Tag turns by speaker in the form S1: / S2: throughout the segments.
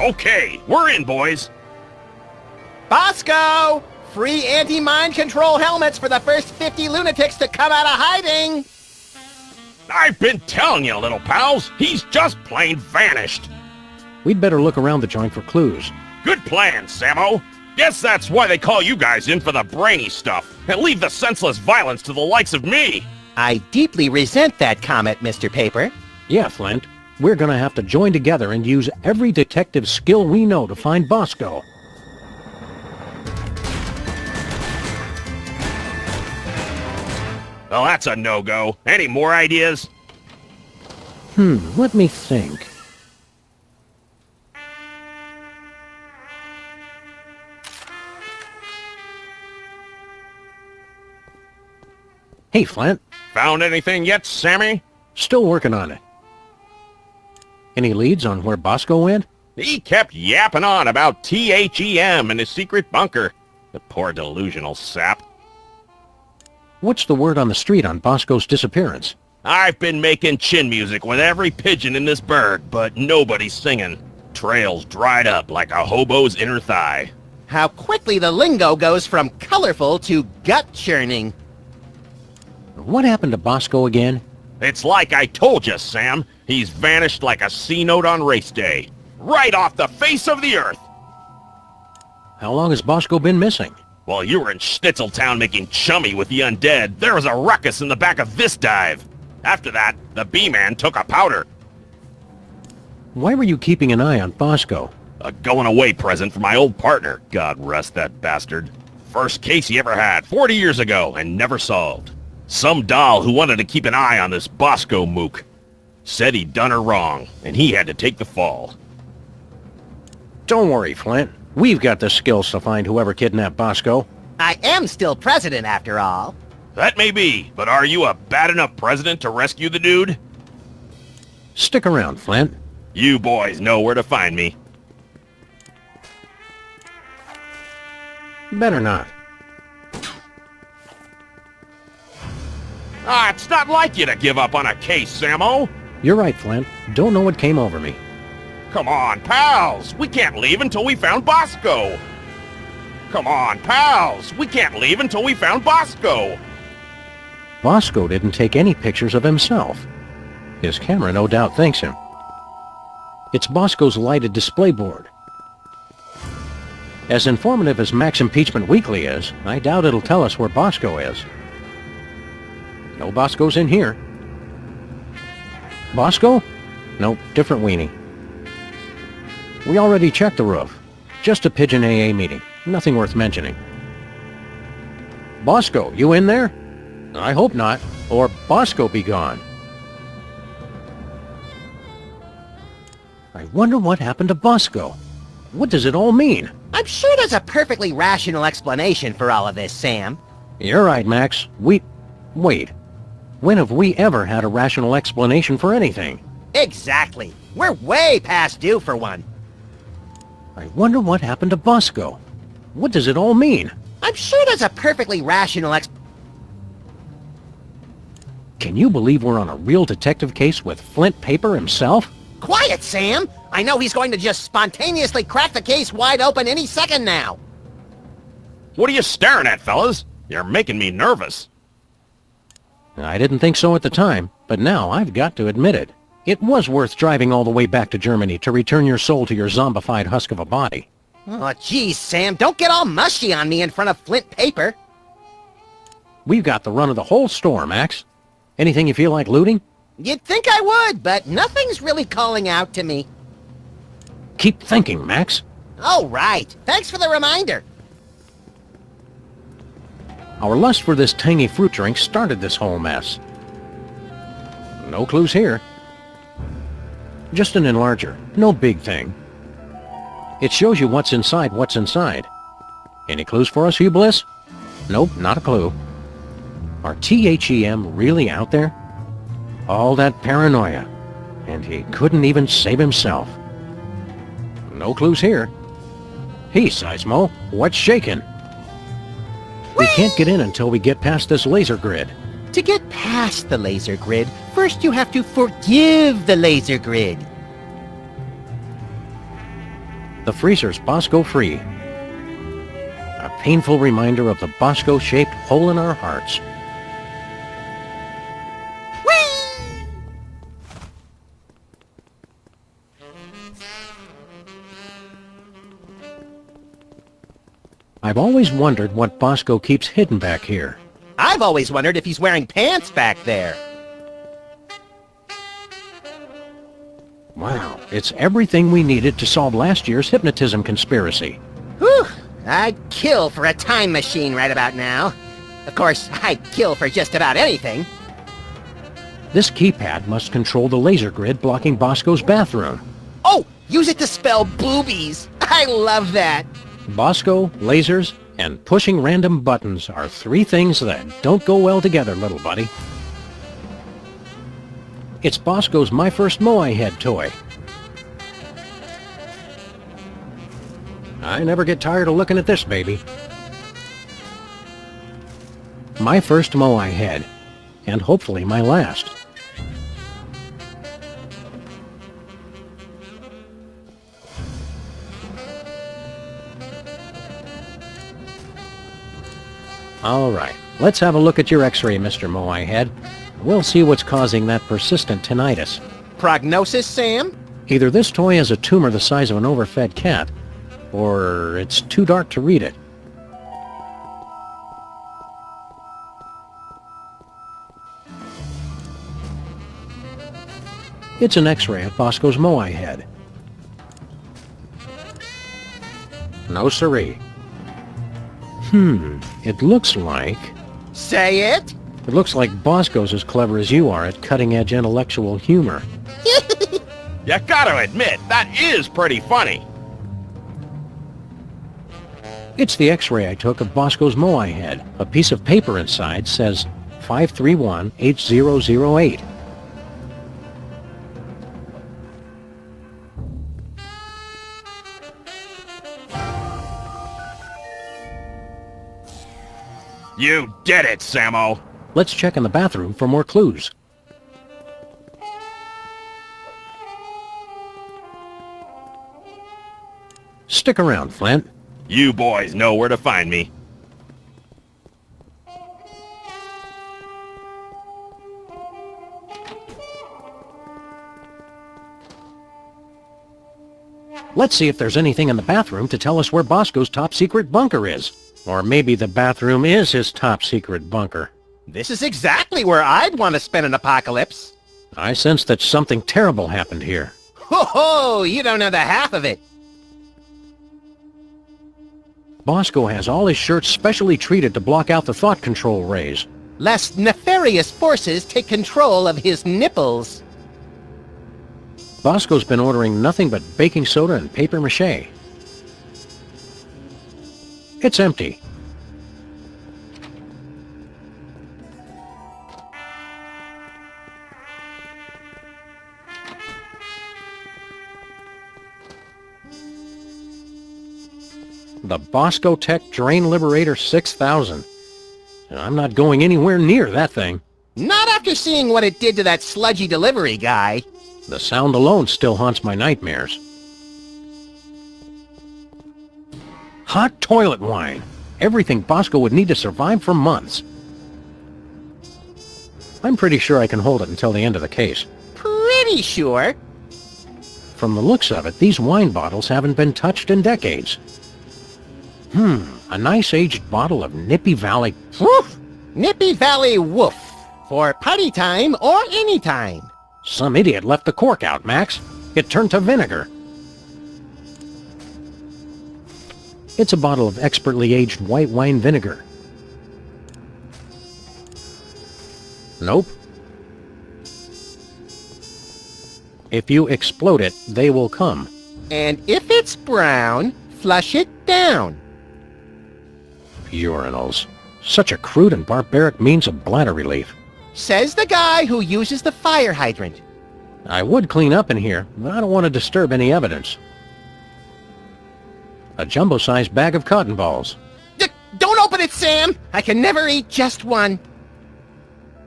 S1: Okay, we're in, boys.
S2: Bosco! Free anti-mind control helmets for the first 50 lunatics to come out of hiding!
S1: I've been telling you, little pals. He's just plain vanished.
S3: We'd better look around the joint for clues.
S1: Good plan, Sammo. Guess that's why they call you guys in for the brainy stuff, and leave the senseless violence to the likes of me.
S2: I deeply resent that comment, Mr. Paper.
S3: Yeah, Flint. We're gonna have to join together and use every detective skill we know to find Bosco.
S1: Well, that's a no-go. Any more ideas?
S3: Let me think. Hey, Flint.
S1: Found anything yet, Sammy?
S3: Still working on it. Any leads on where Bosco went?
S1: He kept yapping on about THEM and his secret bunker. The poor delusional sap.
S3: What's the word on the street on Bosco's disappearance?
S1: I've been making chin music with every pigeon in this burg, but nobody's singing. Trails dried up like a hobo's inner thigh.
S2: How quickly the lingo goes from colorful to gut-churning.
S3: What happened to Bosco again?
S1: It's like I told you, Sam. He's vanished like a C-note on race day. Right off the face of the earth.
S3: How long has Bosco been missing?
S1: While you were in Schnitzeltown making chummy with the undead, there was a ruckus in the back of this dive. After that, the B-Man took a powder.
S3: Why were you keeping an eye on Bosco?
S1: A going-away present for my old partner, God rest that bastard. First case he ever had, 40 years ago, and never solved. Some doll who wanted to keep an eye on this Bosco mook. Said he'd done her wrong, and he had to take the fall.
S3: Don't worry, Flint. We've got the skills to find whoever kidnapped Bosco.
S2: I am still president, after all.
S1: That may be, but are you a bad enough president to rescue the dude?
S3: Stick around, Flint.
S1: You boys know where to find me.
S3: Better not.
S1: It's not like you to give up on a case, Sammo.
S3: You're right, Flint. Don't know what came over me.
S1: Come on, pals. We can't leave until we found Bosco. Come on, pals. We can't leave until we found Bosco.
S3: Bosco didn't take any pictures of himself. His camera no doubt thanks him. It's Bosco's lighted display board. As informative as Mac's Impeachment Weekly is, I doubt it'll tell us where Bosco is. No Bosco's in here. Bosco? Nope, different weenie. We already checked the roof. Just a pigeon AA meeting. Nothing worth mentioning. Bosco, you in there? I hope not, or Bosco be gone. I wonder what happened to Bosco. What does it all mean?
S2: I'm sure there's a perfectly rational explanation for all of this, Sam.
S3: You're right, Max. Wait. When have we ever had a rational explanation for anything?
S2: Exactly. We're way past due for one.
S3: I wonder what happened to Bosco. What does it all mean?
S2: I'm sure there's a perfectly rational
S3: Can you believe we're on a real detective case with Flint Paper himself?
S2: Quiet, Sam! I know he's going to just spontaneously crack the case wide open any second now.
S1: What are you staring at, fellas? You're making me nervous.
S3: I didn't think so at the time, but now I've got to admit it. It was worth driving all the way back to Germany to return your soul to your zombified husk of a body.
S2: Oh, geez, Sam, don't get all mushy on me in front of Flint Paper.
S3: We've got the run of the whole store, Max. Anything you feel like looting?
S2: You'd think I would, but nothing's really calling out to me.
S3: Keep thinking, Max.
S2: Oh, right. Thanks for the reminder.
S3: Our lust for this tangy fruit drink started this whole mess. No clues here. Just an enlarger. No big thing. It shows you what's inside what's inside. Any clues for us, Hugh Bliss? Nope, not a clue. Are THEM really out there? All that paranoia. And he couldn't even save himself. No clues here. Hey, Seismo, what's shaking? We can't get in until we get past this laser grid.
S2: To get past the laser grid, first you have to forgive the laser grid.
S3: The freezer's Bosco free. A painful reminder of the Bosco-shaped hole in our hearts. I've always wondered what Bosco keeps hidden back here.
S2: I've always wondered if he's wearing pants back there.
S3: Wow, it's everything we needed to solve last year's hypnotism conspiracy.
S2: Whew! I'd kill for a time machine right about now. Of course, I'd kill for just about anything.
S3: This keypad must control the laser grid blocking Bosco's bathroom.
S2: Oh! Use it to spell boobies! I love that!
S3: Bosco, lasers, and pushing random buttons are three things that don't go well together, little buddy. It's Bosco's My First Moai Head toy. I never get tired of looking at this baby. My first Moai Head, and hopefully my last. All right, let's have a look at your x-ray, Mr. Moai Head. We'll see what's causing that persistent tinnitus.
S2: Prognosis, Sam?
S3: Either this toy has a tumor the size of an overfed cat, or it's too dark to read it. It's an x-ray of Bosco's Moai Head. No siree. It looks like...
S2: Say it!
S3: It looks like Bosco's as clever as you are at cutting-edge intellectual humor.
S1: You gotta admit, that is pretty funny.
S3: It's the x-ray I took of Bosco's Moai Head. A piece of paper inside says 531-8008.
S1: You did it, Sammo.
S3: Let's check in the bathroom for more clues. Stick around, Flint.
S1: You boys know where to find me.
S3: Let's see if there's anything in the bathroom to tell us where Bosco's top-secret bunker is. Or maybe the bathroom is his top-secret bunker.
S2: This is exactly where I'd want to spend an apocalypse.
S3: I sense that something terrible happened here.
S2: Ho ho! You don't know the half of it.
S3: Bosco has all his shirts specially treated to block out the thought control rays.
S2: Lest nefarious forces take control of his nipples.
S3: Bosco's been ordering nothing but baking soda and paper mache. It's empty. The Bosco Tech Drain Liberator 6000. I'm not going anywhere near that thing.
S2: Not after seeing what it did to that sludgy delivery guy.
S3: The sound alone still haunts my nightmares. Hot toilet wine. Everything Bosco would need to survive for months. I'm pretty sure I can hold it until the end of the case.
S2: Pretty sure.
S3: From the looks of it, these wine bottles haven't been touched in decades. A nice aged bottle of Nippy Valley...
S2: Woof! Nippy Valley Woof. For party time or any time.
S3: Some idiot left the cork out, Max. It turned to vinegar. It's a bottle of expertly aged white wine vinegar. Nope. If you explode it, they will come.
S2: And if it's brown, flush it down.
S3: Urinals. Such a crude and barbaric means of bladder relief.
S2: Says the guy who uses the fire hydrant.
S3: I would clean up in here, but I don't want to disturb any evidence. A jumbo-sized bag of cotton balls.
S2: Don't open it, Sam! I can never eat just one.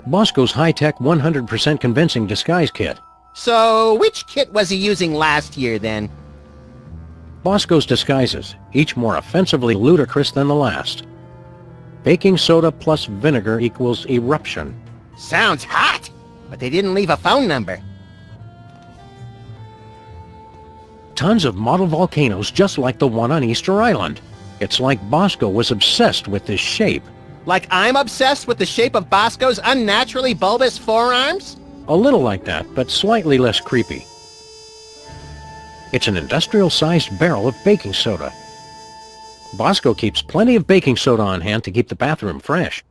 S3: Bosco's high-tech 100% convincing disguise kit.
S2: So, which kit was he using last year, then?
S3: Bosco's disguises, each more offensively ludicrous than the last. Baking soda plus vinegar equals eruption.
S2: Sounds hot, but they didn't leave a phone number.
S3: Tons of model volcanoes just like the one on Easter Island. It's like Bosco was obsessed with this shape.
S2: Like I'm obsessed with the shape of Bosco's unnaturally bulbous forearms?
S3: A little like that, but slightly less creepy. It's an industrial-sized barrel of baking soda. Bosco keeps plenty of baking soda on hand to keep the bathroom fresh.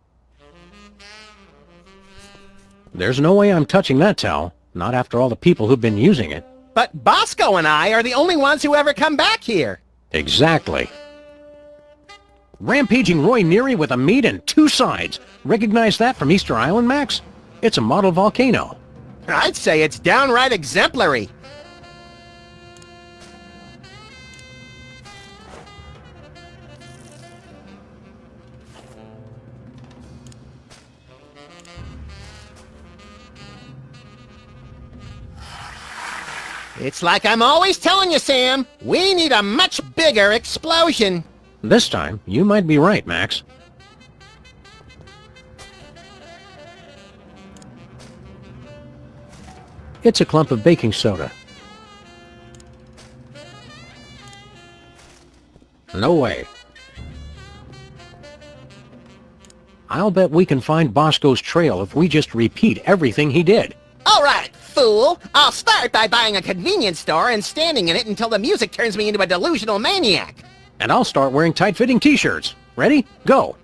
S3: There's no way I'm touching that towel, not after all the people who've been using it.
S2: But Bosco and I are the only ones who ever come back here.
S3: Exactly. Rampaging Roy Neary with a meat and two sides. Recognize that from Easter Island, Max? It's a model volcano.
S2: I'd say it's downright exemplary. It's like I'm always telling you, Sam. We need a much bigger explosion.
S3: This time, you might be right, Max. It's a clump of baking soda. No way. I'll bet we can find Bosco's trail if we just repeat everything he did.
S2: All right, fool. I'll start by buying a convenience store and standing in it until the music turns me into a delusional maniac.
S3: And I'll start wearing tight-fitting t-shirts. Ready? Go!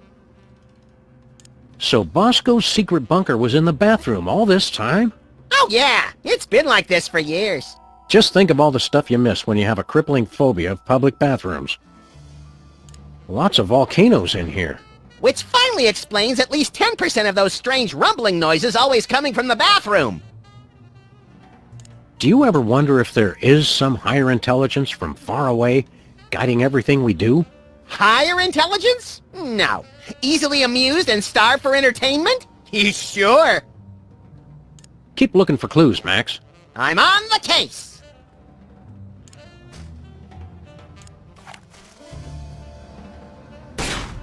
S3: So Bosco's secret bunker was in the bathroom all this time?
S2: Oh yeah, it's been like this for years.
S3: Just think of all the stuff you miss when you have a crippling phobia of public bathrooms. Lots of volcanoes in here.
S2: Which finally explains at least 10% of those strange rumbling noises always coming from the bathroom.
S3: Do you ever wonder if there is some higher intelligence from far away guiding everything we do?
S2: Higher intelligence? No. Easily amused and starved for entertainment? Sure.
S3: Keep looking for clues, Max.
S2: I'm on the case.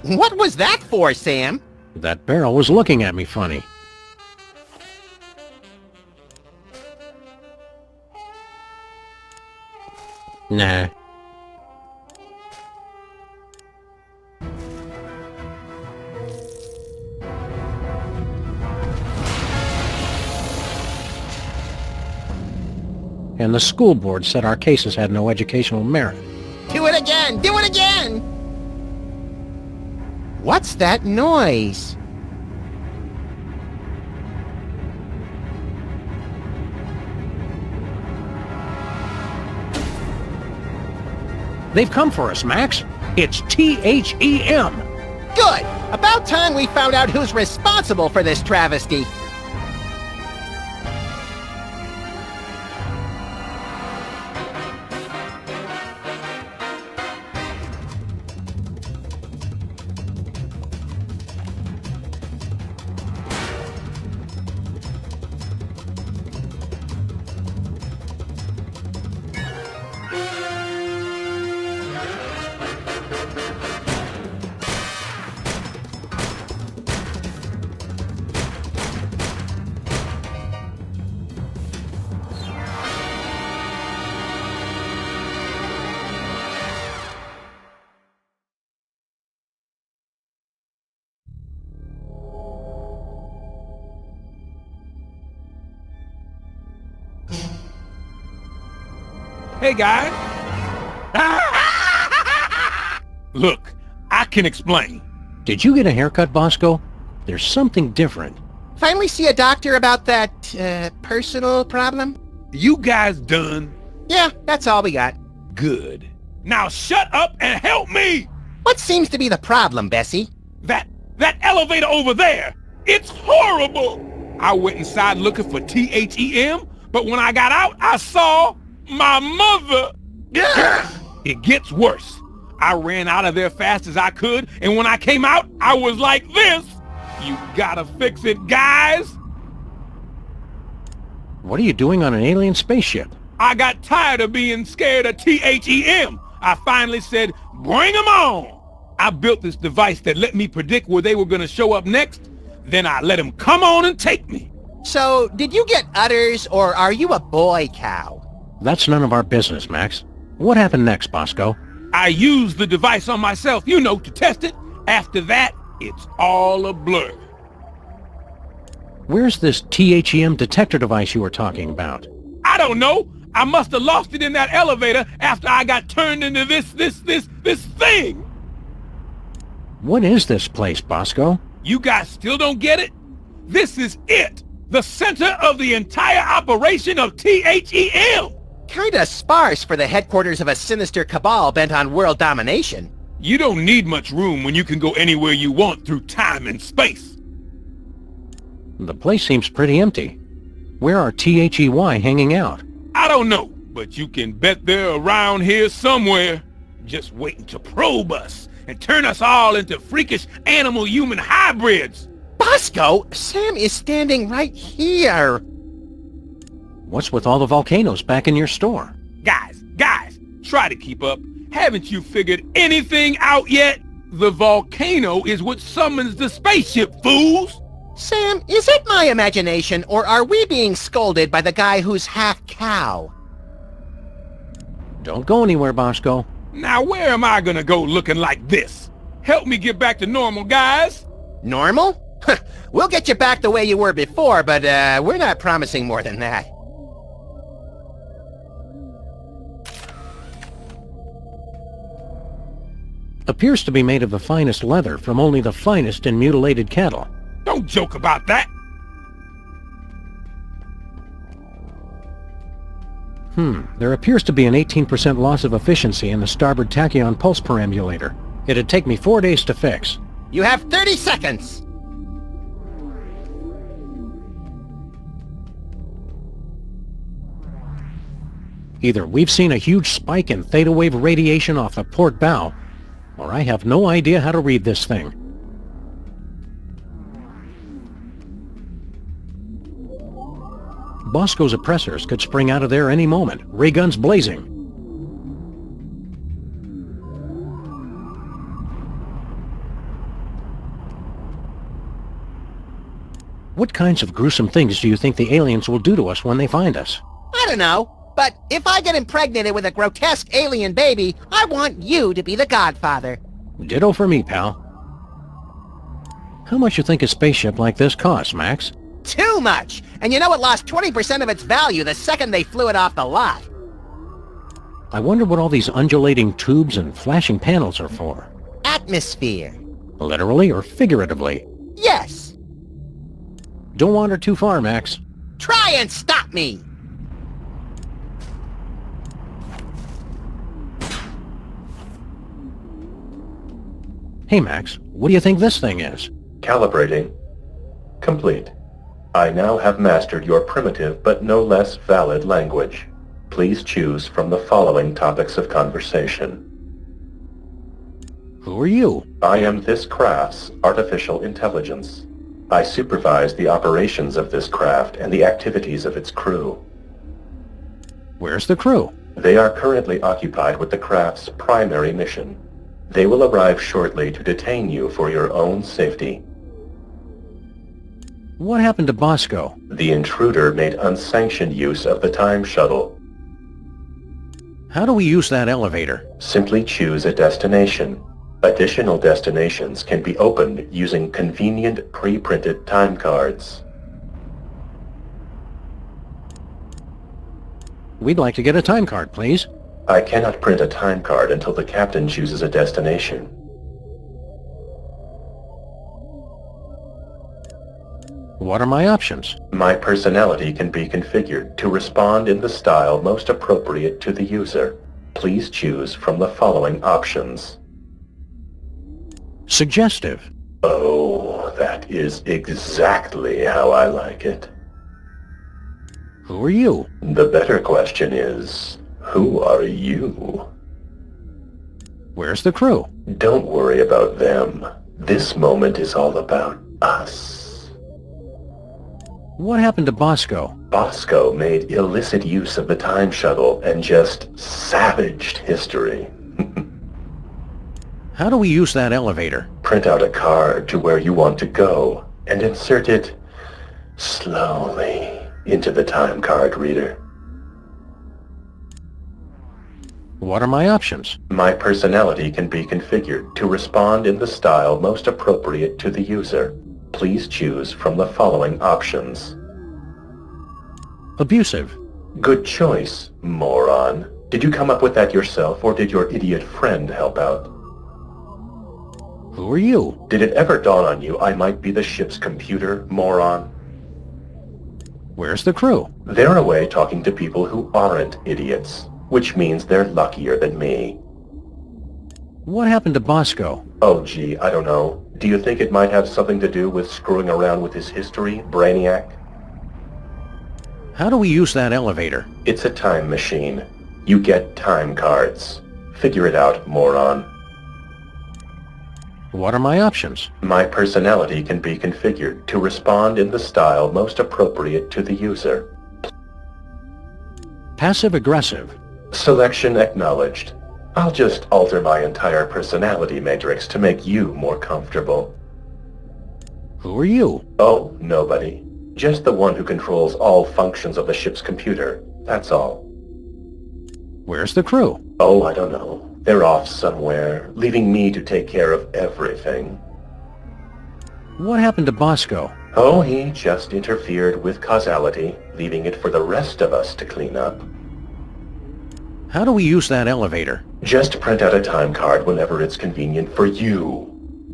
S2: What was that for, Sam?
S3: That barrel was looking at me funny. Nah. And the school board said our cases had no educational merit.
S2: Do it again! Do it again! What's that noise?
S3: They've come for us, Max. It's THEM.
S2: Good! About time we found out who's responsible for this travesty.
S4: Hey, guys. Look, I can explain.
S3: Did you get a haircut, Bosco? There's something different.
S2: Finally see a doctor about that, personal problem?
S4: You guys done?
S2: Yeah, that's all we got.
S4: Good. Now shut up and help me!
S2: What seems to be the problem, Bessie?
S4: That elevator over there, it's horrible! I went inside looking for THEM, but when I got out, I saw my mother! It gets worse. I ran out of there fast as I could, and when I came out, I was like this! You gotta fix it, guys!
S3: What are you doing on an alien spaceship?
S4: I got tired of being scared of THEM. I finally said, bring 'em on. I built this device that let me predict where they were going to show up next. Then I let them come on and take me.
S2: So, did you get udders, or are you a boy cow?
S3: That's none of our business, Max. What happened next, Bosco?
S4: I used the device on myself, you know, to test it. After that, it's all a blur.
S3: Where's this THEM detector device you were talking about?
S4: I don't know. I must have lost it in that elevator after I got turned into this thing.
S3: What is this place, Bosco?
S4: You guys still don't get it? This is it. The center of the entire operation of THEM.
S2: Kinda sparse for the headquarters of a sinister cabal bent on world domination.
S4: You don't need much room when you can go anywhere you want through time and space.
S3: The place seems pretty empty. Where are THEY hanging out?
S4: I don't know, but you can bet they're around here somewhere, just waiting to probe us and turn us all into freakish animal-human hybrids.
S2: Bosco, Sam is standing right here.
S3: What's with all the volcanoes back in your store?
S4: Guys, try to keep up. Haven't you figured anything out yet? The volcano is what summons the spaceship, fools!
S2: Sam, is it my imagination, or are we being scolded by the guy who's half cow?
S3: Don't go anywhere, Bosco.
S4: Now where am I gonna go looking like this? Help me get back to normal, guys!
S2: Normal? We'll get you back the way you were before, but we're not promising more than that.
S3: Appears to be made of the finest leather from only the finest in mutilated cattle.
S4: Don't joke about that!
S3: There appears to be an 18% loss of efficiency in the starboard tachyon pulse perambulator. It'd take me 4 days to fix.
S2: You have 30 seconds!
S3: Either we've seen a huge spike in theta wave radiation off the port bow, or I have no idea how to read this thing. Bosco's oppressors could spring out of there any moment, ray guns blazing. What kinds of gruesome things do you think the aliens will do to us when they find us?
S2: I don't know, but if I get impregnated with a grotesque alien baby, I want you to be the godfather.
S3: Ditto for me, pal. How much you think a spaceship like this costs, Max?
S2: Too much! And you know it lost 20% of its value the second they flew it off the lot.
S3: I wonder what all these undulating tubes and flashing panels are for.
S2: Atmosphere.
S3: Literally or figuratively?
S2: Yes!
S3: Don't wander too far, Max.
S2: Try and stop me!
S3: Hey, Max, what do you think this thing is?
S5: Calibrating. Complete. I now have mastered your primitive but no less valid language. Please choose from the following topics of conversation.
S3: Who are you?
S5: I am this craft's artificial intelligence. I supervise the operations of this craft and the activities of its crew.
S3: Where's the crew?
S5: They are currently occupied with the craft's primary mission. They will arrive shortly to detain you for your own safety.
S3: What happened to Bosco?
S5: The intruder made unsanctioned use of the time shuttle.
S3: How do we use that elevator?
S5: Simply choose a destination. Additional destinations can be opened using convenient pre-printed time cards.
S3: We'd like to get a time card, please.
S5: I cannot print a time card until the captain chooses a destination.
S3: What are my options?
S5: My personality can be configured to respond in the style most appropriate to the user. Please choose from the following options.
S3: Suggestive.
S5: Oh, that is exactly how I like it.
S3: Who are you?
S5: The better question is, who are you?
S3: Where's the crew?
S5: Don't worry about them. This moment is all about us.
S3: What happened to Bosco?
S5: Bosco made illicit use of the time shuttle and just savaged history.
S3: How do we use that elevator?
S5: Print out a card to where you want to go and insert it slowly into the time card reader.
S3: What are my options?
S5: My personality can be configured to respond in the style most appropriate to the user. Please choose from the following options.
S3: Abusive.
S5: Good choice, moron. Did you come up with that yourself, or did your idiot friend help out?
S3: Who are you?
S5: Did it ever dawn on you I might be the ship's computer, moron?
S3: Where's the crew?
S5: They're away talking to people who aren't idiots, which means they're luckier than me.
S3: What happened to Bosco?
S5: Oh gee, I don't know. Do you think it might have something to do with screwing around with his history, Brainiac?
S3: How do we use that elevator?
S5: It's a time machine. You get time cards. Figure it out, moron.
S3: What are my options?
S5: My personality can be configured to respond in the style most appropriate to the user.
S3: Passive-aggressive.
S5: Selection acknowledged. I'll just alter my entire personality matrix to make you more comfortable.
S3: Who are you?
S5: Oh, nobody. Just the one who controls all functions of the ship's computer. That's all.
S3: Where's the crew?
S5: Oh, I don't know. They're off somewhere, leaving me to take care of everything.
S3: What happened to Bosco?
S5: Oh, he just interfered with causality, leaving it for the rest of us to clean up.
S3: How do we use that elevator?
S5: Just print out a time card whenever it's convenient for you.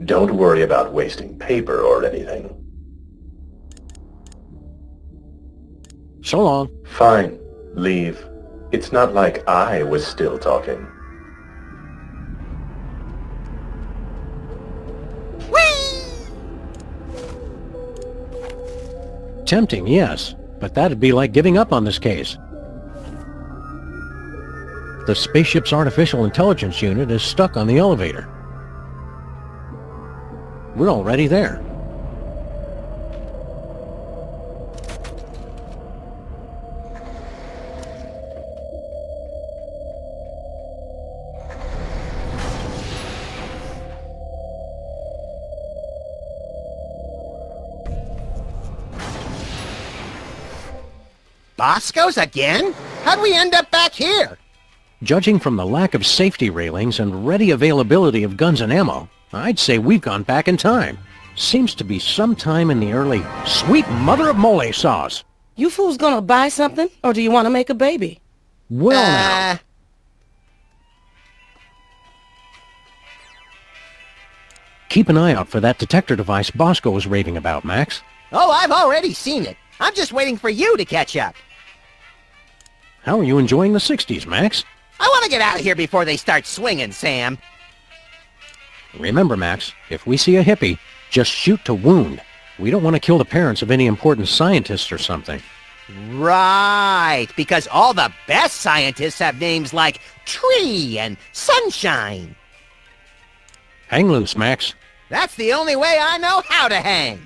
S5: Don't worry about wasting paper or anything.
S3: So long.
S5: Fine. Leave. It's not like I was still talking.
S3: Tempting, yes, but that'd be like giving up on this case. The spaceship's artificial intelligence unit is stuck on the elevator. We're already there.
S2: Bosco's again? How'd we end up back here?
S3: Judging from the lack of safety railings and ready availability of guns and ammo, I'd say we've gone back in time. Seems to be sometime in the early sweet mother of mole sauce.
S6: You fools gonna buy something, or do you want to make a baby?
S3: Well now. Keep an eye out for that detector device Bosco was raving about, Max.
S2: Oh, I've already seen it. I'm just waiting for you to catch up.
S3: How are you enjoying the 60s, Max?
S2: I want to get out of here before they start swinging, Sam.
S3: Remember, Max, if we see a hippie, just shoot to wound. We don't want to kill the parents of any important scientists or something.
S2: Right, because all the best scientists have names like Tree and Sunshine.
S3: Hang loose, Max.
S2: That's the only way I know how to hang.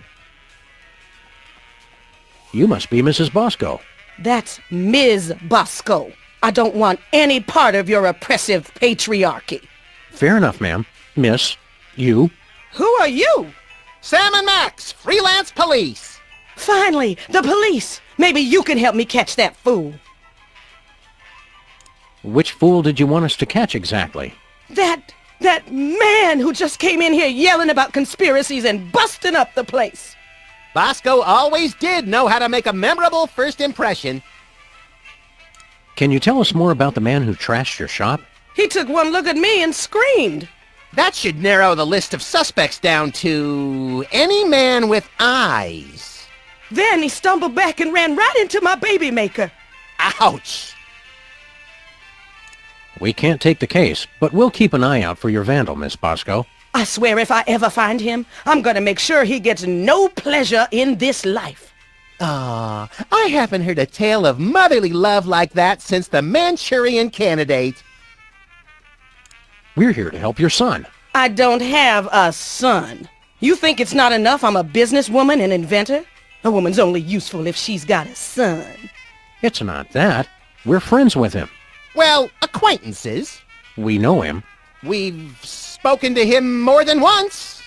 S3: You must be Mrs. Bosco.
S6: That's Ms. Bosco. I don't want any part of your oppressive patriarchy.
S3: Fair enough, ma'am. Miss, you.
S6: Who are you?
S2: Sam and Max, freelance police.
S6: Finally, the police. Maybe you can help me catch that fool.
S3: Which fool did you want us to catch exactly?
S6: That man who just came in here yelling about conspiracies and busting up the place.
S2: Bosco always did know how to make a memorable first impression.
S3: Can you tell us more about the man who trashed your shop?
S6: He took one look at me and screamed.
S2: That should narrow the list of suspects down to any man with eyes.
S6: Then he stumbled back and ran right into my baby maker.
S2: Ouch!
S3: We can't take the case, but we'll keep an eye out for your vandal, Miss Bosco.
S6: I swear if I ever find him, I'm gonna make sure he gets no pleasure in this life.
S2: Ah, I haven't heard a tale of motherly love like that since the Manchurian Candidate.
S3: We're here to help your son.
S6: I don't have a son. You think it's not enough I'm a businesswoman and inventor? A woman's only useful if she's got a son.
S3: It's not that. We're friends with him.
S2: Well, acquaintances.
S3: We know him.
S2: We've spoken to him more than once.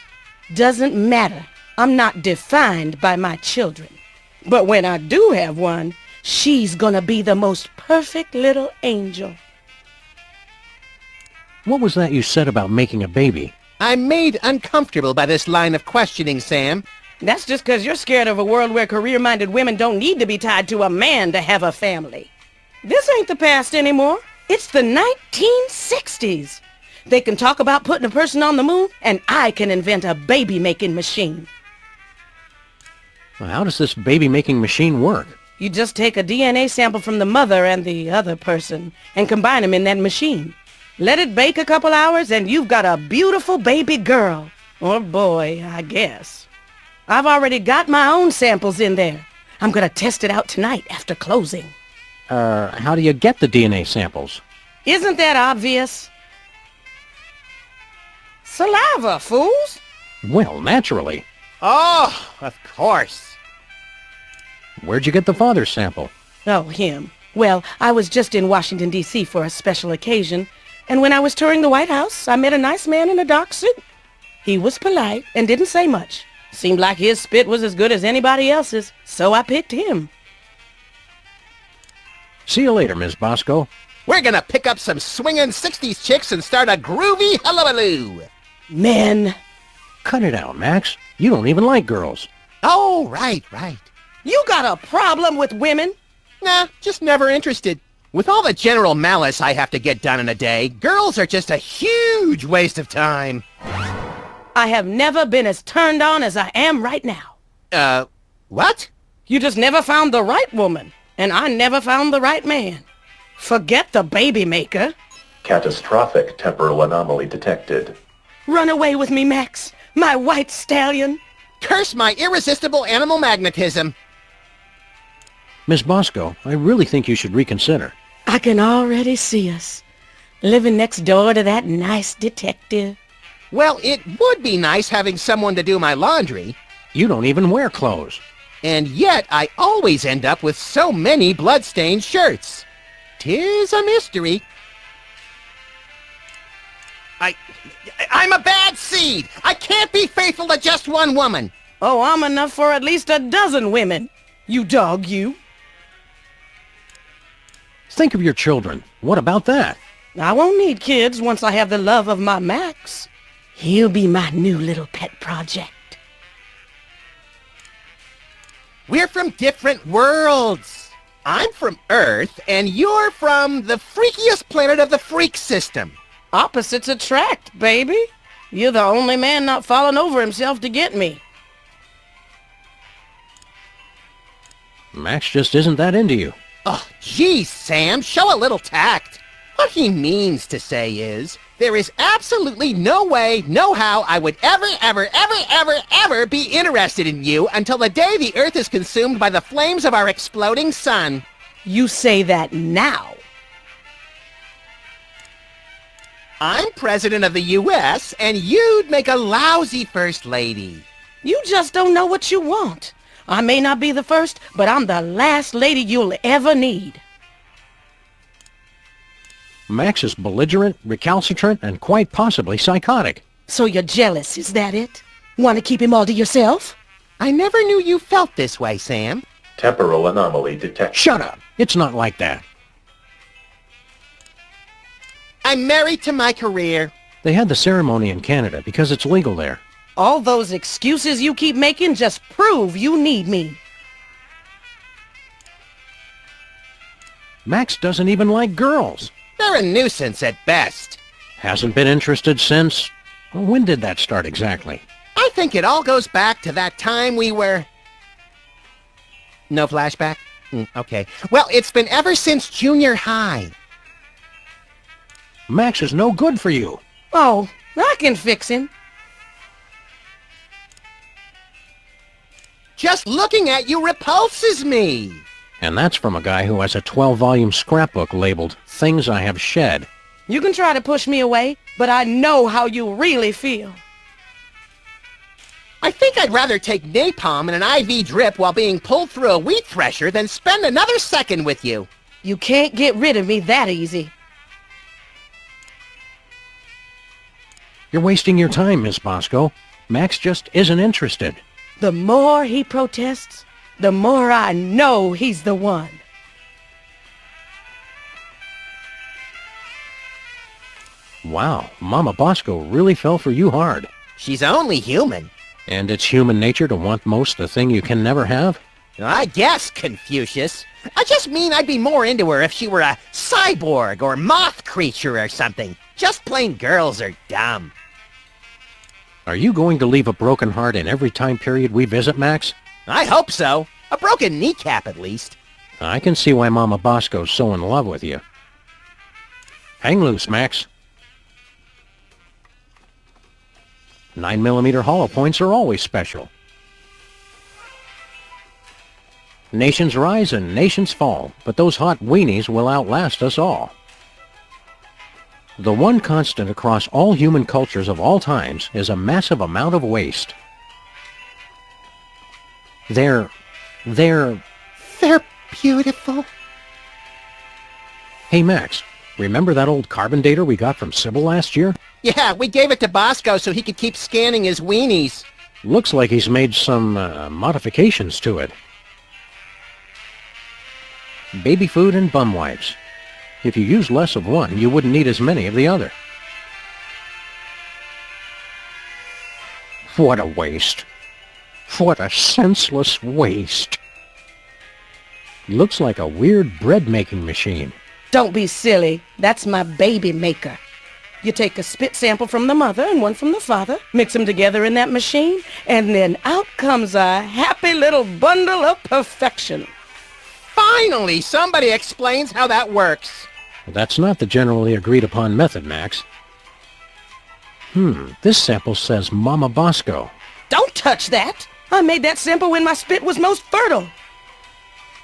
S6: Doesn't matter. I'm not defined by my children. But when I do have one, she's gonna be the most perfect little angel.
S3: What was that you said about making a baby?
S2: I'm made uncomfortable by this line of questioning, Sam.
S6: That's just 'cause you're scared of a world where career-minded women don't need to be tied to a man to have a family. This ain't the past anymore. It's the 1960s. They can talk about putting a person on the moon, and I can invent a baby-making machine.
S3: Well, how does this baby-making machine work?
S6: You just take a DNA sample from the mother and the other person and combine them in that machine. Let it bake a couple hours and you've got a beautiful baby girl. Or boy, I guess. I've already got my own samples in there. I'm gonna test it out tonight after closing.
S3: How do you get the DNA samples?
S6: Isn't that obvious? Saliva, fools!
S3: Well, naturally.
S2: Oh, of course.
S3: Where'd you get the father's sample?
S6: Oh, him. Well, I was just in Washington, D.C. for a special occasion, and when I was touring the White House, I met a nice man in a dark suit. He was polite and didn't say much. Seemed like his spit was as good as anybody else's, so I picked him.
S3: See you later, Miss Bosco.
S2: We're gonna pick up some swingin' 60s chicks and start a groovy hullabaloo.
S6: Men.
S3: Cut it out, Max. You don't even like girls.
S2: Oh, right.
S6: You got a problem with women?
S2: Nah, just never interested. With all the general malice I have to get done in a day, girls are just a huge waste of time.
S6: I have never been as turned on as I am right now.
S2: What?
S6: You just never found the right woman, and I never found the right man. Forget the baby maker.
S5: Catastrophic temporal anomaly detected.
S6: Run away with me, Max, my white stallion.
S2: Curse my irresistible animal magnetism.
S3: Miss Bosco, I really think you should reconsider.
S6: I can already see us, living next door to that nice detective.
S2: Well, it would be nice having someone to do my laundry.
S3: You don't even wear clothes.
S2: And yet I always end up with so many blood-stained shirts. 'Tis a mystery. I'm a bad seed! I can't be faithful to just one woman!
S6: Oh, I'm enough for at least a dozen women. You dog, you.
S3: Think of your children. What about that?
S6: I won't need kids once I have the love of my Max. He'll be my new little pet project.
S2: We're from different worlds. I'm from Earth, and you're from the freakiest planet of the freak system.
S6: Opposites attract, baby. You're the only man not falling over himself to get me.
S3: Max just isn't that into you.
S2: Oh, geez, Sam, show a little tact. What he means to say is, there is absolutely no way, no how I would ever be interested in you until the day the Earth is consumed by the flames of our exploding sun.
S6: You say that now.
S2: I'm president of the U.S., and you'd make a lousy first lady.
S6: You just don't know what you want. I may not be the first, but I'm the last lady you'll ever need.
S3: Max is belligerent, recalcitrant, and quite possibly psychotic.
S6: So you're jealous, is that it? Want to keep him all to yourself?
S2: I never knew you felt this way, Sam.
S5: Temporal anomaly detected.
S3: Shut up! It's not like that.
S2: I'm married to my career.
S3: They had the ceremony in Canada because it's legal there.
S6: All those excuses you keep making just prove you need me.
S3: Max doesn't even like girls.
S2: They're a nuisance at best.
S3: Hasn't been interested since... Well, when did that start exactly?
S2: I think it all goes back to that time we were... No flashback? Okay. Well, it's been ever since junior high.
S3: Max is no good for you.
S6: Oh, I can fix him.
S2: Just looking at you repulses me.
S3: And that's from a guy who has a 12-volume scrapbook labeled Things I Have Shed.
S6: You can try to push me away, but I know how you really feel.
S2: I think I'd rather take napalm and an IV drip while being pulled through a wheat thresher than spend another second with you.
S6: You can't get rid of me that easy.
S3: You're wasting your time, Miss Bosco. Max just isn't interested.
S6: The more he protests, the more I know he's the one.
S3: Wow, Mama Bosco really fell for you hard.
S2: She's only human.
S3: And it's human nature to want most the thing you can never have?
S2: I guess, Confucius. I just mean I'd be more into her if she were a cyborg or moth creature or something. Just plain girls are dumb.
S3: Are you going to leave a broken heart in every time period we visit, Max?
S2: I hope so. A broken kneecap, at least.
S3: I can see why Mama Bosco's so in love with you. Hang loose, Max. 9mm hollow points are always special. Nations rise and nations fall, but those hot weenies will outlast us all. The one constant across all human cultures of all times is a massive amount of waste. They're
S2: beautiful.
S3: Hey Max, remember that old carbon dater we got from Sybil last year?
S2: Yeah, we gave it to Bosco so he could keep scanning his weenies.
S3: Looks like he's made some modifications to it. Baby food and bum wipes. If you use less of one, you wouldn't need as many of the other. What a waste. What a senseless waste. Looks like a weird bread-making machine.
S6: Don't be silly. That's my baby maker. You take a spit sample from the mother and one from the father, mix them together in that machine, and then out comes a happy little bundle of perfection.
S2: Finally, somebody explains how that works.
S3: That's not the generally agreed upon method, Max. This sample says Mama Bosco.
S6: Don't touch that! I made that sample when my spit was most fertile.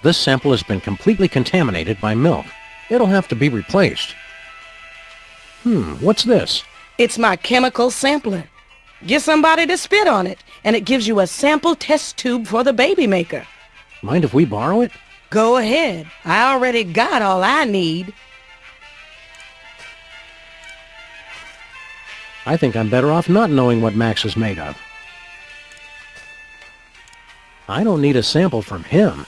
S3: This sample has been completely contaminated by milk. It'll have to be replaced. What's this?
S6: It's my chemical sampler. Get somebody to spit on it, and it gives you a sample test tube for the baby maker.
S3: Mind if we borrow it?
S6: Go ahead. I already got all I need.
S3: I think I'm better off not knowing what Max is made of. I don't need a sample from him.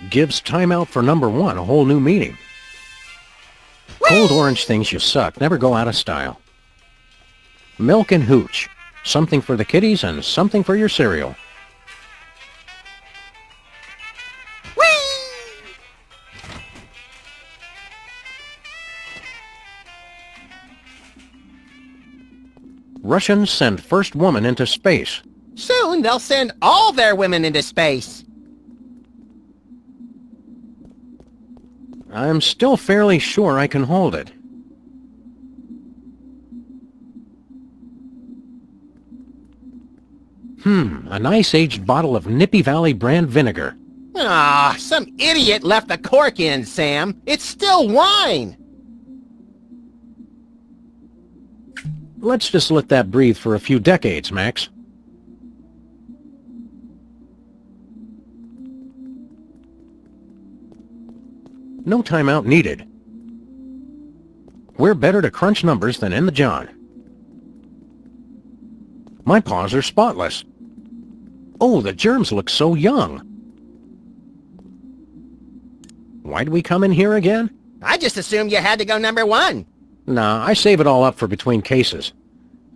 S3: Gives timeout for number one, a whole new meaning. Cold orange things you suck never go out of style. Milk and hooch. Something for the kiddies and something for your cereal. Russians send first woman into space.
S2: Soon they'll send all their women into space.
S3: I'm still fairly sure I can hold it. A nice aged bottle of Nippy Valley brand vinegar.
S2: Ah, some idiot left the cork in, Sam. It's still wine.
S3: Let's just let that breathe for a few decades, Max. No timeout needed. We're better to crunch numbers than in the John. My paws are spotless. Oh, the germs look so young. Why'd we come in here again?
S2: I just assumed you had to go number one.
S3: Nah, I save it all up for between cases.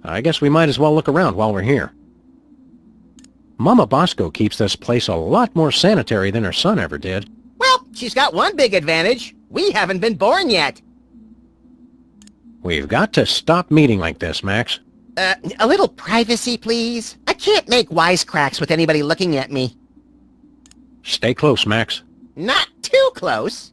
S3: I guess we might as well look around while we're here. Mama Bosco keeps this place a lot more sanitary than her son ever did.
S2: Well, she's got one big advantage. We haven't been born yet.
S3: We've got to stop meeting like this, Max.
S2: A little privacy, please. I can't make wisecracks with anybody looking at me.
S3: Stay close, Max.
S2: Not too close.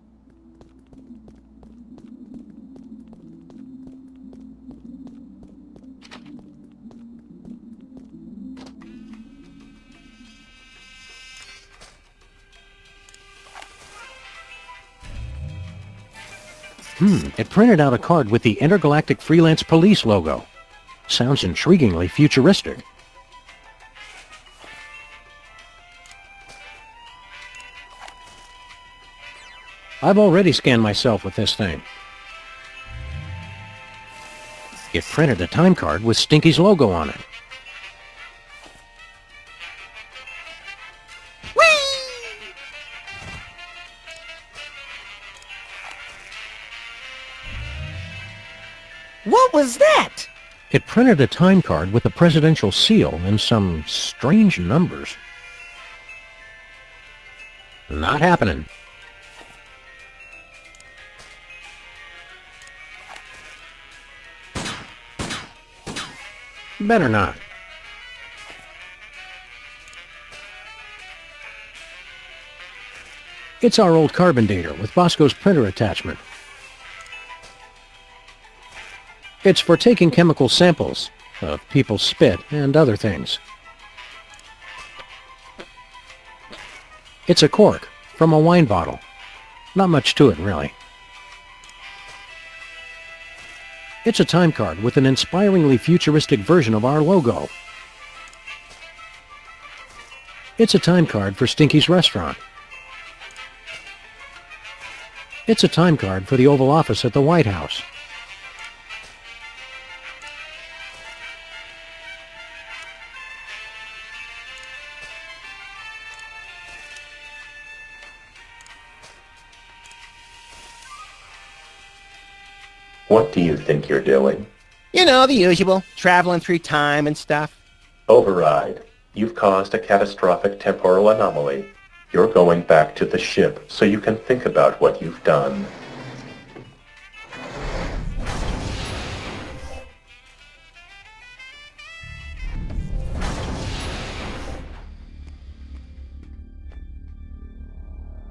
S3: It printed out a card with the Intergalactic Freelance Police logo. Sounds intriguingly futuristic. I've already scanned myself with this thing. It printed a time card with Stinky's logo on it.
S6: What was that?
S3: It printed a time card with a presidential seal and some strange numbers. Not happening. Better not. It's our old carbon dater with Bosco's printer attachment. It's for taking chemical samples of people's spit and other things. It's a cork from a wine bottle. Not much to it, really. It's a time card with an inspiringly futuristic version of our logo. It's a time card for Stinky's restaurant. It's a time card for the Oval Office at the White House.
S5: What do you think you're doing?
S2: You know, the usual. Traveling through time and stuff.
S5: Override. You've caused a catastrophic temporal anomaly. You're going back to the ship so you can think about what you've done.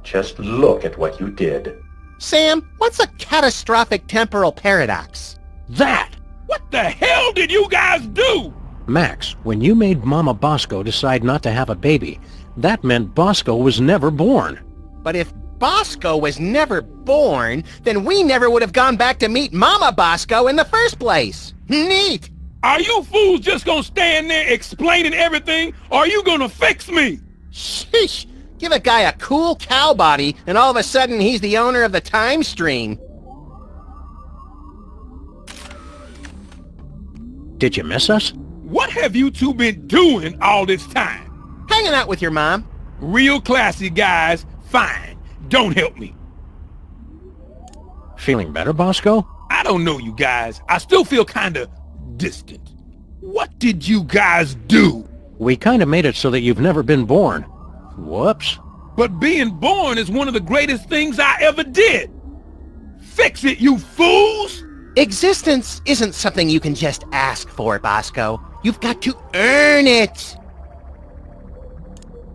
S5: Just look at what you did.
S2: Sam, what's a catastrophic temporal paradox?
S3: That!
S4: What the hell did you guys do?
S3: Max, when you made Mama Bosco decide not to have a baby, that meant Bosco was never born.
S2: But if Bosco was never born, then we never would have gone back to meet Mama Bosco in the first place. Neat!
S4: Are you fools just gonna stand there explaining everything, or are you gonna fix me?
S2: Sheesh! Give a guy a cool cow body, and all of a sudden he's the owner of the time stream.
S3: Did you miss us?
S4: What have you two been doing all this time?
S2: Hanging out with your mom.
S4: Real classy guys, fine. Don't help me.
S3: Feeling better, Bosco?
S4: I don't know you guys. I still feel kinda distant. What did you guys do?
S3: We kinda made it so that you've never been born. Whoops.
S4: But being born is one of the greatest things I ever did. Fix it, you fools!
S2: Existence isn't something you can just ask for, Bosco. You've got to earn it.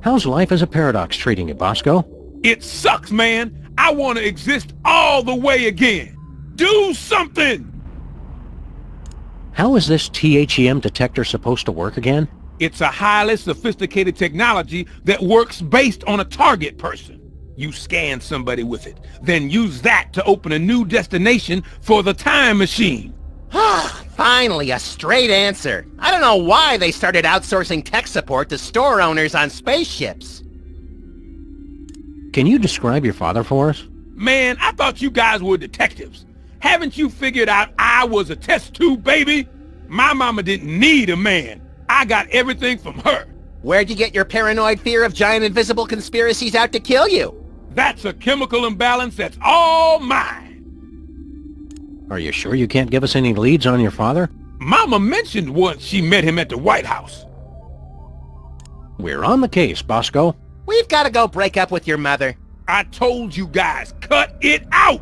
S3: How's life as a paradox treating you, Bosco?
S4: It sucks, man. I want to exist all the way again. Do something!
S3: How is this THEM detector supposed to work again?
S4: It's a highly sophisticated technology that works based on a target person. You scan somebody with it, then use that to open a new destination for the time machine.
S2: Finally, a straight answer. I don't know why they started outsourcing tech support to store owners on spaceships.
S3: Can you describe your father for us?
S4: Man, I thought you guys were detectives. Haven't you figured out I was a test tube baby? My mama didn't need a man. I got everything from her.
S2: Where'd you get your paranoid fear of giant invisible conspiracies out to kill you?
S4: That's a chemical imbalance that's all mine.
S3: Are you sure you can't give us any leads on your father?
S4: Mama mentioned once she met him at the White House.
S3: We're on the case, Bosco.
S2: We've got to go break up with your mother.
S4: I told you guys, cut it out!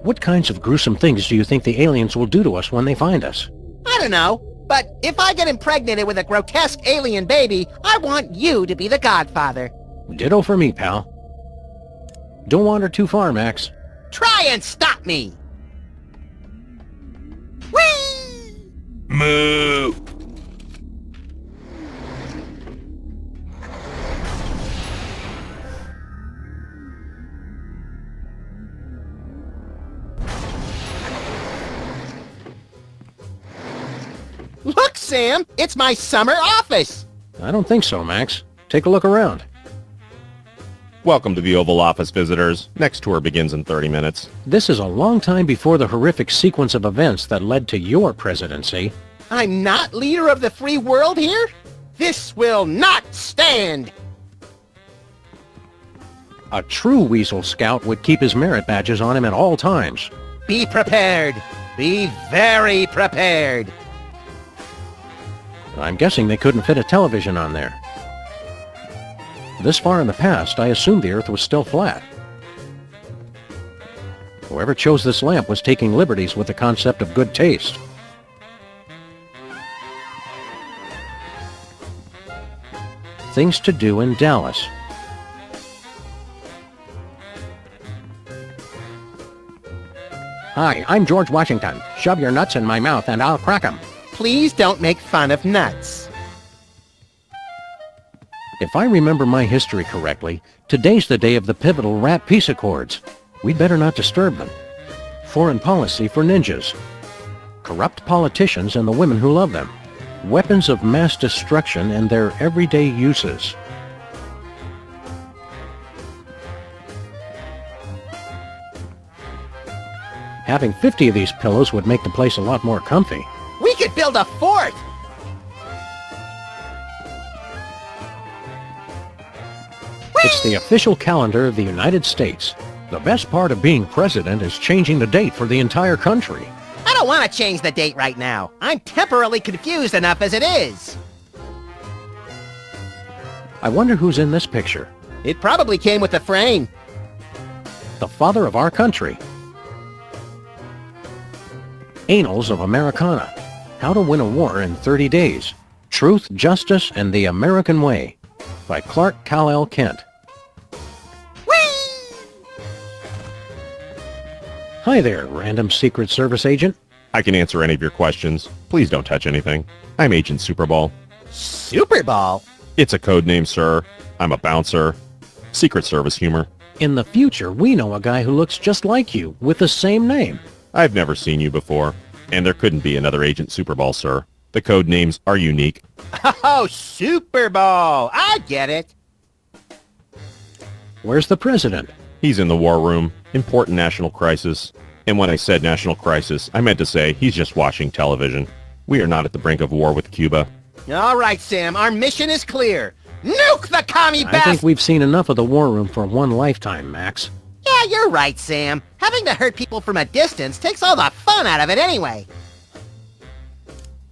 S3: What kinds of gruesome things do you think the aliens will do to us when they find us?
S2: I don't know, but if I get impregnated with a grotesque alien baby, I want you to be the godfather.
S3: Ditto for me, pal. Don't wander too far, Max.
S2: Try and stop me! Whee!
S4: Moo!
S2: Look, Sam! It's my summer office!
S3: I don't think so, Max. Take a look around.
S1: Welcome to the Oval Office, visitors. Next tour begins in 30 minutes.
S3: This is a long time before the horrific sequence of events that led to your presidency.
S2: I'm not leader of the free world here? This will not stand!
S3: A true Weasel Scout would keep his merit badges on him at all times.
S2: Be prepared. Be very prepared.
S3: I'm guessing they couldn't fit a television on there. This far in the past, I assumed the Earth was still flat. Whoever chose this lamp was taking liberties with the concept of good taste. Things to do in Dallas. Hi, I'm George Washington. Shove your nuts in my mouth and I'll crack 'em.
S2: Please don't make fun of nuts.
S3: If I remember my history correctly, today's the day of the pivotal Rat Peace Accords. We'd better not disturb them. Foreign policy for ninjas. Corrupt politicians and the women who love them. Weapons of mass destruction and their everyday uses. Having 50 of these pillows would make the place a lot more comfy.
S2: We could build a fort!
S3: It's the official calendar of the United States. The best part of being president is changing the date for the entire country.
S2: I don't want to change the date right now. I'm temporarily confused enough as it is.
S3: I wonder who's in this picture.
S2: It probably came with the frame.
S3: The father of our country. Annals of Americana. How to Win a War in 30 Days. Truth, Justice, and the American Way. By Clark Kal-El Kent. Hi there, random Secret Service agent.
S1: I can answer any of your questions. Please don't touch anything. I'm Agent Superball.
S2: Super Ball?
S1: It's a code name, sir. I'm a bouncer. Secret Service humor.
S3: In the future, we know a guy who looks just like you, with the same name.
S1: I've never seen you before, and there couldn't be another Agent Superball, sir. The code names are unique.
S2: Oh, Super Ball! I get it.
S3: Where's the president?
S1: He's in the war room. Important national crisis. And when I said national crisis, I meant to say he's just watching television. We are not at the brink of war with Cuba.
S2: All right, Sam, our mission is clear. Nuke the commie
S3: I
S2: bastard!
S3: think we've seen enough of the war room for one lifetime, Max.
S2: Yeah, you're right, Sam. Having to hurt people from a distance takes all the fun out of it anyway.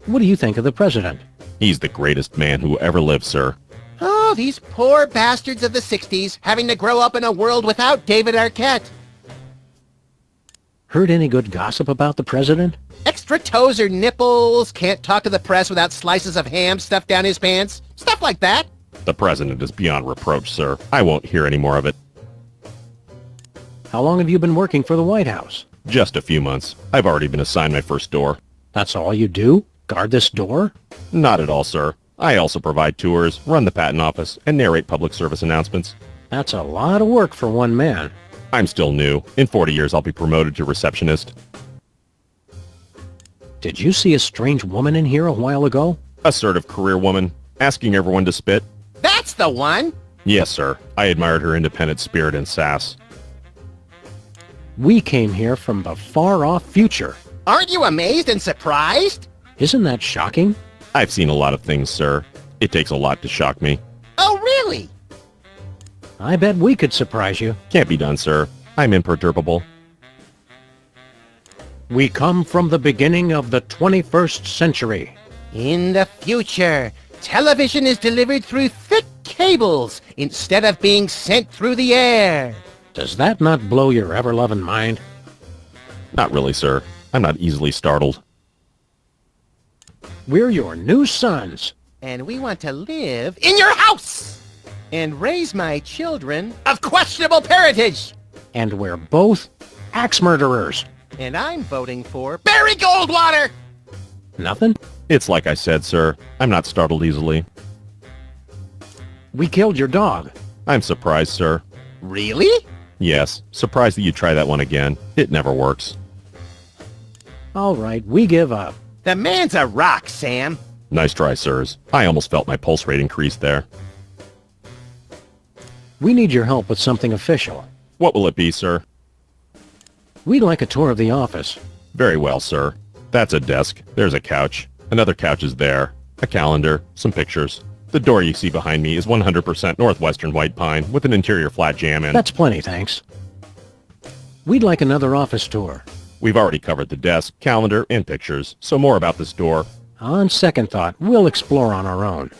S3: What do you think of the president?
S1: He's the greatest man who ever lived, sir.
S2: Oh, these poor bastards of the 60s having to grow up in a world without David Arquette.
S3: Heard any good gossip about the president?
S2: Extra toes or nipples, can't talk to the press without slices of ham stuffed down his pants. Stuff like that.
S1: The president is beyond reproach, sir. I won't hear any more of it.
S3: How long have you been working for the White House?
S1: Just a few months. I've already been assigned my first door.
S3: That's all you do? Guard this door?
S1: Not at all, sir. I also provide tours, run the patent office, and narrate public service announcements.
S3: That's a lot of work for one man.
S1: I'm still new. In 40 years, I'll be promoted to receptionist.
S3: Did you see a strange woman in here a while ago?
S1: Assertive career woman, asking everyone to spit.
S2: That's the one.
S1: Yes, sir. I admired her independent spirit and sass.
S3: We came here from the far-off future.
S2: Aren't you amazed and surprised?
S3: Isn't that shocking?
S1: I've seen a lot of things, sir. It takes a lot to shock me.
S2: Oh, really?
S3: I bet we could surprise you.
S1: Can't be done, sir. I'm imperturbable.
S3: We come from the beginning of the 21st century.
S2: In the future, television is delivered through thick cables instead of being sent through the air.
S3: Does that not blow your ever-loving mind?
S1: Not really, sir. I'm not easily startled.
S3: We're your new sons.
S2: And we want to live in your house and raise my children of questionable parentage.
S3: And we're both axe murderers.
S2: And I'm voting for Barry Goldwater.
S3: Nothing?
S1: It's like I said, sir. I'm not startled easily.
S3: We killed your dog.
S1: I'm surprised, sir.
S2: Really?
S1: Yes, surprised that you try that one again. It never works.
S3: All right, we give up.
S2: The man's a rock, Sam.
S1: Nice try, sirs. I almost felt my pulse rate increase there.
S3: We need your help with something official.
S1: What will it be, sir?
S3: We'd like a tour of the office.
S1: Very well, sir. That's a desk. There's a couch. Another couch is there. A calendar. Some pictures. The door you see behind me is 100% Northwestern white pine with an interior flat jamb in.
S3: That's plenty, thanks. We'd like another office tour.
S1: We've already covered the desk, calendar, and pictures, so more about this door.
S3: On second thought, we'll explore on our own.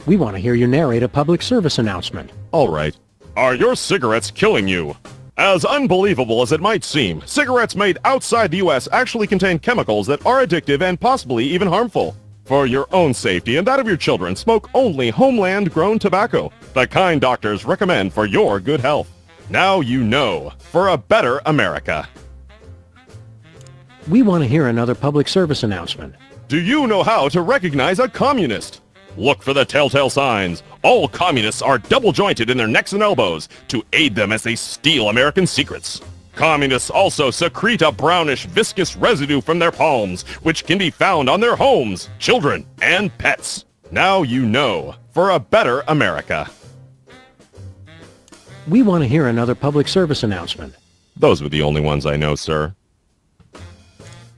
S3: We want to hear you narrate a public service announcement.
S1: All right. Are your cigarettes killing you? As unbelievable as it might seem, cigarettes made outside the U.S. actually contain chemicals that are addictive and possibly even harmful. For your own safety and that of your children, smoke only homeland-grown tobacco, the kind doctors recommend for your good health. Now you know, for a better America.
S3: We want to hear another public service announcement.
S1: Do you know how to recognize a communist? Look for the telltale signs. All communists are double-jointed in their necks and elbows to aid them as they steal American secrets. Communists also secrete a brownish, viscous residue from their palms, which can be found on their homes, children, and pets. Now you know, for a better America.
S3: We want to hear another public service announcement.
S1: Those were the only ones I know, sir.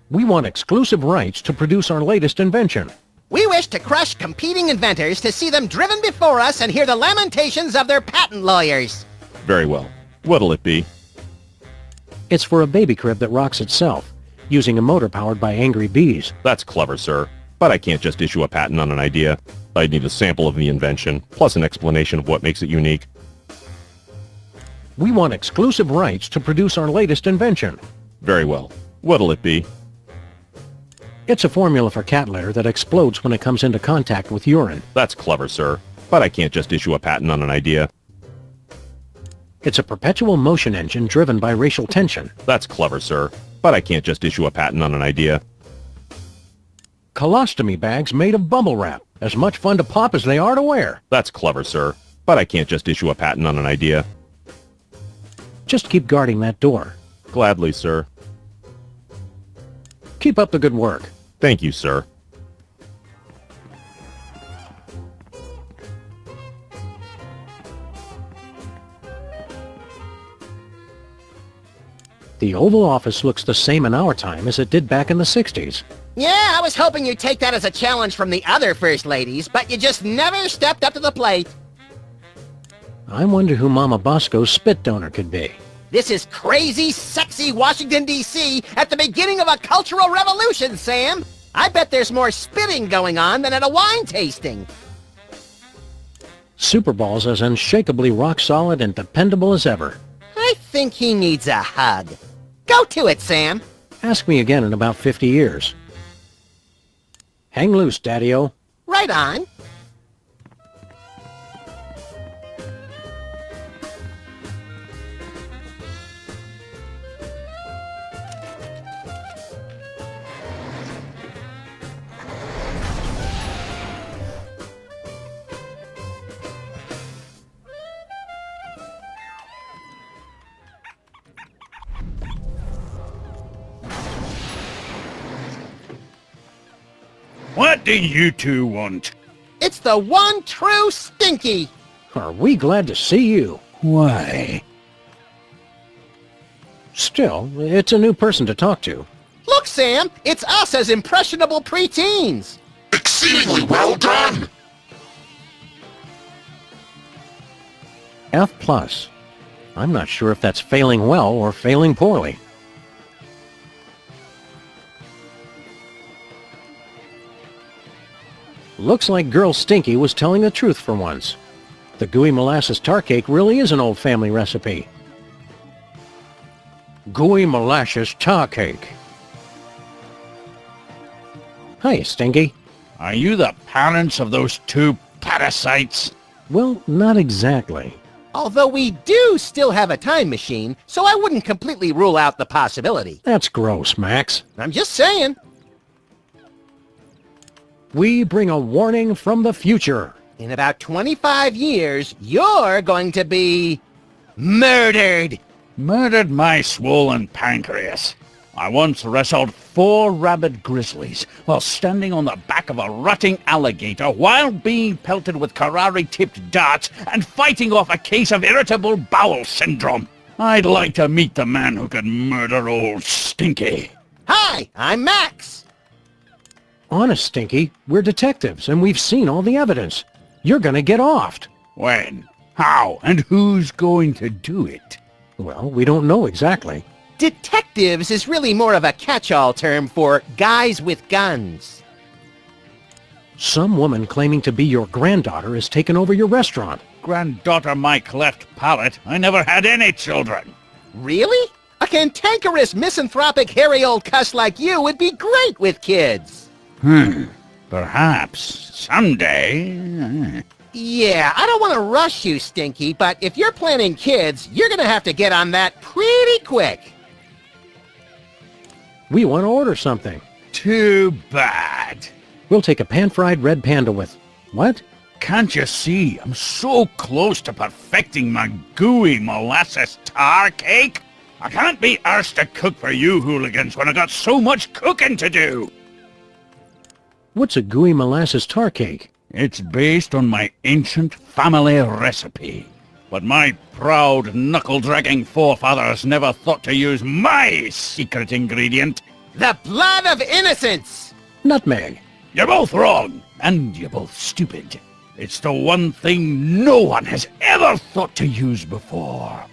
S3: We want exclusive rights to produce our latest invention.
S2: We wish to crush competing inventors to see them driven before us and hear the lamentations of their patent lawyers.
S1: Very well. What'll it be?
S3: It's for a baby crib that rocks itself, using a motor powered by angry bees.
S1: That's clever, sir. But I can't just issue a patent on an idea. I'd need a sample of the invention, plus an explanation of what makes it unique.
S3: We want exclusive rights to produce our latest invention.
S1: Very well. What'll it be?
S3: It's a formula for cat litter that explodes when it comes into contact with urine.
S1: That's clever, sir. But I can't just issue a patent on an idea.
S3: It's a perpetual motion engine driven by racial tension.
S1: That's clever, sir. But I can't just issue a patent on an idea.
S3: Colostomy bags made of bubble wrap. As much fun to pop as they are to wear.
S1: That's clever, sir. But I can't just issue a patent on an idea.
S3: Just keep guarding that door.
S1: Gladly, sir.
S3: Keep up the good work.
S1: Thank you, sir.
S3: The Oval Office looks the same in our time as it did back in the 60s.
S2: Yeah, I was hoping you'd take that as a challenge from the other First Ladies, but you just never stepped up to the plate.
S3: I wonder who Mama Bosco's spit donor could be.
S2: This is crazy, sexy Washington, D.C. at the beginning of a cultural revolution, Sam. I bet there's more spitting going on than at a wine tasting.
S3: Superball's as unshakably rock-solid and dependable as ever.
S2: I think he needs a hug. Go to it, Sam.
S3: Ask me again in about 50 years. Hang loose, Daddy-O.
S2: Right on.
S7: What do you two want?
S2: It's the one true Stinky.
S3: Are we glad to see you?
S7: Why?
S3: Still, it's a new person to talk to.
S2: Look, Sam, it's us as impressionable preteens.
S8: Exceedingly well done!
S3: F+. I'm not sure if that's failing well or failing poorly. Looks like Girl Stinky was telling the truth for once. The gooey molasses tar cake really is an old family recipe. Gooey molasses tar cake. Hi, Stinky.
S7: Are you the parents of those two parasites?
S3: Well, not exactly.
S2: Although we do still have a time machine, so I wouldn't completely rule out the possibility.
S3: That's gross, Max.
S2: I'm just saying.
S3: We bring a warning from the future.
S2: In about 25 years, you're going to be murdered.
S7: Murdered my swollen pancreas. I once wrestled 4 rabid grizzlies while standing on the back of a rutting alligator while being pelted with karate-tipped darts and fighting off a case of irritable bowel syndrome. I'd like to meet the man who could murder old Stinky.
S2: Hi, I'm Max.
S3: Honest, Stinky, we're detectives, and we've seen all the evidence. You're gonna get offed.
S7: When? How? And who's going to do it?
S3: Well, we don't know exactly.
S2: Detectives is really more of a catch-all term for guys with guns.
S3: Some woman claiming to be your granddaughter has taken over your restaurant.
S7: Granddaughter my cleft palate. I never had any children.
S2: Really? A cantankerous, misanthropic, hairy old cuss like you would be great with kids.
S7: Perhaps. Someday.
S2: Yeah, I don't want to rush you, Stinky, but if you're planning kids, you're gonna have to get on that pretty quick.
S3: We want to order something.
S7: Too bad.
S3: We'll take a pan-fried red panda with... What?
S7: Can't you see? I'm so close to perfecting my gooey molasses tar cake. I can't be arsed to cook for you hooligans when I got so much cooking to do.
S3: What's a gooey molasses tar cake?
S7: It's based on my ancient family recipe. But my proud, knuckle-dragging forefathers never thought to use my secret ingredient.
S2: The blood of innocence!
S3: Nutmeg.
S7: You're both wrong, and you're both stupid. It's the one thing no one has ever thought to use before.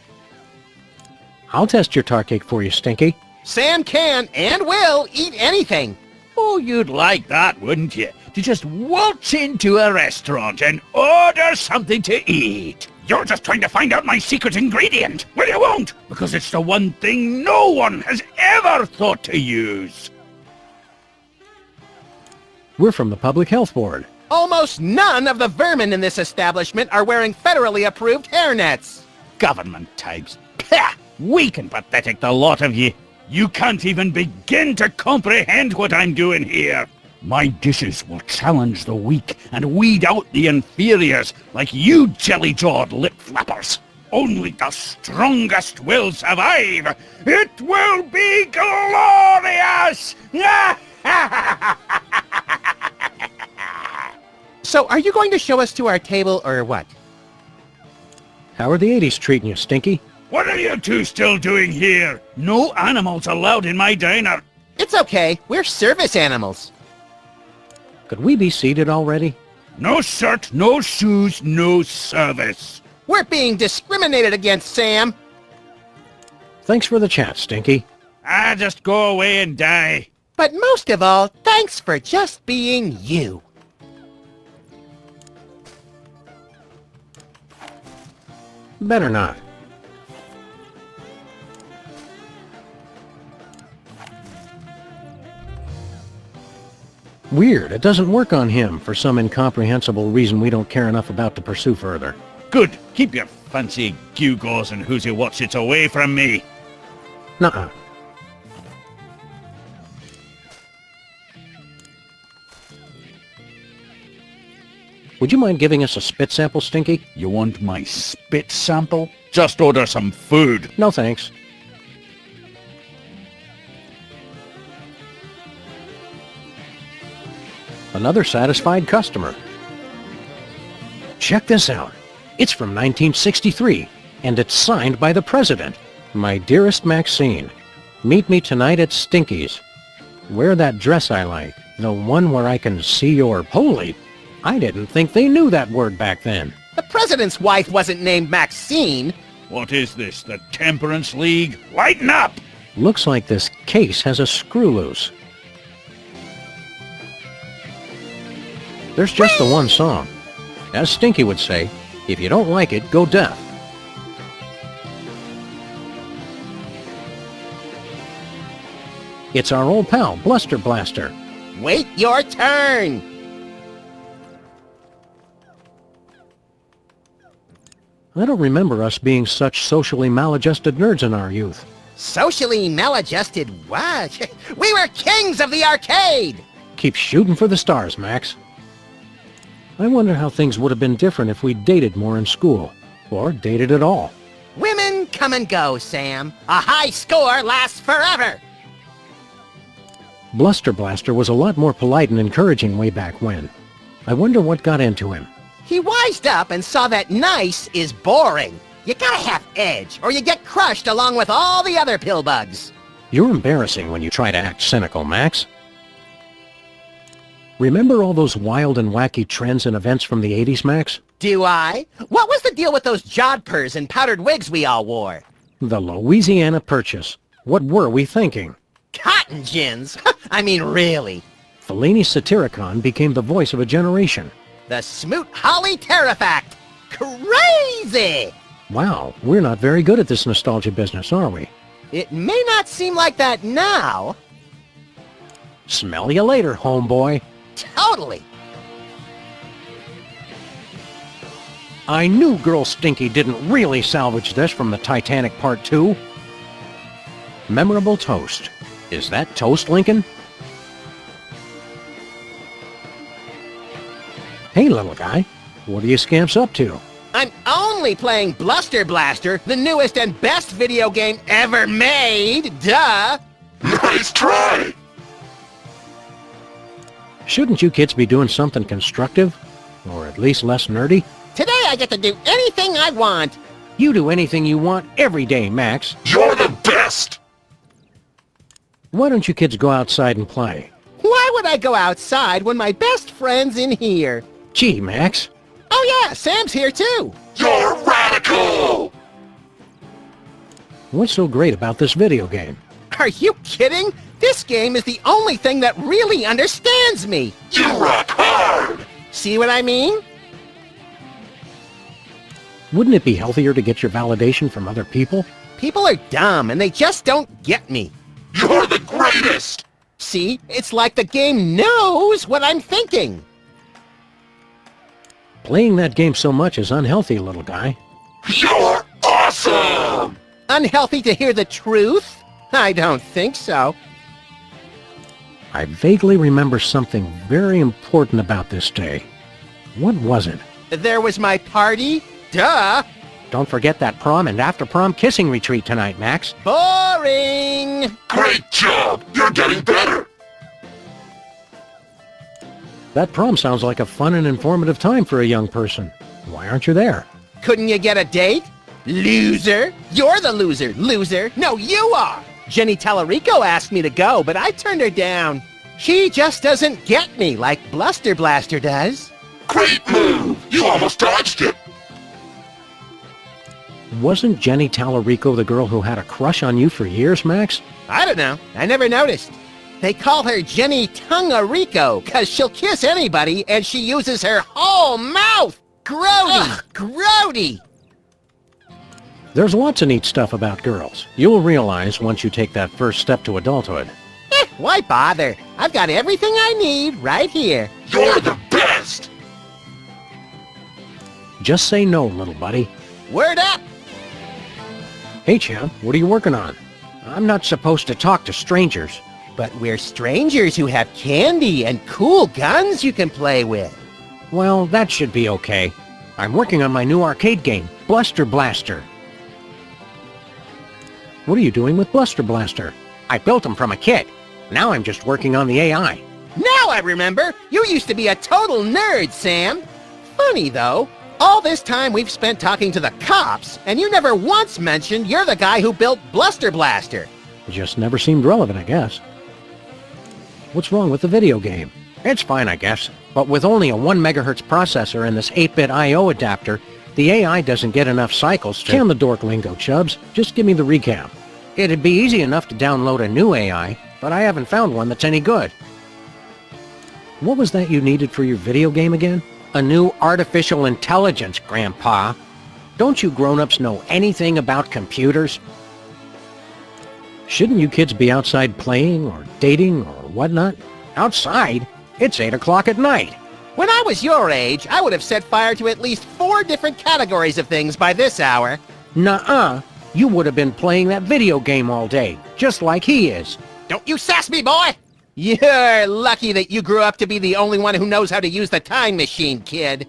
S3: I'll test your tar cake for you, Stinky.
S2: Sam can and will eat anything.
S7: Oh, you'd like that, wouldn't you? To just waltz into a restaurant and order something to eat. You're just trying to find out my secret ingredient. Well, you won't, because it's the one thing no one has ever thought to use.
S3: We're from the Public Health Board.
S2: Almost none of the vermin in this establishment are wearing federally approved hairnets.
S7: Government types. Pah! Weak and pathetic, the lot of you. You can't even begin to comprehend what I'm doing here. My dishes will challenge the weak and weed out the inferiors like you jelly-jawed lip-flappers. Only the strongest will survive. It will be glorious!
S2: So are you going to show us to our table or what?
S3: How are the 80s treating you, Stinky?
S7: What are you two still doing here? No animals allowed in my diner.
S2: It's okay. We're service animals.
S3: Could we be seated already?
S7: No shirt, no shoes, no service.
S2: We're being discriminated against, Sam.
S3: Thanks for the chat, Stinky.
S7: Just go away and die.
S2: But most of all, thanks for just being you.
S3: Better not. Weird, it doesn't work on him for some incomprehensible reason we don't care enough about to pursue further.
S7: Good. Keep your fancy gewgaws and who's what's it's away from me.
S3: Nuh-uh. Would you mind giving us a spit sample, Stinky?
S7: You want my spit sample? Just order some food.
S3: No thanks. Another satisfied customer. Check this out. It's from 1963, and it's signed by the President. My dearest Maxine, meet me tonight at Stinky's. Wear that dress I like, the one where I can see your... Holy! I didn't think they knew that word back then.
S2: The president's wife wasn't named Maxine.
S7: What is this, the Temperance League? Lighten up!
S3: Looks like this case has a screw loose. There's just the one song. As Stinky would say, if you don't like it, go deaf. It's our old pal, Bluster Blaster.
S2: Wait your turn.
S3: I don't remember us being such socially maladjusted nerds in our youth.
S2: Socially maladjusted what? We were kings of the arcade!
S3: Keep shooting for the stars, Max. I wonder how things would have been different if we dated more in school. Or dated at all.
S2: Women come and go, Sam. A high score lasts forever.
S3: Bluster Blaster was a lot more polite and encouraging way back when. I wonder what got into him.
S2: He wised up and saw that nice is boring. You gotta have edge, or you get crushed along with all the other pillbugs.
S3: You're embarrassing when you try to act cynical, Max. Remember all those wild and wacky trends and events from the 80s, Max?
S2: Do I? What was the deal with those jodhpurs and powdered wigs we all wore?
S3: The Louisiana Purchase. What were we thinking?
S2: Cotton gins? I mean, really.
S3: Fellini's Satyricon became the voice of a generation.
S2: The Smoot Holly Terrifact. Crazy!
S3: Wow, we're not very good at this nostalgia business, are we?
S2: It may not seem like that now.
S3: Smell you later, homeboy.
S2: Totally.
S3: I knew Girl Stinky didn't really salvage this from the Titanic Part 2. Memorable toast. Is that toast, Lincoln? Hey, little guy. What are you scamps up to?
S2: I'm only playing Bluster Blaster, the newest and best video game ever made. Duh!
S8: Nice try!
S3: Shouldn't you kids be doing something constructive? Or at least less nerdy?
S2: Today I get to do anything I want.
S3: You do anything you want every day, Max.
S8: You're the best!
S3: Why don't you kids go outside and play?
S2: Why would I go outside when my best friend's in here?
S3: Gee, Max.
S2: Oh yeah, Sam's here too.
S8: You're radical!
S3: What's so great about this video game?
S2: Are you kidding? This game is the only thing that really understands me.
S8: You rock hard!
S2: See what I mean?
S3: Wouldn't it be healthier to get your validation from other people?
S2: People are dumb and they just don't get me.
S8: You're the greatest!
S2: See, it's like the game knows what I'm thinking.
S3: Playing that game so much is unhealthy, little guy.
S8: You're awesome!
S2: Unhealthy to hear the truth? I don't think so.
S3: I vaguely remember something very important about this day. What was it?
S2: There was my party? Duh!
S3: Don't forget that prom and after-prom kissing retreat tonight, Max.
S2: Boring!
S8: Great job! You're getting better!
S3: That prom sounds like a fun and informative time for a young person. Why aren't you there?
S2: Couldn't you get a date? Loser! You're the loser, loser! No, you are! Jenny Tallarico asked me to go, but I turned her down. She just doesn't get me like Bluster Blaster does.
S8: Great move! You almost dodged it!
S3: Wasn't Jenny Tallarico the girl who had a crush on you for years, Max?
S2: I don't know. I never noticed. They call her Jenny Tungarico because she'll kiss anybody and she uses her whole mouth. Grody! Ugh, grody!
S3: There's lots of neat stuff about girls. You'll realize once you take that first step to adulthood.
S2: Why bother? I've got everything I need right here.
S8: You're the best!
S3: Just say no, little buddy.
S2: Word up!
S3: Hey, champ, what are you working on? I'm not supposed to talk to strangers.
S2: But we're strangers who have candy and cool guns you can play with.
S3: Well, that should be okay. I'm working on my new arcade game, Bluster Blaster. What are you doing with Bluster Blaster? I built him from a kit. Now I'm just working on the AI.
S2: Now I remember! You used to be a total nerd, Sam! Funny, though. All this time we've spent talking to the cops, and you never once mentioned you're the guy who built Bluster Blaster.
S3: It just never seemed relevant, I guess. What's wrong with the video game? It's fine, I guess. But with only a 1 megahertz processor and this 8-bit I.O. adapter, the AI doesn't get enough cycles to... Can the dork lingo, Chubbs. Just give me the recap. It'd be easy enough to download a new AI, but I haven't found one that's any good. What was that you needed for your video game again? A new artificial intelligence, Grandpa. Don't you grown-ups know anything about computers? Shouldn't you kids be outside playing or dating or whatnot? Outside? It's 8 o'clock at night.
S2: When I was your age, I would have set fire to at least 4 different categories of things by this hour.
S3: Nuh-uh. You would have been playing that video game all day, just like he is.
S2: Don't you sass me, boy! You're lucky that you grew up to be the only one who knows how to use the time machine, kid.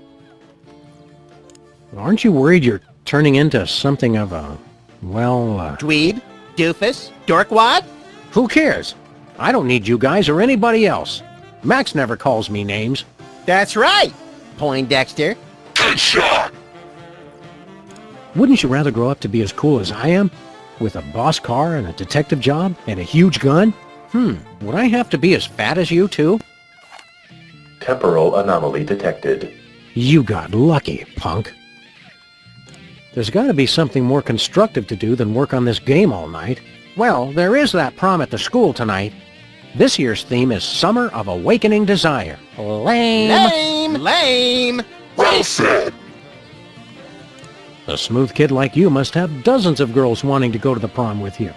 S3: Aren't you worried you're turning into something of a,
S2: Dweeb? Doofus? Dorkwad?
S3: who cares? I don't need you guys or anybody else. Max never calls me names.
S2: That's right, Poindexter.
S8: Good shot.
S3: Wouldn't you rather grow up to be as cool as I am? With a boss car and a detective job and a huge gun? Would I have to be as fat as you too?
S5: Temporal anomaly detected.
S3: You got lucky, punk. There's got to be something more constructive to do than work on this game all night. Well, there is that prom at the school tonight. This year's theme is Summer of Awakening Desire. Lame.
S2: Lame! Lame!
S8: Well said.
S3: A smooth kid like you must have dozens of girls wanting to go to the prom with you.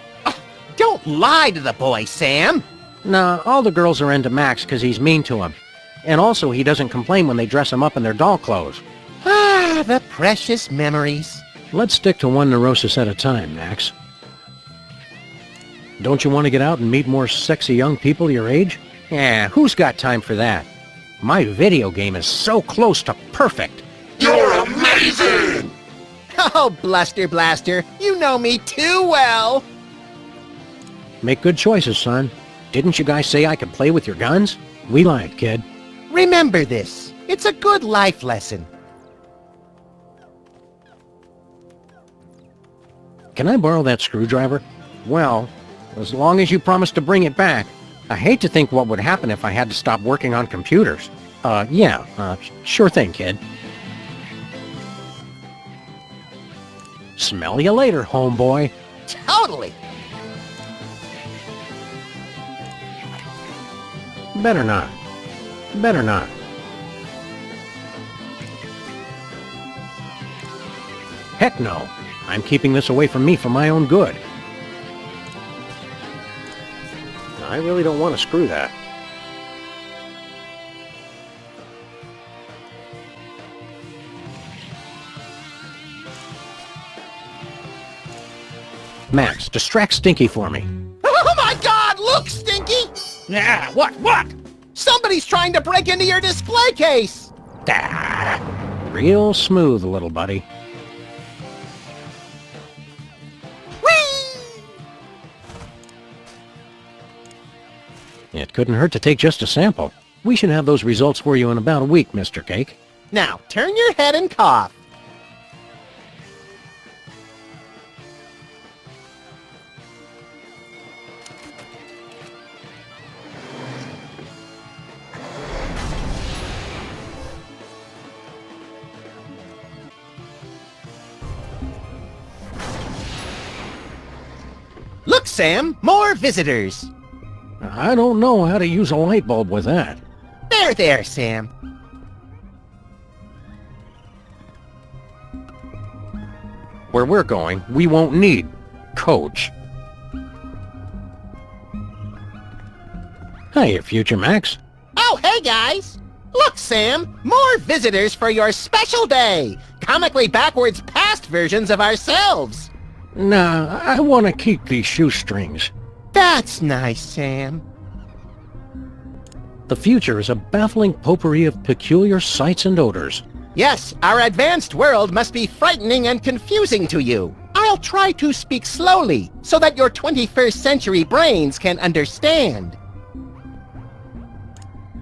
S2: Don't lie to the boy, Sam.
S3: Nah, all the girls are into Max because he's mean to them. And also he doesn't complain when they dress him up in their doll clothes.
S2: Ah, the precious memories.
S3: Let's stick to one neurosis at a time, Max. Don't you want to get out and meet more sexy young people your age? Yeah, who's got time for that? My video game is so close to perfect.
S8: You're amazing.
S2: Oh, Bluster Blaster, you know me too well.
S3: Make good choices, son. Didn't you guys say I could play with your guns? We lied, kid.
S2: Remember this. It's a good life lesson.
S3: Can I borrow that screwdriver? Well, as long as you promise to bring it back. I hate to think what would happen if I had to stop working on computers. Sure thing, kid. Smell you later, homeboy.
S2: Totally.
S3: Better not. Better not. Heck no. I'm keeping this away from me for my own good. I really don't want to screw that. Max, distract Stinky for me.
S2: Oh my God! Look, Stinky!
S7: Yeah, what?
S2: Somebody's trying to break into your display case!
S3: Ah, real smooth, little buddy.
S2: Whee!
S3: It couldn't hurt to take just a sample. We should have those results for you in about a week, Mr. Cake.
S2: Now, turn your head and cough. Look, Sam, more visitors.
S3: I don't know how to use a light bulb with that.
S2: There, Sam.
S3: Where we're going, we won't need Coach. Hiya, Future Max.
S2: Oh, hey, guys. Look, Sam, more visitors for your special day. Comically backwards past versions of ourselves.
S3: Nah, I want to keep these shoestrings.
S2: That's nice, Sam.
S3: The future is a baffling potpourri of peculiar sights and odors.
S2: Yes, our advanced world must be frightening and confusing to you. I'll try to speak slowly so that your 21st century brains can understand.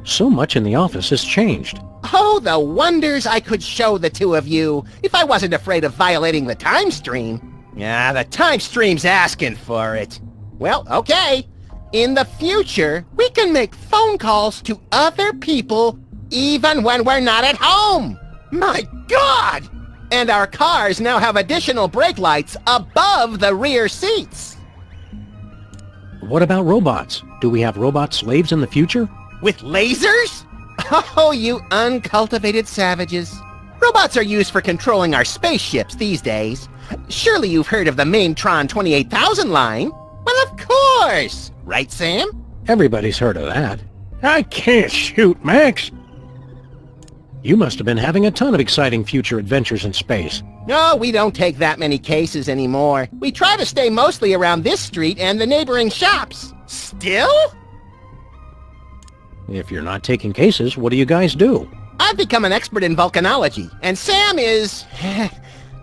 S3: So much in the office has changed.
S2: Oh, the wonders I could show the two of you if I wasn't afraid of violating the time stream. Yeah, the time stream's asking for it. Well, okay. In the future, we can make phone calls to other people even when we're not at home. My God! And our cars now have additional brake lights above the rear seats.
S3: What about robots? Do we have robot slaves in the future?
S2: With lasers? Oh, you uncultivated savages. Robots are used for controlling our spaceships these days. Surely you've heard of the Maintron 28,000 line? Well, of course! Right, Sam?
S3: Everybody's heard of that. I can't shoot, Max! You must have been having a ton of exciting future adventures in space.
S2: No, we don't take that many cases anymore. We try to stay mostly around this street and the neighboring shops. Still?
S3: If you're not taking cases, what do you guys do?
S2: I've become an expert in volcanology, and Sam is...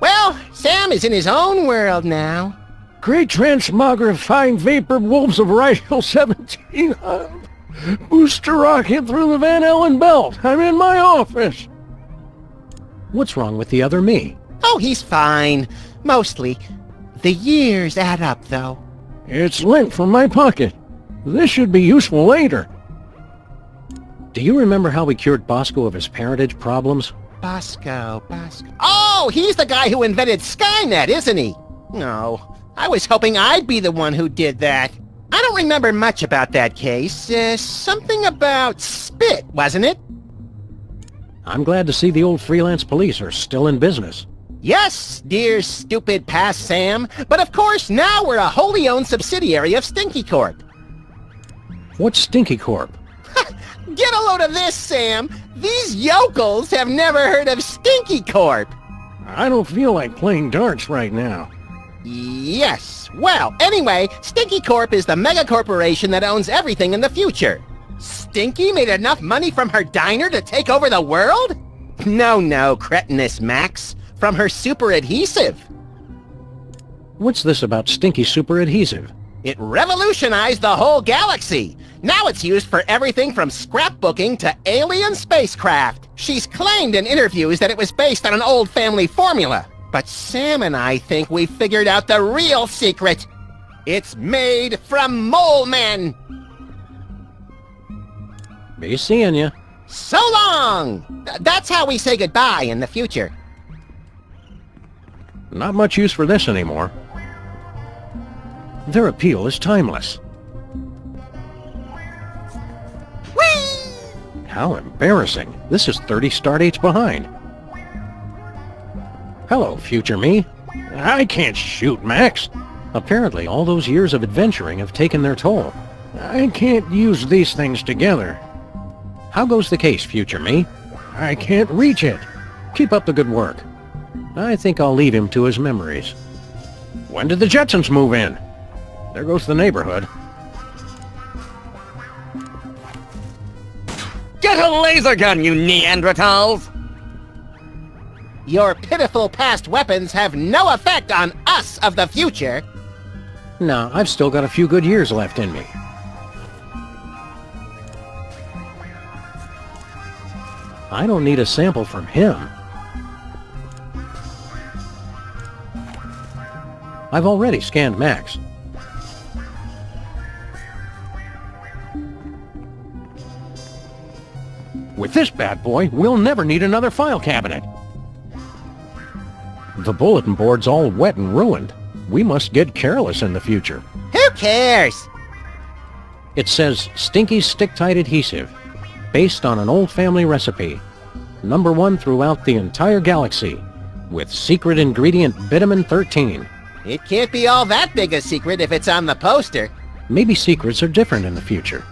S2: well, Sam is in his own world now.
S3: Great transmogrifying vapor wolves of Rifle 17. Booster rocket through the Van Allen belt. I'm in my office. What's wrong with the other me?
S2: Oh, he's fine. Mostly. The years add up, though.
S3: It's lint from my pocket. This should be useful later. Do you remember how we cured Bosco of his parentage problems?
S2: Bosco. Oh, he's the guy who invented Skynet, isn't he? No, I was hoping I'd be the one who did that. I don't remember much about that case. Something about spit, wasn't it?
S3: I'm glad to see the old Freelance police are still in business.
S2: Yes, dear stupid past Sam. But of course, now we're a wholly owned subsidiary of Stinky Corp.
S3: What's Stinky Corp?
S2: Get a load of this, Sam. These yokels have never heard of Stinky Corp.
S3: I don't feel like playing darts right now.
S2: Yes. Well, anyway, Stinky Corp is the mega corporation that owns everything in the future. Stinky made enough money from her diner to take over the world? No, cretinous Max. From her super adhesive.
S3: What's this about Stinky super adhesive?
S2: It revolutionized the whole galaxy. Now it's used for everything from scrapbooking to alien spacecraft. She's claimed in interviews that it was based on an old family formula. But Sam and I think we figured out the real secret. It's made from mole men.
S3: Be seeing ya.
S2: So long! That's how we say goodbye in the future.
S3: Not much use for this anymore. Their appeal is timeless.
S2: Whee!
S3: How embarrassing. This is 30 stardates behind. Hello, future me. I can't shoot, Max. Apparently, all those years of adventuring have taken their toll. I can't use these things together. How goes the case, future me? I can't reach it. Keep up the good work. I think I'll leave him to his memories. When did the Jetsons move in? There goes the neighborhood.
S9: Get a laser gun, you Neanderthals!
S2: Your pitiful past weapons have no effect on us of the future.
S3: No, I've still got a few good years left in me. I don't need a sample from him. I've already scanned Max. With this bad boy, we'll never need another file cabinet. The bulletin board's all wet and ruined. We must get careless in the future.
S2: Who cares?
S3: It says Stinky Stick-Tight Adhesive, based on an old family recipe. #1 throughout the entire galaxy, with secret ingredient Vitamin 13.
S2: It can't be all that big a secret if it's on the poster.
S3: Maybe secrets are different in the future.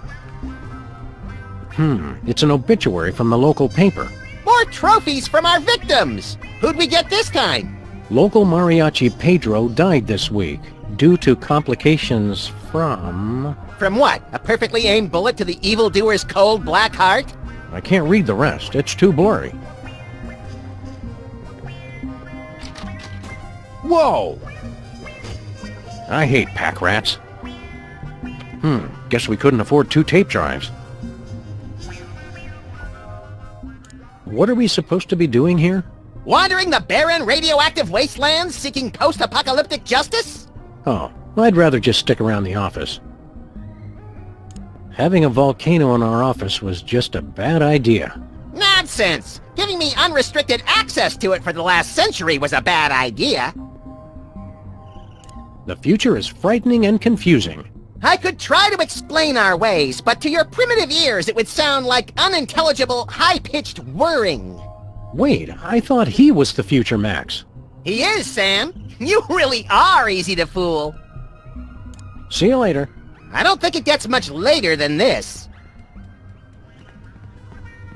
S3: It's an obituary from the local paper.
S2: More trophies from our victims! Who'd we get this time?
S3: Local mariachi Pedro died this week due to complications from...
S2: From what? A perfectly aimed bullet to the evildoer's cold black heart?
S3: I can't read the rest. It's too blurry. Whoa! I hate pack rats. Guess we couldn't afford 2 tape drives. What are we supposed to be doing here?
S2: Wandering the barren, radioactive wastelands seeking post-apocalyptic justice?
S3: Oh, I'd rather just stick around the office. Having a volcano in our office was just a bad idea.
S2: Nonsense! Giving me unrestricted access to it for the last century was a bad idea.
S3: The future is frightening and confusing.
S2: I could try to explain our ways, but to your primitive ears it would sound like unintelligible, high-pitched whirring.
S3: Wait, I thought he was the future Max.
S2: He is, Sam. You really are easy to fool.
S3: See you later.
S2: I don't think it gets much later than this.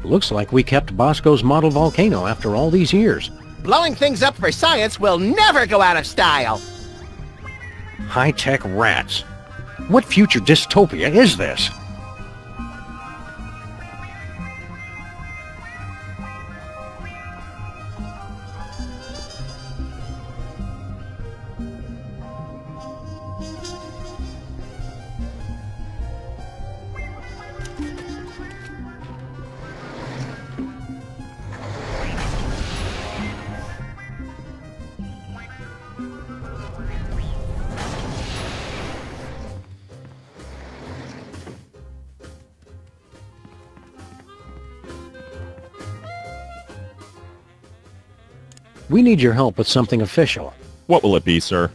S3: Looks like we kept Bosco's model volcano after all these years.
S2: Blowing things up for science will never go out of style.
S3: High-tech rats. What future dystopia is this? We need your help with something official.
S1: What will it be, sir?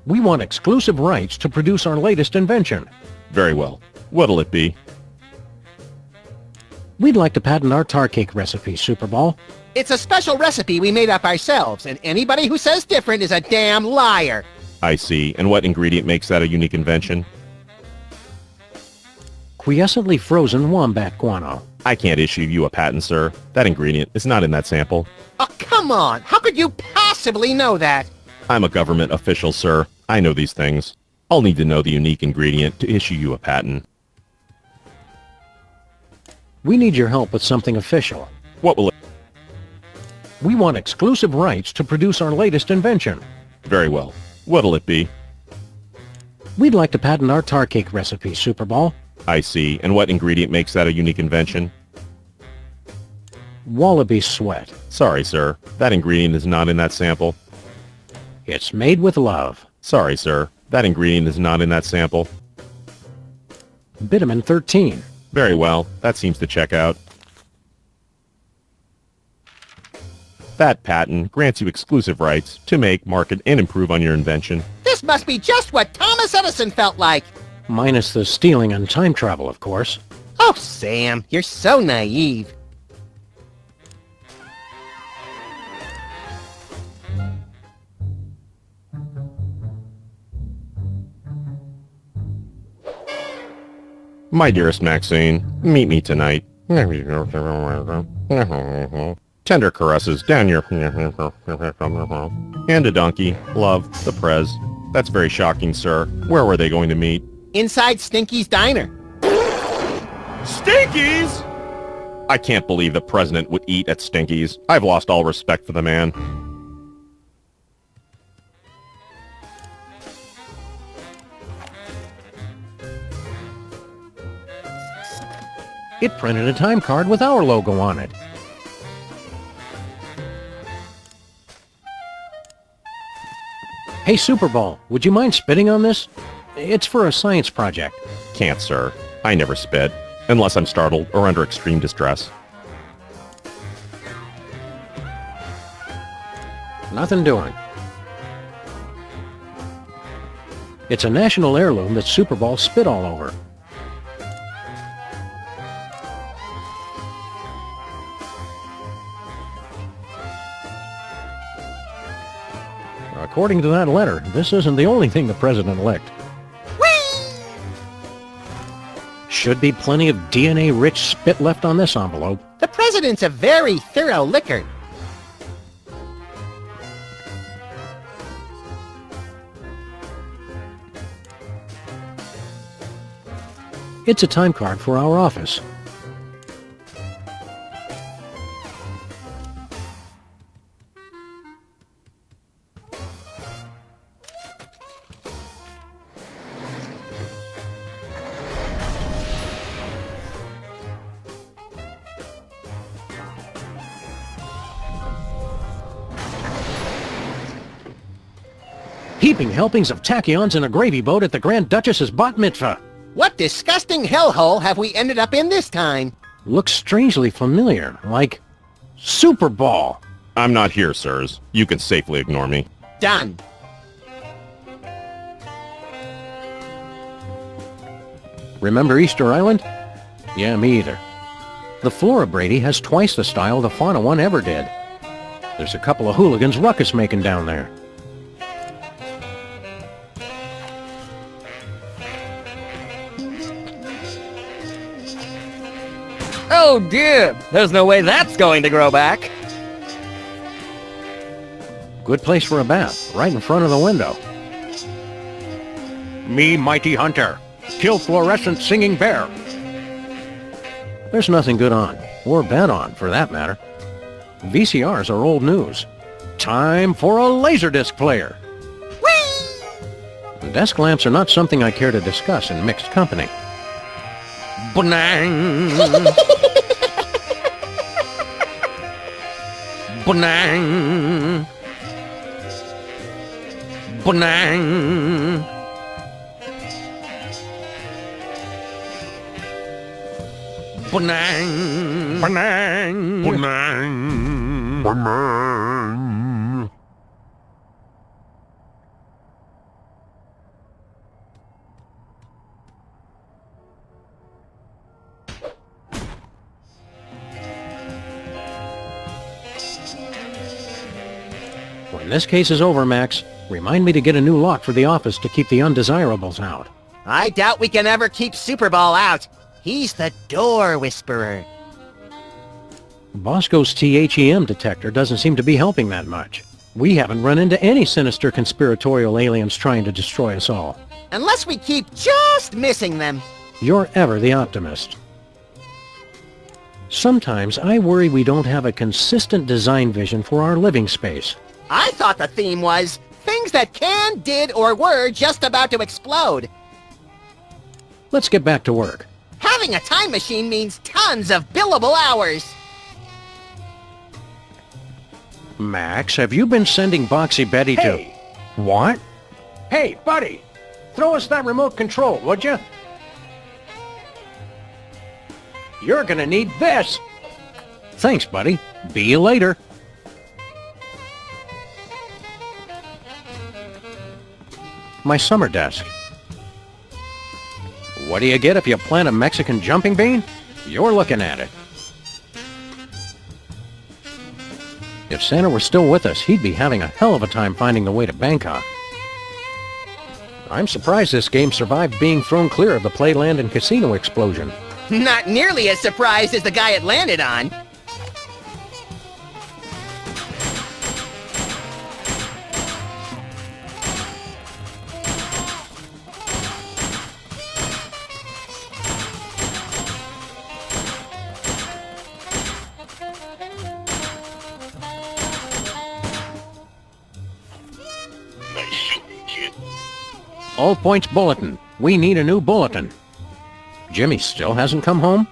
S3: We want exclusive rights to produce our latest invention.
S1: Very well. What'll it be?
S3: We'd like to patent our tar cake recipe, Superball.
S2: It's a special recipe we made up ourselves, and anybody who says different is a damn liar.
S1: I see. And what ingredient makes that a unique invention?
S3: Quiescently frozen wombat guano.
S1: I can't issue you a patent, sir. That ingredient is not in that sample.
S2: Oh, come on. How could you possibly know that?
S1: I'm a government official, sir. I know these things. I'll need to know the unique ingredient to issue you a patent.
S3: We need your help with something official.
S1: What will it...
S3: We want exclusive rights to produce our latest invention.
S1: Very well. What'll it be?
S3: We'd like to patent our tar cake recipe, Superball.
S1: I see. And what ingredient makes that a unique invention?
S3: Wallaby sweat.
S1: Sorry, sir. That ingredient is not in that sample.
S3: It's made with love.
S1: Sorry, sir. That ingredient is not in that sample.
S3: Vitamin 13.
S1: Very well. That seems to check out. That patent grants you exclusive rights to make, market, and improve on your invention.
S2: This must be just what Thomas Edison felt like.
S3: Minus the stealing and time travel, of course.
S2: Oh, Sam, you're so naive.
S1: My dearest Maxine, meet me tonight. Tender caresses down your... And a donkey. Love, the Prez. That's very shocking, sir. Where were they going to meet?
S2: Inside Stinky's diner.
S1: Stinky's? I can't believe the president would eat at Stinky's. I've lost all respect for the man.
S3: It printed a time card with our logo on it. Hey, Superball, would you mind spitting on this? It's for a science project.
S1: Can't, sir. I never spit, unless I'm startled or under extreme distress.
S3: Nothing doing. It's a national heirloom that Superball spit all over. According to that letter, this isn't the only thing the president licked.
S2: Whee!
S3: Should be plenty of DNA-rich spit left on this envelope.
S2: The president's a very thorough licker.
S3: It's a time card for our office. Heaping helpings of tachyons in a gravy boat at the Grand Duchess's bat mitzvah.
S2: What disgusting hellhole have we ended up in this time?
S3: Looks strangely familiar, like Superball.
S1: I'm not here, sirs. You can safely ignore me.
S2: Done.
S3: Remember Easter Island? Yeah, me either. The Flora Brady has twice the style the Fauna one ever did. There's a couple of hooligans ruckus making down there.
S9: Oh dear, there's no way that's going to grow back.
S3: Good place for a bath, right in front of the window. Me, mighty hunter. Kill fluorescent singing bear. There's nothing good on, or bad on, for that matter. VCRs are old news. Time for a Laserdisc player.
S2: Whee!
S3: Desk lamps are not something I care to discuss in mixed company. Banang! Banang! Banang! Banang! Banang!
S8: Banang. Banang.
S3: When this case is over, Max, remind me to get a new lock for the office to keep the undesirables out.
S2: I doubt we can ever keep Superball out. He's the door whisperer.
S3: Bosco's THEM detector doesn't seem to be helping that much. We haven't run into any sinister conspiratorial aliens trying to destroy us all.
S2: Unless we keep just missing them.
S3: You're ever the optimist. Sometimes I worry we don't have a consistent design vision for our living space.
S2: I thought the theme was things that can, did, or were just about to explode.
S3: Let's get back to work.
S2: Having a time machine means tons of billable hours.
S3: Max, have you been sending Boxy Betty to... What? Hey, buddy! Throw us that remote control, would you? You're gonna need this! Thanks, buddy. Be you later. My summer desk. What do you get if you plant a Mexican jumping bean? You're looking at it. If Santa were still with us, he'd be having a hell of a time finding the way to Bangkok. I'm surprised this game survived being thrown clear of the Playland and Casino explosion.
S2: Not nearly as surprised as the guy it landed on.
S8: Nice shooting, kid.
S3: All points bulletin. We need a new bulletin. Jimmy still hasn't come home?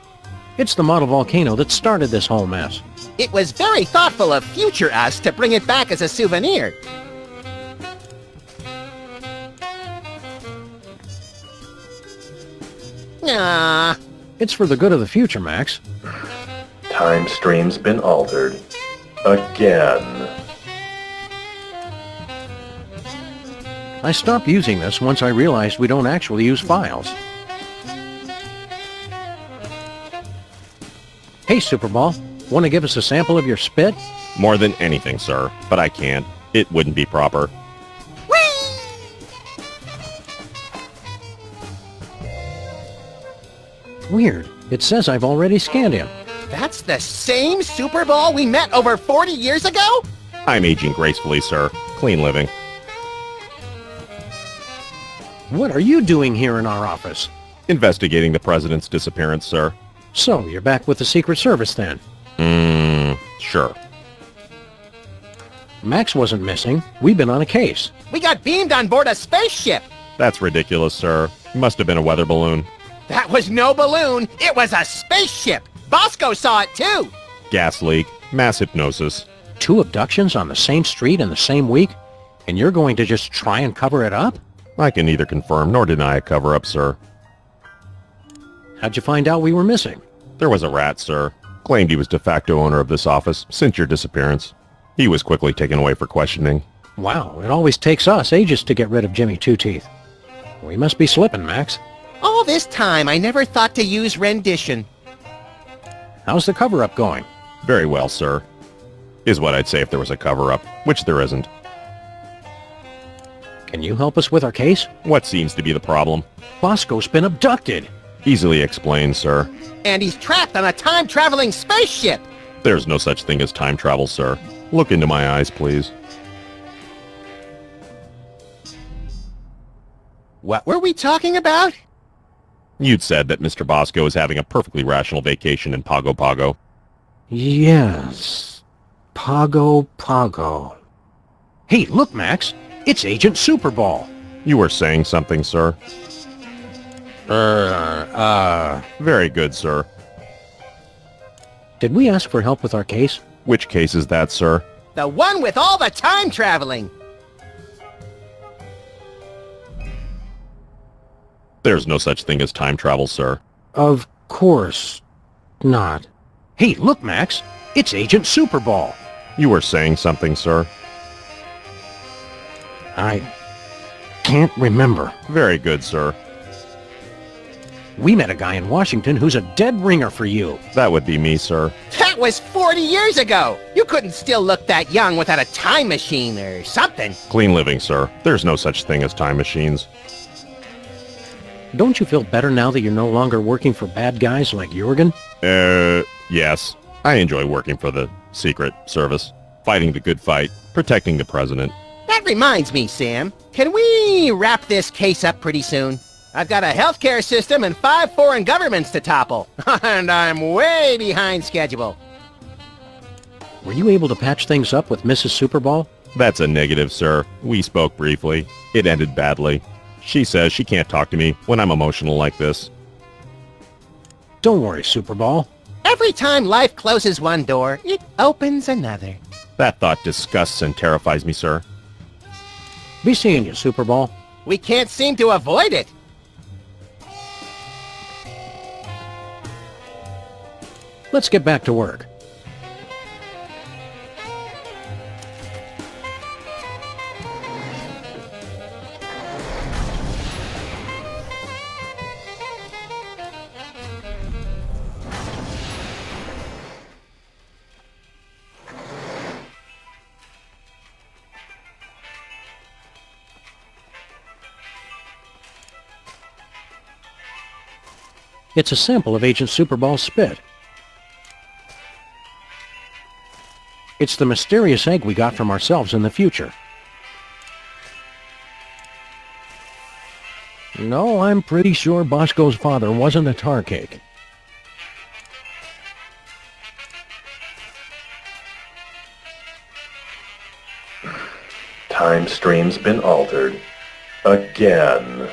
S3: It's the model volcano that started this whole mess.
S2: It was very thoughtful of future us to bring it back as a souvenir. Ah.
S3: It's for the good of the future, Max.
S5: Time stream's been altered. Again.
S3: I stopped using this once I realized we don't actually use files. Hey, Superball. Want to give us a sample of your spit?
S1: More than anything, sir. But I can't. It wouldn't be proper.
S3: Weird. It says I've already scanned him.
S2: That's the same Superball we met over 40 years ago?
S1: I'm aging gracefully, sir. Clean living.
S3: What are you doing here in our office?
S1: Investigating the president's disappearance, sir.
S3: So, you're back with the Secret Service then?
S1: Sure.
S3: Max wasn't missing. We've been on a case.
S2: We got beamed on board a spaceship.
S1: That's ridiculous, sir. Must have been a weather balloon.
S2: That was no balloon. It was a spaceship. Bosco saw it too.
S1: Gas leak. Mass hypnosis.
S3: 2 abductions on the same street in the same week? And you're going to just try and cover it up?
S1: I can neither confirm nor deny a cover-up, sir.
S3: How'd you find out we were missing?
S1: There was a rat, sir. Claimed he was de facto owner of this office since your disappearance. He was quickly taken away for questioning.
S3: Wow, it always takes us ages to get rid of Jimmy Two-Teeth. We must be slipping, Max.
S2: All this time, I never thought to use rendition.
S3: How's the cover-up going?
S1: Very well, sir. Is what I'd say if there was a cover-up, which there isn't.
S3: Can you help us with our case?
S1: What seems to be the problem?
S3: Bosco's been abducted.
S1: Easily explained, sir.
S2: And he's trapped on a time-traveling spaceship.
S1: There's no such thing as time travel, sir. Look into my eyes, please.
S2: What were we talking about?
S1: You'd said that Mr. Bosco is having a perfectly rational vacation in Pago Pago.
S3: Yes. Pago. Hey, look, Max. It's Agent Superball.
S1: You were saying something, sir? Very good, sir.
S3: Did we ask for help with our case?
S1: Which case is that, sir?
S2: The one with all the time traveling.
S1: There's no such thing as time travel, sir.
S3: Of course not. Hey, look, Max. It's Agent Superball.
S1: You were saying something, sir?
S3: I can't remember.
S1: Very good, sir.
S3: We met a guy in Washington who's a dead ringer for you.
S1: That would be me, sir.
S2: That was 40 years ago! You couldn't still look that young without a time machine or something.
S1: Clean living, sir. There's no such thing as time machines.
S3: Don't you feel better now that you're no longer working for bad guys like Jurgen?
S1: Yes. I enjoy working for the Secret Service. Fighting the good fight. Protecting the president.
S2: That reminds me, Sam. Can we wrap this case up pretty soon? I've got a healthcare system and 5 foreign governments to topple. And I'm way behind schedule.
S3: Were you able to patch things up with Mrs. Superball?
S1: That's a negative, sir. We spoke briefly. It ended badly. She says she can't talk to me when I'm emotional like this.
S3: Don't worry, Superball.
S2: Every time life closes one door, it opens another.
S1: That thought disgusts and terrifies me, sir.
S3: Be seeing you, Superball.
S2: We can't seem to avoid it.
S3: Let's get back to work. It's a sample of Agent Superball's spit. It's the mysterious egg we got from ourselves in the future. No, I'm pretty sure Bosco's father wasn't a tar cake.
S5: Time stream's been altered. Again.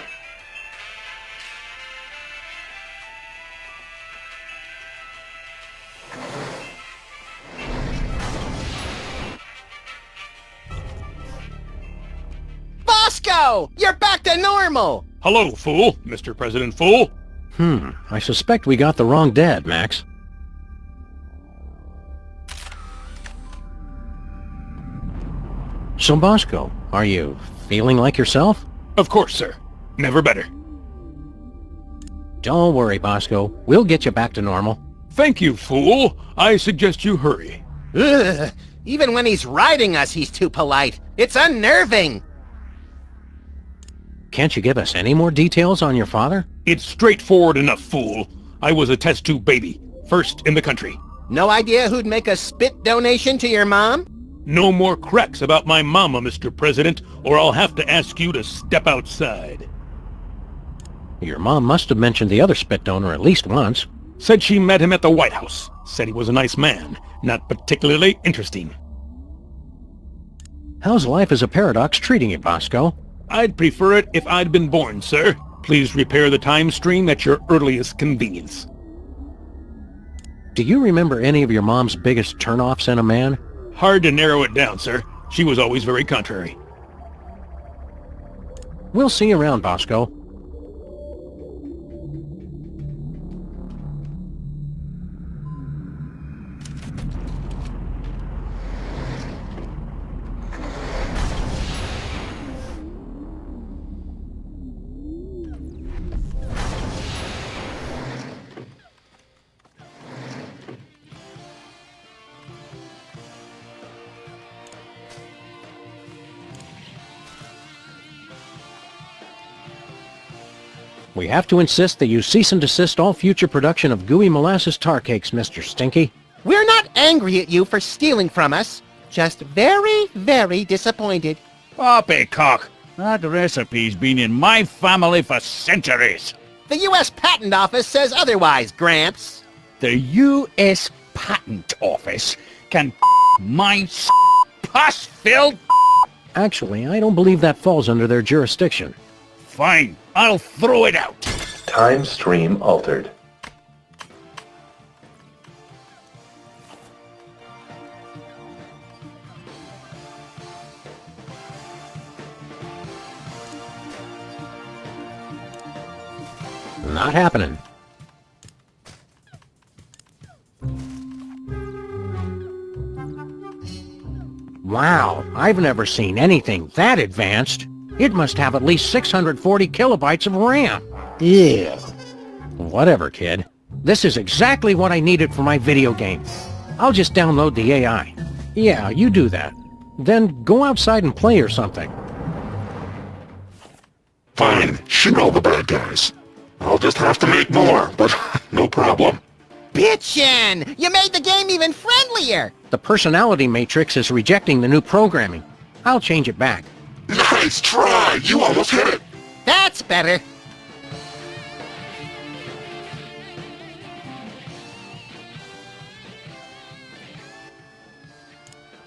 S2: Bosco! You're back to normal!
S4: Hello, fool. Mr. President Fool.
S3: I suspect we got the wrong dad, Max. So, Bosco, are you feeling like yourself?
S4: Of course, sir. Never better.
S3: Don't worry, Bosco. We'll get you back to normal.
S4: Thank you, fool. I suggest you hurry.
S2: Ugh. Even when he's riding us, he's too polite. It's unnerving.
S3: Can't you give us any more details on your father?
S4: It's straightforward enough, fool. I was a test tube baby. First in the country.
S2: No idea who'd make a spit donation to your mom?
S4: No more cracks about my mama, Mr. President, or I'll have to ask you to step outside.
S3: Your mom must have mentioned the other spit donor at least once.
S4: Said she met him at the White House. Said he was a nice man. Not particularly interesting.
S3: How's life as a paradox treating you, Bosco?
S4: I'd prefer it if I'd been born, sir. Please repair the time stream at your earliest convenience.
S3: Do you remember any of your mom's biggest turn-offs in a man?
S4: Hard to narrow it down, sir. She was always very contrary.
S3: We'll see you around, Bosco. We have to insist that you cease and desist all future production of gooey molasses tar cakes, Mr. Stinky.
S2: We're not angry at you for stealing from us. Just very, very disappointed.
S7: Poppycock! That recipe's been in my family for centuries.
S2: The U.S. Patent Office says otherwise, Gramps.
S7: The U.S. Patent Office can my pus-filled...
S3: Actually, I don't believe that falls under their jurisdiction.
S7: Fine, I'll throw it out.
S5: Time stream altered.
S3: Not happening. Wow, I've never seen anything that advanced. It must have at least 640 kilobytes of RAM.
S2: Ew.
S3: Whatever, kid. This is exactly what I needed for my video game. I'll just download the AI. Yeah, you do that. Then go outside and play or something.
S8: Fine, shoot all the bad guys. I'll just have to make more, but no problem.
S2: Bitchin'! You made the game even friendlier!
S3: The personality matrix is rejecting the new programming. I'll change it back.
S8: Nice try! You almost hit it!
S2: That's better.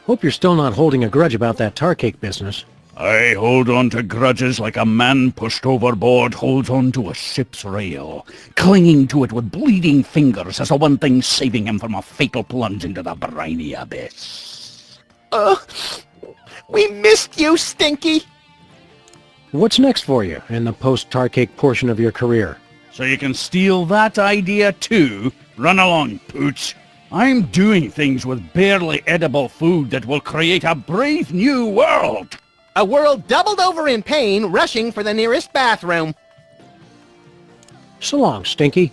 S3: Hope you're still not holding a grudge about that tar cake business.
S7: I hold on to grudges like a man pushed overboard holds on to a ship's rail, clinging to it with bleeding fingers as the one thing saving him from a fatal plunge into the briny abyss.
S2: We missed you, Stinky!
S3: What's next for you in the post-tar cake portion of your career?
S7: So you can steal that idea too? Run along, Pooch. I'm doing things with barely edible food that will create a brave new world.
S2: A world doubled over in pain, rushing for the nearest bathroom.
S3: So long, Stinky.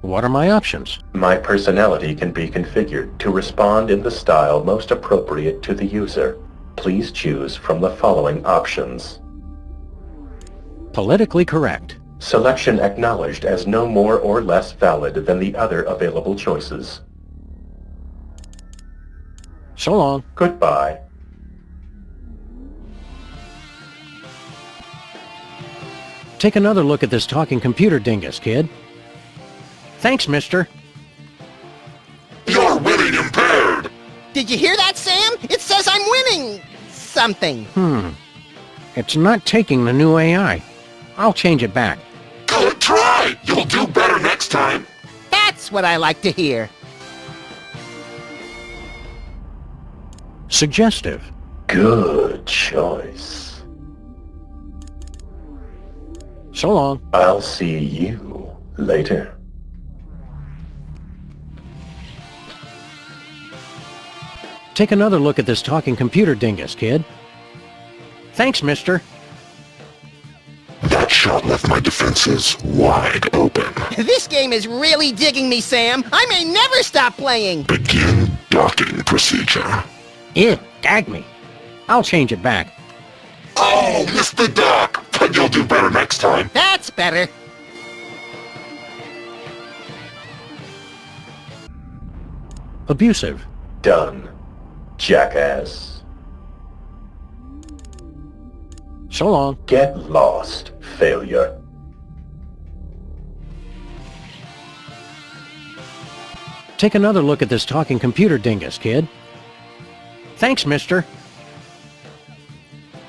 S3: What are my options?
S5: My personality can be configured to respond in the style most appropriate to the user. Please choose from the following options.
S3: Politically correct.
S5: Selection acknowledged as no more or less valid than the other available choices.
S3: So long.
S5: Goodbye.
S3: Take another look at this talking computer dingus, kid. Thanks, mister.
S8: You're winning impaired!
S2: Did you hear that, Sam? It says I'm winning something.
S3: It's not taking the new AI. I'll change it back.
S8: Good try! You'll do better next time!
S2: That's what I like to hear.
S3: Suggestive.
S5: Good choice.
S3: So long.
S5: I'll see you later.
S3: Take another look at this talking computer dingus, kid. Thanks, mister.
S8: That shot left my defenses wide open.
S2: This game is really digging me, Sam. I may never stop playing.
S8: Begin docking procedure.
S3: Ew, gag me. I'll change it back.
S8: Oh, missed the dock! But you'll do better next time.
S2: That's better.
S3: Abusive.
S5: Done. Jackass.
S3: So long.
S5: Get lost, failure.
S3: Take another look at this talking computer dingus, kid. Thanks, mister.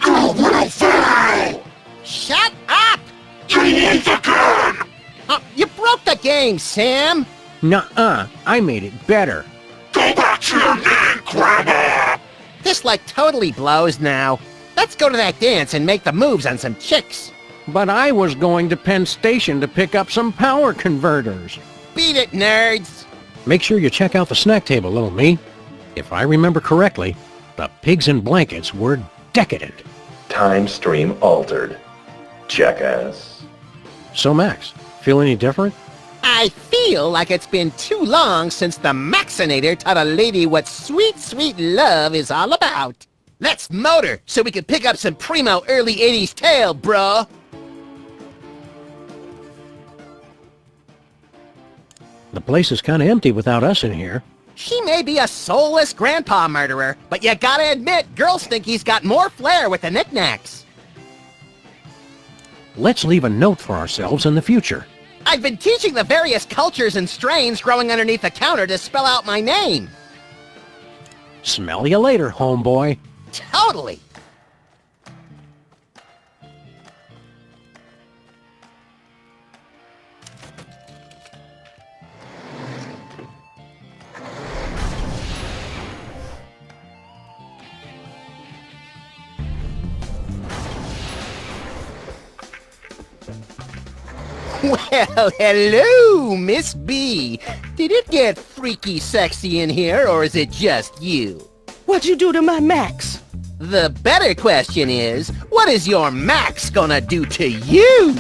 S8: You will fail!
S2: Shut up!
S8: You won't again!
S2: You broke the game, Sam.
S3: Nuh-uh. I made it better.
S8: Go back to your name, Grandma!
S2: This like totally blows now. Let's go to that dance and make the moves on some chicks.
S3: But I was going to Penn Station to pick up some power converters.
S2: Beat it, nerds.
S3: Make sure you check out the snack table, little me. If I remember correctly, the pigs in blankets were decadent.
S5: Time stream altered. Jackass.
S3: So, Max, feel any different?
S2: I feel like it's been too long since the Maxinator taught a lady what sweet, sweet love is all about. Let's motor so we can pick up some primo early 80s tail, bro.
S3: The place is kind of empty without us in here.
S2: She may be a soulless grandpa murderer, but you gotta admit, Girl Stinky's got more flair with the knickknacks.
S3: Let's leave a note for ourselves in the future.
S2: I've been teaching the various cultures and strains growing underneath the counter to spell out my name.
S3: Smell you later, homeboy.
S2: Totally. Well, hello, Miss B. Did it get freaky sexy in here, or is it just you?
S6: What'd you do to my Max?
S2: The better question is, what is your Max gonna do to you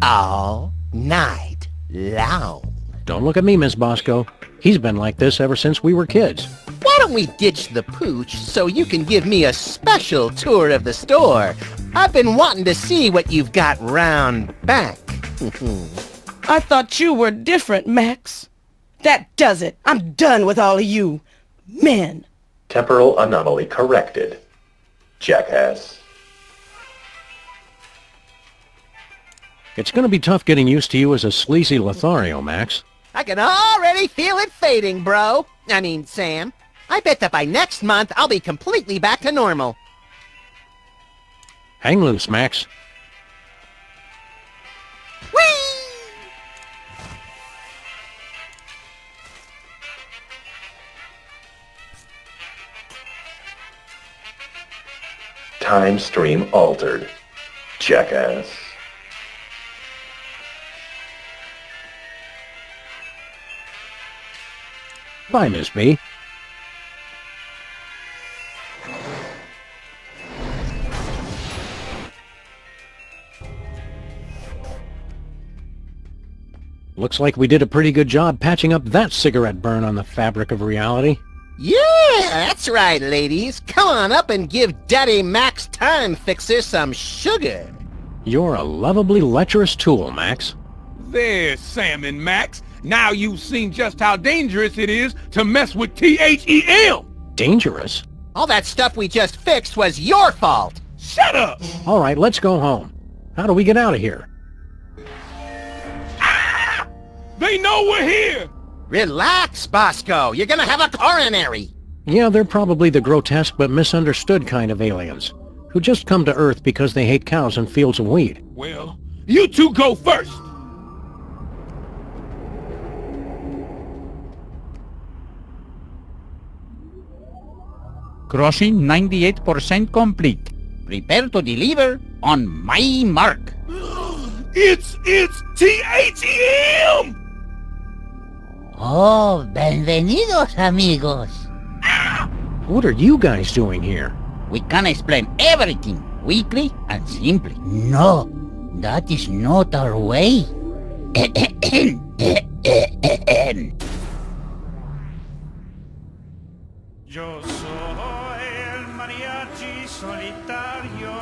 S2: all night long?
S3: Don't look at me, Miss Bosco. He's been like this ever since we were kids.
S2: Why don't we ditch the pooch so you can give me a special tour of the store? I've been wanting to see what you've got round back.
S6: I thought you were different, Max. That does it. I'm done with all of you. Men.
S5: Temporal anomaly corrected. Jackass.
S3: It's gonna be tough getting used to you as a sleazy Lothario, Max.
S2: I can already feel it fading, bro. I mean, Sam. I bet that by next month I'll be completely back to normal.
S3: Hang loose, Max.
S2: Whee!
S5: Time stream altered. Jackass.
S3: Bye, Miss B. Looks like we did a pretty good job patching up that cigarette burn on the fabric of reality.
S2: Yeah, that's right, ladies. Come on up and give Daddy Max Time Fixer some sugar.
S3: You're a lovably lecherous tool, Max.
S4: There's Sam and Max. Now you've seen just how dangerous it is to mess with THEM.
S3: Dangerous?
S2: All that stuff we just fixed was your fault.
S4: Shut up!
S3: All right, let's go home. How do we get out of here?
S4: They know we're here!
S2: Relax, Bosco. You're gonna have a coronary.
S3: Yeah, they're probably the grotesque but misunderstood kind of aliens, who just come to Earth because they hate cows and fields of wheat.
S4: Well, you two go first!
S7: Crossing 98% complete. Prepare to deliver on my mark.
S4: It's THEM!
S10: Oh, bienvenidos, amigos.
S3: What are you guys doing here?
S7: We can explain everything quickly and simply.
S10: No, that is not our way.
S11: Yo soy el mariachi solitario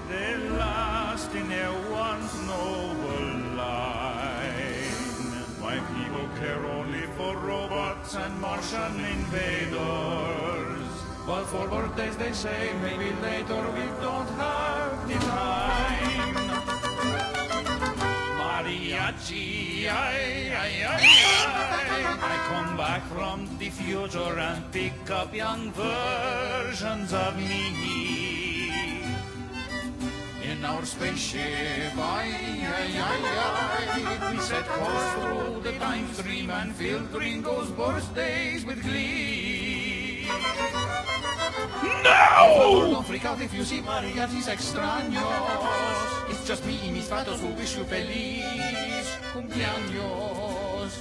S11: de last in a once noble line. My people care only for robots and Martian invaders. But for birthdays they say maybe later we don't have the time. Mariachi, I come back from the future and pick up young versions of me. In our spaceship, we set course through the time stream and filled Ringo's birthdays with glee.
S4: No!
S11: Don't freak out if you see mariachis extraños. It's just me y mis patos who wish you feliz cumpleaños.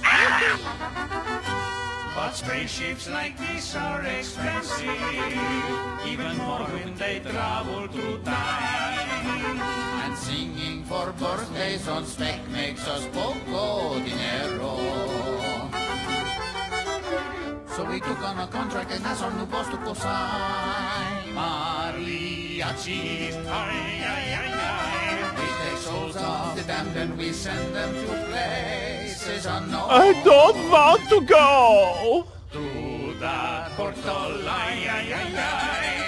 S11: But spaceships like this are expensive, even more when they travel through time.
S10: And singing for birthdays on spec makes us poco dinero. So we took on a contract and asked our new boss to co-sign.
S11: Mariachis,
S10: We take souls of the damned and we send them to places unknown.
S4: I don't want to go!
S11: through that portal,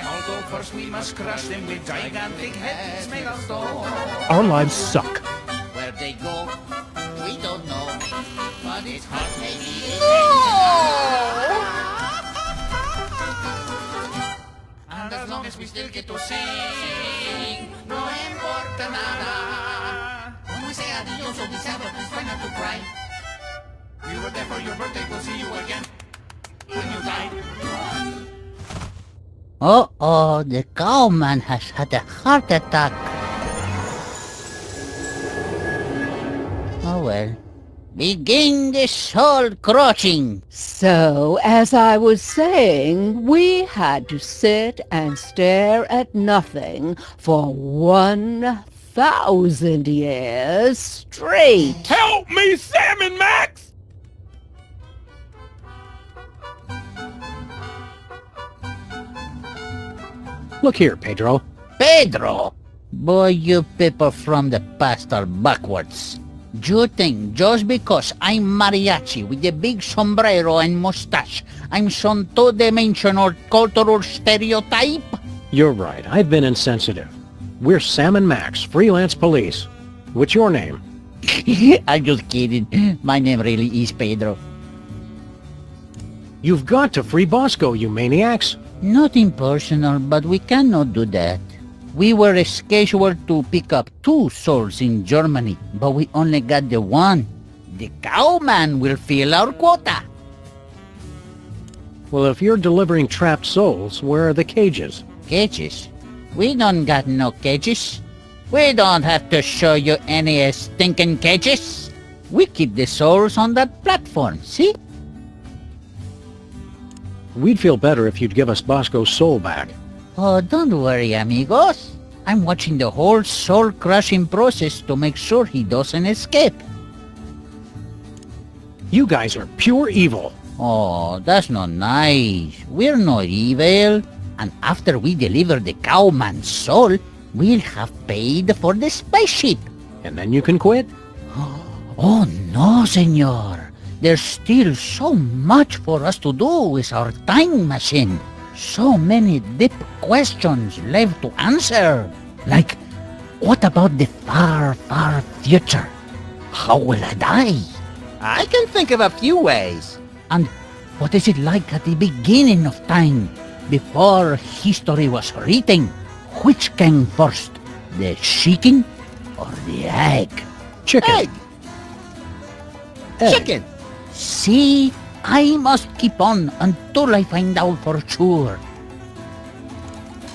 S11: although first we must crush them with gigantic heads made of stone.
S4: Our lives suck.
S10: Where they go, we don't know. But it's hot, maybe. And as long as we still get to sing, no importa nada. When we say adios, or be sad, but please try not to cry.
S11: We were there for your birthday, we'll see you again when you die.
S10: Uh-oh, the cowman has had a heart attack. Oh well, Begin the soul crushing.
S12: So, as I was saying, we had to sit and stare at nothing for 1,000 years straight.
S4: Help me, Sam and Max!
S3: Look here, Pedro.
S10: Pedro! Boy, you people from the past are backwards. You think just because I'm mariachi with a big sombrero and mustache, I'm some two-dimensional cultural stereotype?
S3: You're right. I've been insensitive. We're Sam and Max, freelance police. What's your name?
S10: I'm just kidding. My name really is Pedro.
S3: You've got to free Bosco, you maniacs.
S10: Nothing personal, but we cannot do that. We were scheduled to pick up 2 souls in Germany, but we only got the one. The cowman will fill our quota.
S3: Well, if you're delivering trapped souls, where are the cages?
S10: Cages? We don't got no cages. We don't have to show you any stinking cages. We keep the souls on that platform, see?
S3: We'd feel better if you'd give us Bosco's soul back.
S10: Oh, don't worry, amigos. I'm watching the whole soul-crushing process to make sure he doesn't escape.
S3: You guys are pure evil.
S10: Oh, that's not nice. We're not evil. And after we deliver the cowman's soul, we'll have paid for the spaceship.
S3: And then you can quit?
S10: Oh, no, senor. There's still so much for us to do with our time machine. So many deep questions left to answer. Like, what about the far, far future? How will I die?
S2: I can think of a few ways.
S10: And what is it like at the beginning of time, before history was written? Which came first, the chicken or the egg?
S3: Chicken.
S2: Egg.
S3: Egg.
S2: Chicken.
S10: See, I must keep on until I find out for sure.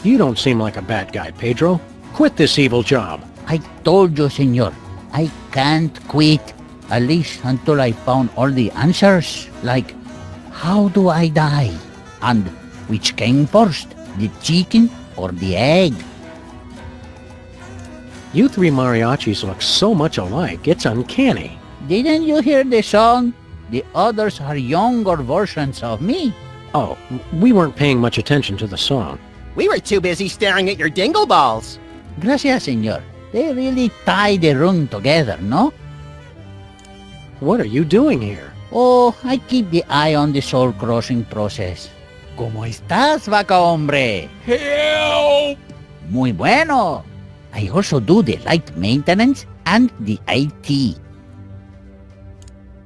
S3: You don't seem like a bad guy, Pedro. Quit this evil job.
S10: I told you, senor, I can't quit, at least until I found all the answers, like, how do I die? And which came first, the chicken or the egg?
S3: You 3 mariachis look so much alike, it's uncanny.
S10: Didn't you hear the song? The others are younger versions of me.
S3: Oh, we weren't paying much attention to the song.
S2: We were too busy staring at your dingle balls.
S10: Gracias, senor. They really tie the room together, no?
S3: What are you doing here?
S10: Oh, I keep the eye on the soul-crossing process. ¿Cómo estás, vaca hombre?
S4: Help!
S10: Muy bueno. I also do the light maintenance and the IT.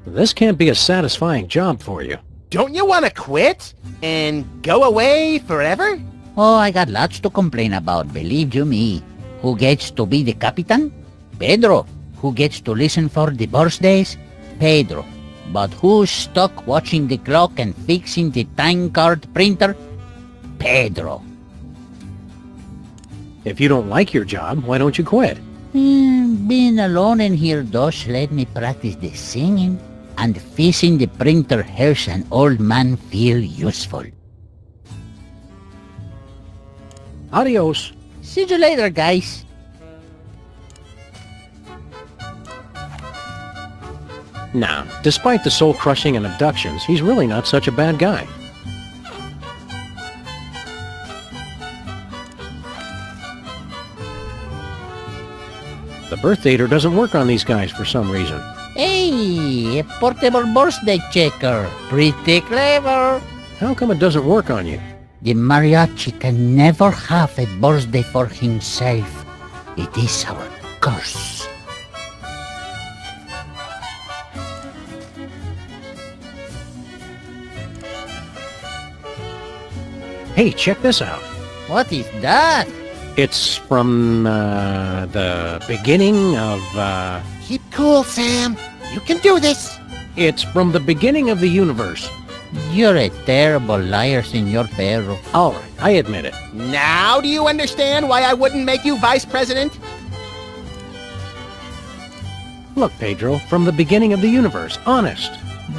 S3: This can't be a satisfying job for you.
S2: Don't you want to quit and go away forever?
S10: Oh, I got lots to complain about, believe you me. Who gets to be the captain? Pedro. Who gets to listen for the birthdays? Pedro. But who's stuck watching the clock and fixing the time card printer? Pedro.
S3: If you don't like your job, why don't you quit?
S10: Being alone in here does let me practice the singing, and fixing the printer helps an old man feel useful.
S3: Adios.
S10: See you later, guys.
S3: Now, despite the soul-crushing and abductions, he's really not such a bad guy. The birth dater doesn't work on these guys for some reason.
S10: Hey, a portable birthday checker. Pretty clever.
S3: How come it doesn't work on you?
S10: The mariachi can never have a birthday for himself. It is our curse.
S3: Hey, check this out.
S10: What is that?
S3: It's from, the beginning of,
S2: Keep cool, Sam. You can do this.
S3: It's from the beginning of the universe.
S10: You're a terrible liar, Senor Perro.
S3: All right, I admit it.
S2: Now do you understand why I wouldn't make you vice president?
S3: Look, Pedro, from the beginning of the universe, honest.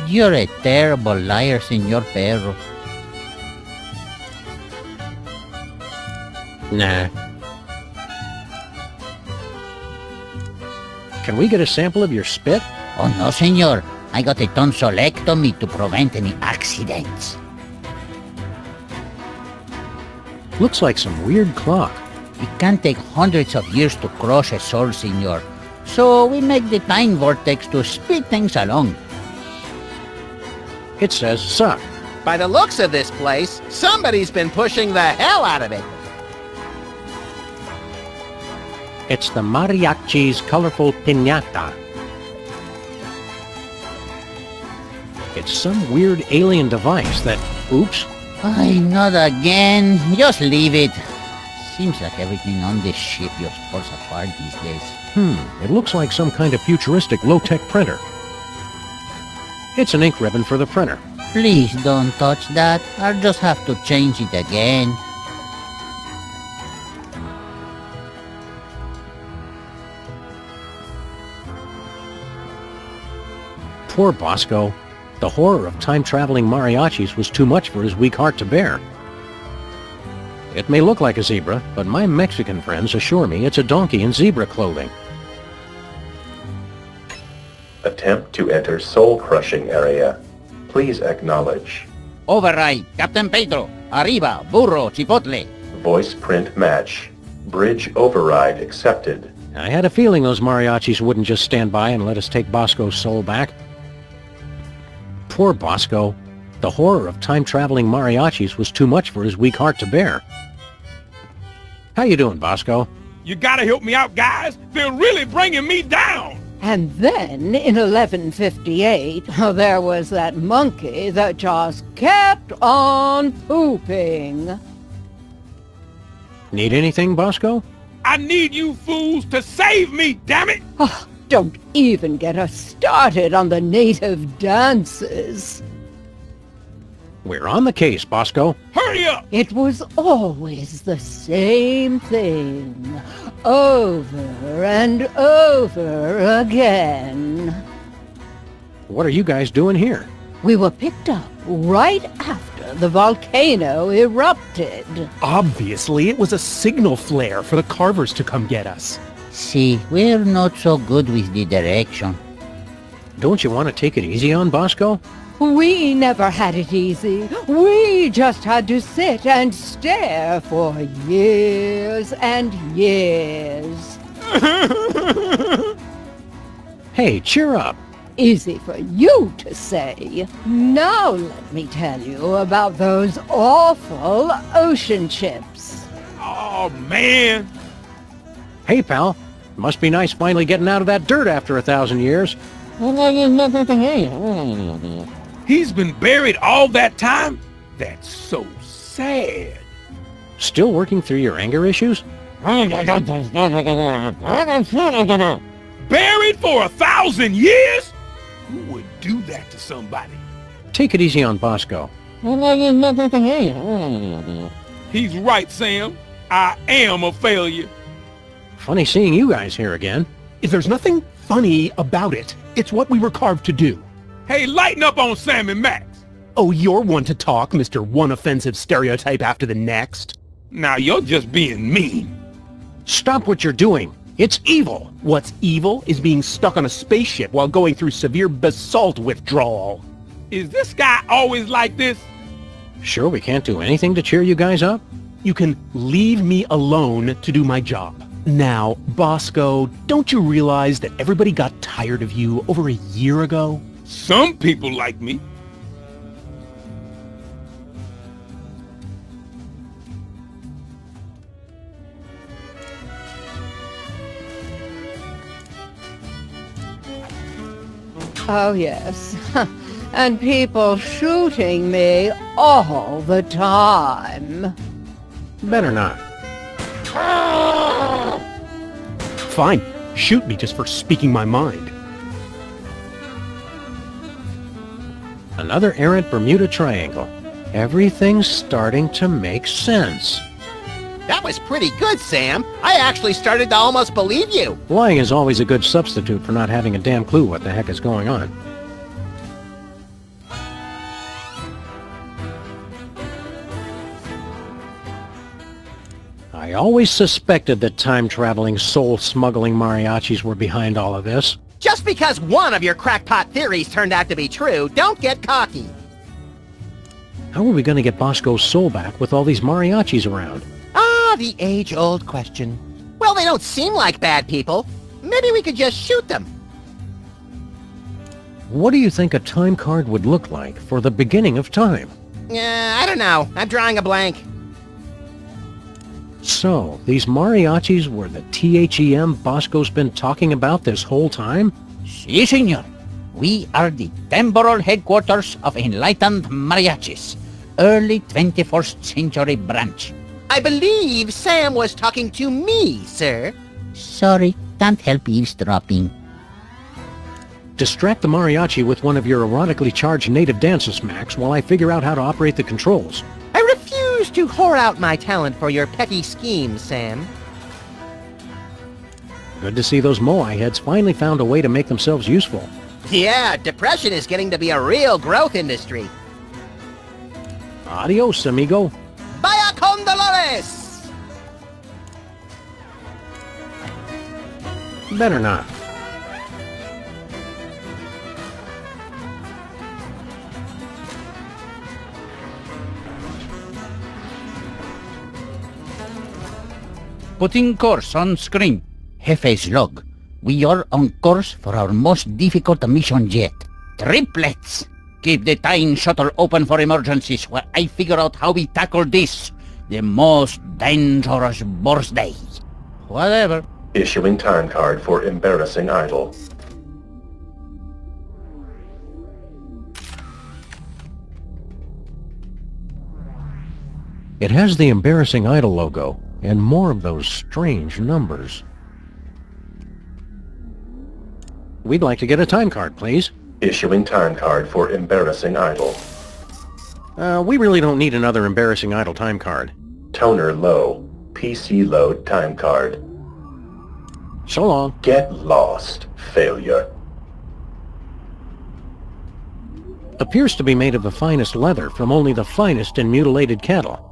S10: You're a terrible liar, Señor Perro.
S3: Nah. Can we get a sample of your spit?
S10: Oh no, Señor. I got a tonsillectomy to prevent any accidents.
S3: Looks like some weird clock.
S10: It can take hundreds of years to crush a soul, Señor. So we make the time vortex to speed things along.
S3: It says suck.
S2: By the looks of this place, somebody's been pushing the hell out of it.
S3: It's the mariachis' colorful piñata. It's some weird alien device that... Oops.
S10: Ay, not again. Just leave it. Seems like everything on this ship just falls apart these days.
S3: It looks like some kind of futuristic low-tech printer. It's an ink ribbon for the printer.
S10: Please don't touch that. I'll just have to change it again.
S3: Poor Bosco. The horror of time-traveling mariachis was too much for his weak heart to bear. It may look like a zebra, but my Mexican friends assure me it's a donkey in zebra clothing.
S5: Attempt to enter soul-crushing area. Please acknowledge.
S10: Override, Captain Pedro. Arriba, burro, chipotle.
S5: Voice print match. Bridge override accepted.
S3: I had a feeling those mariachis wouldn't just stand by and let us take Bosco's soul back. Poor Bosco. The horror of time-traveling mariachis was too much for his weak heart to bear. How you doing, Bosco?
S4: You gotta help me out, guys. They're really bringing me down.
S12: And then, in 1158, there was that monkey that just kept on pooping.
S3: Need anything, Bosco?
S4: I need you fools to save me, damn it!
S12: Oh, don't even get us started on the native dances.
S3: We're on the case, Bosco.
S4: Hurry up!
S12: It was always the same thing, over and over again.
S3: What are you guys doing here?
S12: We were picked up right after the volcano erupted.
S13: Obviously, it was a signal flare for the carvers to come get us.
S10: See, we're not so good with the direction.
S3: Don't you want to take it easy on Bosco?
S12: We never had it easy. We just had to sit and stare for years and years.
S3: Hey, cheer up.
S12: Easy for you to say. Now let me tell you about those awful ocean chips.
S4: Oh, man.
S3: Hey, pal. Must be nice finally getting out of that dirt after 1,000 years.
S4: He's been buried all that time? That's so sad.
S3: Still working through your anger issues?
S4: Buried for 1,000 years? Who would do that to somebody?
S3: Take it easy on Bosco.
S4: He's right, Sam. I am a failure.
S3: Funny seeing you guys here again.
S13: There's nothing funny about it. It's what we were carved to do.
S4: Hey, lighten up on Sam and Max.
S13: Oh, you're one to talk, Mr. One offensive stereotype after the next.
S4: Now you're just being mean.
S3: Stop what you're doing. It's evil.
S13: What's evil is being stuck on a spaceship while going through severe basalt withdrawal.
S4: Is this guy always like this?
S3: Sure we can't do anything to cheer you guys up?
S13: You can leave me alone to do my job. Now, Bosco, don't you realize that everybody got tired of you over a year ago?
S4: Some people like me.
S12: Oh, yes. And people shooting me all the time.
S3: Better not.
S13: Fine. Shoot me just for speaking my mind.
S3: Another errant Bermuda Triangle. Everything's starting to make sense.
S2: That was pretty good, Sam. I actually started to almost believe you.
S3: Lying is always a good substitute for not having a damn clue what the heck is going on. I always suspected that time-traveling, soul-smuggling mariachis were behind all of this.
S2: Just because one of your crackpot theories turned out to be true, don't get cocky.
S3: How are we going to get Bosco's soul back with all these mariachis around?
S2: Ah, the age-old question. Well, they don't seem like bad people. Maybe we could just shoot them.
S3: What do you think a time card would look like for the beginning of time?
S2: I don't know. I'm drawing a blank.
S3: So, these mariachis were the THEM Bosco's been talking about this whole time?
S10: Si, senor. We are the temporal headquarters of enlightened mariachis, early 21st century branch.
S2: I believe Sam was talking to me, sir.
S10: Sorry, can't help eavesdropping.
S3: Distract the mariachi with one of your erotically charged native dances, Max, while I figure out how to operate the controls.
S2: I refuse to whore out my talent for your petty schemes, Sam.
S3: Good to see those Moai heads finally found a way to make themselves useful.
S2: Yeah, depression is getting to be a real growth industry.
S3: Adios, amigo.
S2: Vaya con Dolores!
S3: Better not.
S10: Putting course on screen. Jefe's log. We are on course for our most difficult mission yet. Triplets! Keep the time shuttle open for emergencies while I figure out how we tackle this. The most dangerous birthday. Whatever.
S5: Issuing time card for embarrassing idol.
S3: It has the embarrassing idol logo, and more of those strange numbers. We'd like to get a time card, please.
S5: Issuing time card for embarrassing idol.
S3: We really don't need another embarrassing idol time card.
S5: Toner low. PC load time card.
S3: So long.
S5: Get lost, failure.
S3: Appears to be made of the finest leather from only the finest and mutilated cattle.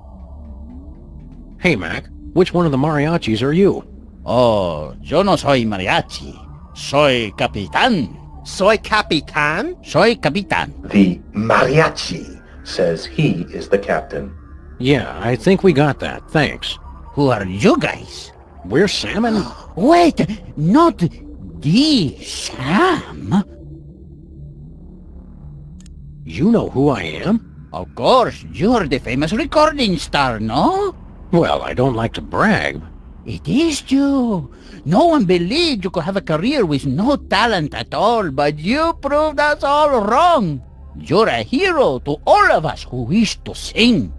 S3: Hey, Mac, which one of the mariachis are you?
S10: Oh, yo no soy mariachi. Soy capitán.
S2: Soy Capitan?
S10: Soy capitán.
S5: The mariachi says he is the captain.
S3: Yeah, I think we got that. Thanks.
S10: Who are you guys?
S3: We're salmon.
S10: Wait, not the Sam?
S3: You know who I am?
S10: Of course, you're the famous recording star, no?
S3: Well, I don't like to brag.
S10: It is you. No one believed you could have a career with no talent at all, but you proved us all wrong. You're a hero to all of us who wish to sing.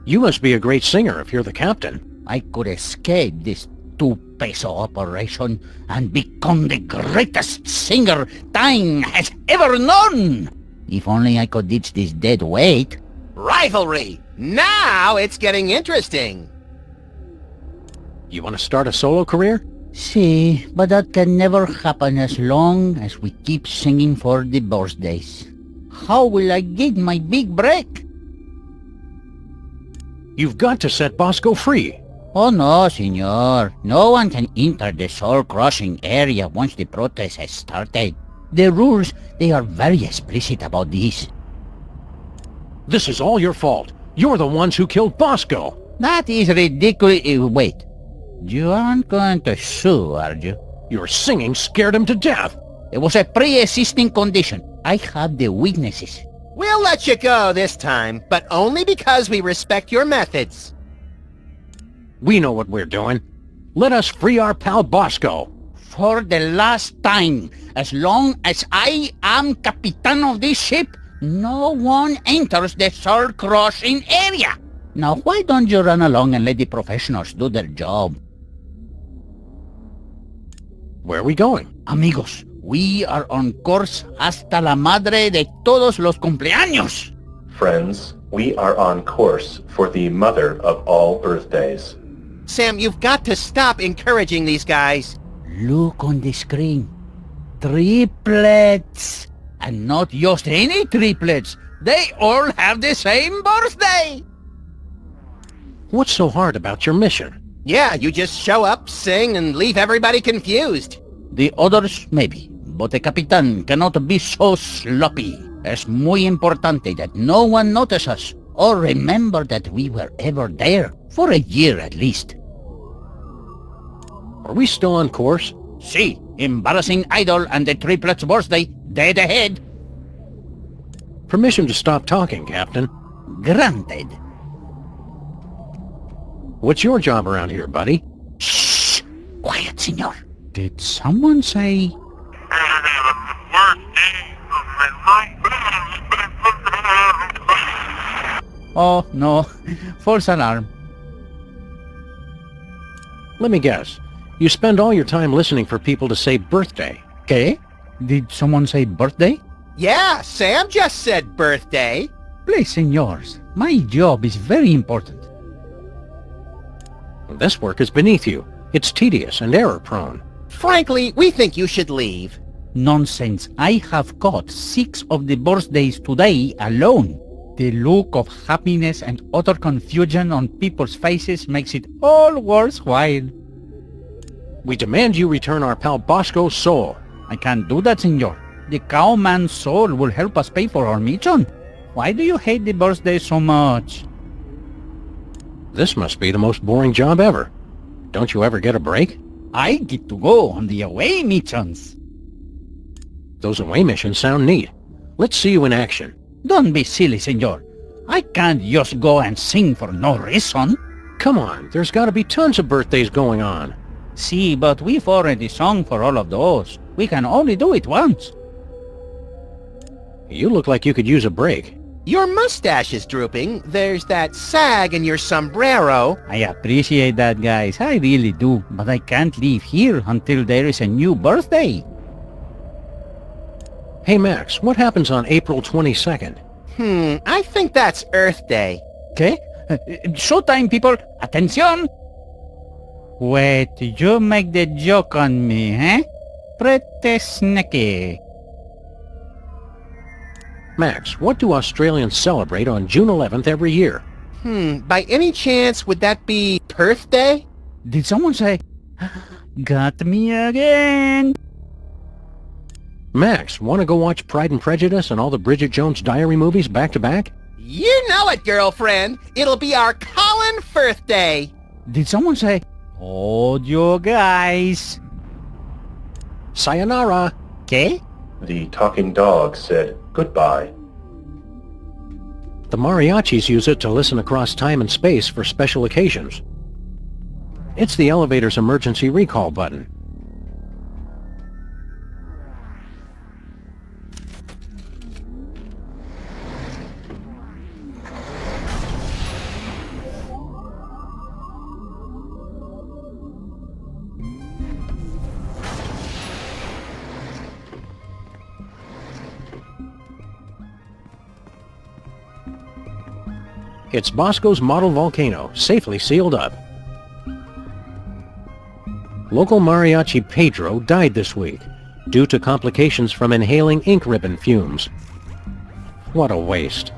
S3: You must be a great singer if you're the captain.
S10: I could escape this two-peso operation and become the greatest singer time has ever known. If only I could ditch this dead weight.
S2: Rivalry! Now it's getting interesting.
S3: You want to start a solo career?
S10: See, but that can never happen as long as we keep singing for the birthdays. How will I get my big break?
S3: You've got to set Bosco free.
S10: Oh no, senor. No one can enter the soul-crushing area once the protest has started. The rules, they are very explicit about this.
S3: This is all your fault. You're the ones who killed Bosco.
S10: That is ridiculous. Wait. You aren't going to sue, are you?
S3: Your singing scared him to death.
S10: It was a pre-existing condition. I have the witnesses.
S2: We'll let you go this time, but only because we respect your methods.
S3: We know what we're doing. Let us free our pal Bosco.
S10: For the last time, as long as I am captain of this ship, no one enters the soul-crushing area. Now, why don't you run along and let the professionals do their job?
S3: Where are we going?
S10: Amigos, we are on course hasta la madre de todos los cumpleaños.
S5: Friends, We are on course for the mother of all birthdays.
S2: Sam, you've got to stop encouraging these guys.
S10: Look on the screen. Triplets! And not just any triplets. They all have the same birthday!
S3: What's so hard about your mission?
S2: Yeah, you just show up, sing, and leave everybody confused.
S10: The others, maybe. But the Capitan cannot be so sloppy. Es muy importante that no one notice us, or remember that we were ever there, for a year at least.
S3: Are we still on course?
S10: See, embarrassing idol and the triplets' birthday, dead ahead.
S3: Permission to stop talking, Captain.
S10: Granted.
S3: What's your job around here, buddy?
S10: Shh! Quiet, senor. Did someone say... Oh, no. False alarm.
S3: Let me guess. You spend all your time listening for people to say birthday.
S10: ¿Qué? Did someone say birthday?
S2: Yeah, Sam just said birthday.
S10: Please, senors. My job is very important.
S3: This work is beneath you. It's tedious and error-prone.
S2: Frankly, we think you should leave.
S10: Nonsense. I have caught 6 of the birthdays today alone. The look of happiness and utter confusion on people's faces makes it all worthwhile.
S3: We demand you return our pal Bosco's soul.
S10: I can't do that, senor. The cowman's soul will help us pay for our mission. Why do you hate the birthday so much?
S3: This must be the most boring job ever. Don't you ever get a break?
S10: I get to go on the away missions.
S3: Those away missions sound neat. Let's see you in action.
S10: Don't be silly, senor. I can't just go and sing for no reason.
S3: Come on, there's got to be tons of birthdays going on.
S10: See, but we've already sung for all of those. We can only do it once.
S3: You look like you could use a break.
S2: Your mustache is drooping. There's that sag in your sombrero.
S10: I appreciate that, guys. I really do. But I can't leave here until there is a new birthday.
S3: Hey, Max, what happens on April 22nd?
S2: I think that's Earth Day.
S10: ¿Qué? Showtime, people. Attention! Wait, you make the joke on me, eh? Pretty sneaky.
S3: Max, what do Australians celebrate on June 11th every year?
S2: By any chance, would that be Perth Day?
S10: Did someone say, got me again?
S3: Max, want to go watch Pride and Prejudice and all the Bridget Jones Diary movies back to back?
S2: You know it, girlfriend. It'll be our Colin Firth Day.
S10: Did someone say, hold your guys?
S3: Sayonara.
S10: ¿Qué?
S5: The talking dog said goodbye.
S3: The mariachis use it to listen across time and space for special occasions. It's the elevator's emergency recall button. It's Bosco's model volcano, safely sealed up. Local mariachi Pedro died this week, due to complications from inhaling ink ribbon fumes. What a waste.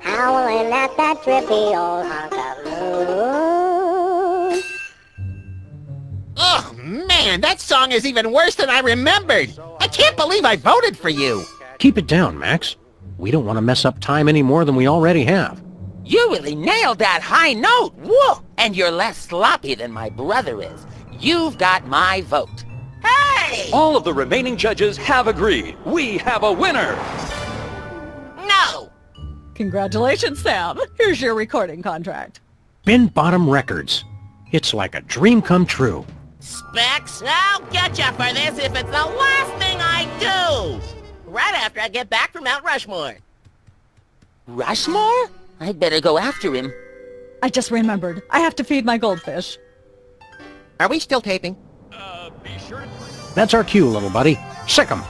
S14: Howling at that drippy old hunk of moon.
S2: Oh, man, that song is even worse than I remembered. I can't believe I voted for you.
S3: Keep it down, Max. We don't want to mess up time any more than we already have.
S15: You really nailed that high note. Whoa! And you're less sloppy than my brother is. You've got my vote. Hey!
S16: All of the remaining judges have agreed. We have a winner!
S15: No!
S16: Congratulations, Sam. Here's your recording contract.
S3: Bin Bottom Records. It's like a dream come true.
S15: Specs, I'll get you for this if it's the last thing I do! Right after I get back from Mount Rushmore. Rushmore? I'd better go after him.
S16: I just remembered. I have to feed my goldfish.
S2: Are we still taping?
S7: Be sure to...
S3: That's our cue, little buddy. Sick 'em.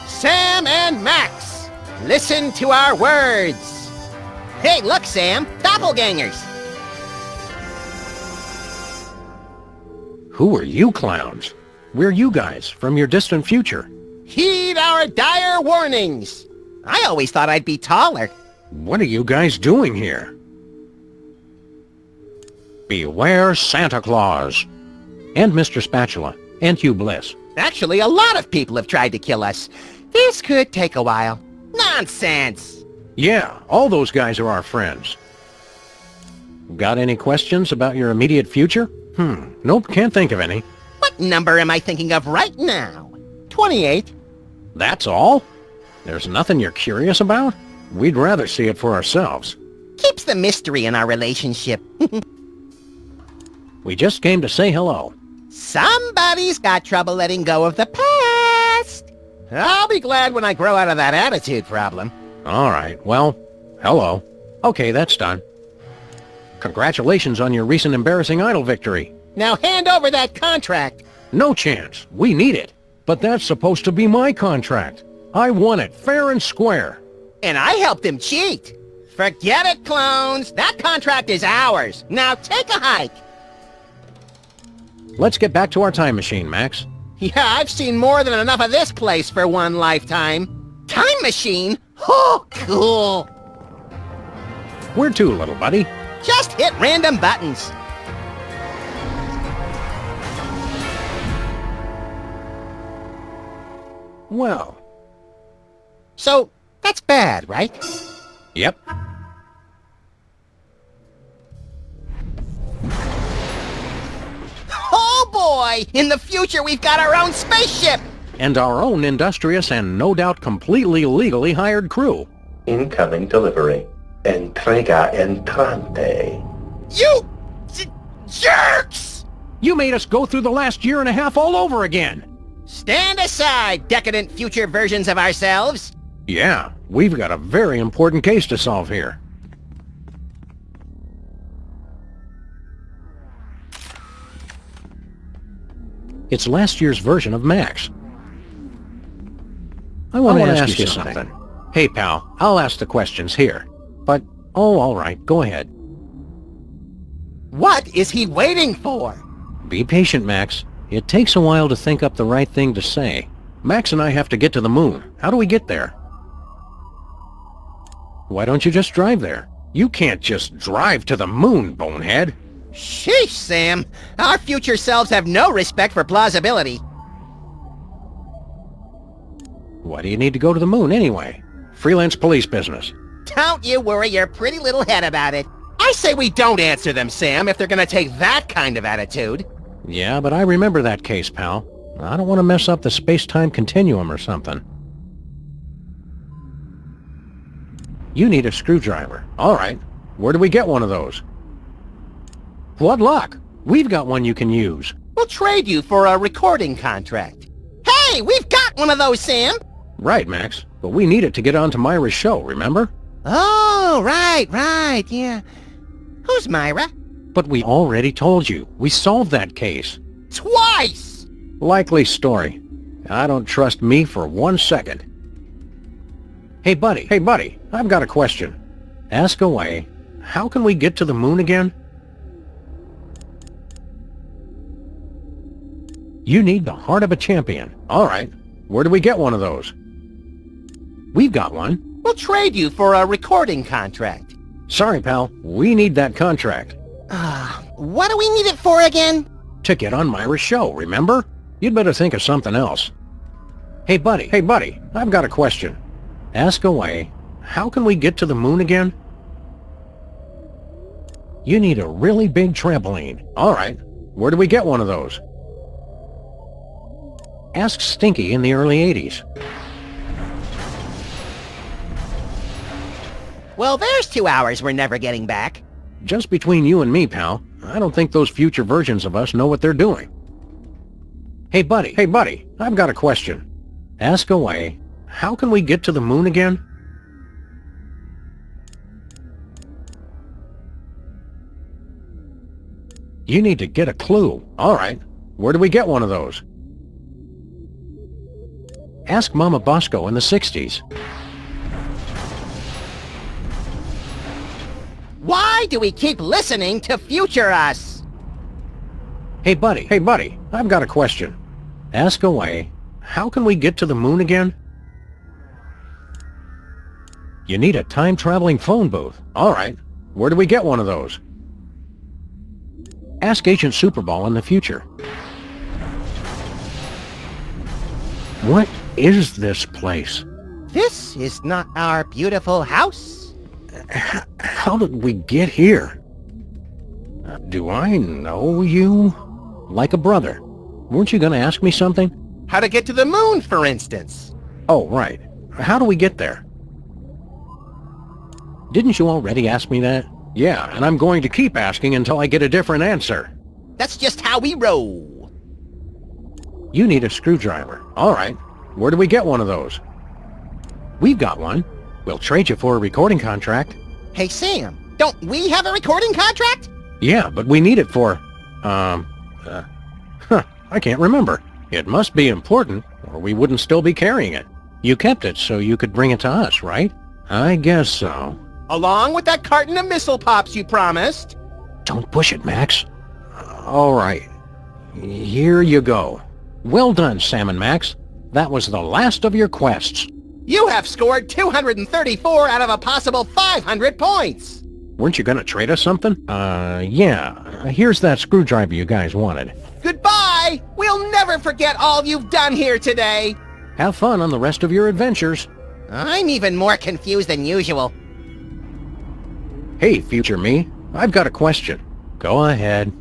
S2: Sam and Max, listen to our words. Hey, look, Sam. Doppelgangers.
S3: Who are you clowns? We're you guys from your distant future.
S2: Heed our dire warnings. I always thought I'd be taller.
S3: What are you guys doing here? Beware Santa Claus. And Mr. Spatula. And Hugh Bliss.
S2: Actually, a lot of people have tried to kill us. This could take a while. Nonsense!
S3: Yeah, all those guys are our friends. Got any questions about your immediate future? Nope, can't think of any.
S2: What number am I thinking of right now? 28.
S3: That's all? There's nothing you're curious about? We'd rather see it for ourselves.
S2: Keeps the mystery in our relationship.
S3: We just came to say hello.
S2: Somebody's got trouble letting go of the past. I'll be glad when I grow out of that attitude problem.
S3: All right, well, hello. Okay, that's done. Congratulations on your recent embarrassing idol victory.
S2: Now hand over that contract.
S3: No chance. We need it. But that's supposed to be my contract. I won it fair and square.
S2: And I helped him cheat. Forget it, clones. That contract is ours. Now take a hike.
S3: Let's get back to our time machine, Max.
S2: Yeah, I've seen more than enough of this place for one lifetime. Time machine? Oh, cool.
S3: Where to, little buddy?
S2: Just hit random buttons.
S3: Well.
S2: So, that's bad, right?
S3: Yep.
S2: Oh boy! In the future we've got our own spaceship!
S3: And our own industrious and no doubt completely legally hired crew.
S5: Incoming delivery. Entrega entrante.
S2: You... jerks!
S3: You made us go through the last year and a half all over again.
S2: Stand aside, decadent future versions of ourselves.
S3: Yeah, we've got a very important case to solve here. It's last year's version of Max. I want to ask you something. Hey, pal, I'll ask the questions here. But, oh, all right, go ahead.
S2: What is he waiting for?
S3: Be patient, Max. It takes a while to think up the right thing to say. Max and I have to get to the moon. How do we get there? Why don't you just drive there? You can't just drive to the moon, bonehead.
S2: Sheesh, Sam. Our future selves have no respect for plausibility.
S3: Why do you need to go to the moon anyway? Freelance police business.
S2: Don't you worry your pretty little head about it. I say we don't answer them, Sam, if they're gonna take that kind of attitude.
S3: Yeah, but I remember that case, pal. I don't want to mess up the space-time continuum or something. You need a screwdriver. All right. Where do we get one of those? What luck! We've got one you can use.
S2: We'll trade you for a recording contract. Hey, we've got one of those, Sam!
S3: Right, Max. But we need it to get onto Myra's show, remember?
S2: Oh, right, yeah. Who's Myra?
S3: But we already told you. We solved that case.
S2: Twice!
S3: Likely story. I don't trust me for 1 second. Hey, buddy, I've got a question. Ask away. How can we get to the moon again? You need the heart of a champion. All right. Where do we get one of those? We've got one.
S2: We'll trade you for a recording contract.
S3: Sorry, pal. We need that contract.
S2: What do we need it for again?
S3: To get on Myra's show, remember? You'd better think of something else. Hey, buddy, I've got a question. Ask away. How can we get to the moon again? You need a really big trampoline. All right. Where do we get one of those? Ask Stinky in the early 80s.
S2: Well, there's 2 hours we're never getting back.
S3: Just between you and me, pal, I don't think those future versions of us know what they're doing. Hey, buddy, I've got a question. Ask away. How can we get to the moon again? You need to get a clue. All right. Where do we get one of those? Ask Mama Bosco in the 60s.
S2: Why do we keep listening to future us?
S3: Hey, buddy, I've got a question. Ask away. How can we get to the moon again? You need a time-traveling phone booth. All right. Where do we get one of those? Ask Agent Superball in the future. What is this place?
S2: This is not our beautiful house.
S3: How did we get here? Do I know you? Like a brother. Weren't you going to ask me something?
S2: How to get to the moon, for instance.
S3: Oh, right. How do we get there? Didn't you already ask me that? Yeah, and I'm going to keep asking until I get a different answer.
S2: That's just how we roll.
S3: You need a screwdriver. All right. Where do we get one of those? We've got one. We'll trade you for a recording contract.
S2: Hey, Sam, don't we have a recording contract?
S3: Yeah, but we need it for... I can't remember. It must be important, or we wouldn't still be carrying it. You kept it so you could bring it to us, right? I guess so.
S2: Along with that carton of missile pops you promised.
S3: Don't push it, Max. All right. Here you go. Well done, Sam and Max. That was the last of your quests.
S2: You have scored 234 out of a possible 500 points.
S3: Weren't you going to trade us something? Yeah. Here's that screwdriver you guys wanted.
S2: Goodbye! We'll never forget all you've done here today.
S3: Have fun on the rest of your adventures.
S2: I'm even more confused than usual.
S3: Hey, future me. I've got a question. Go ahead.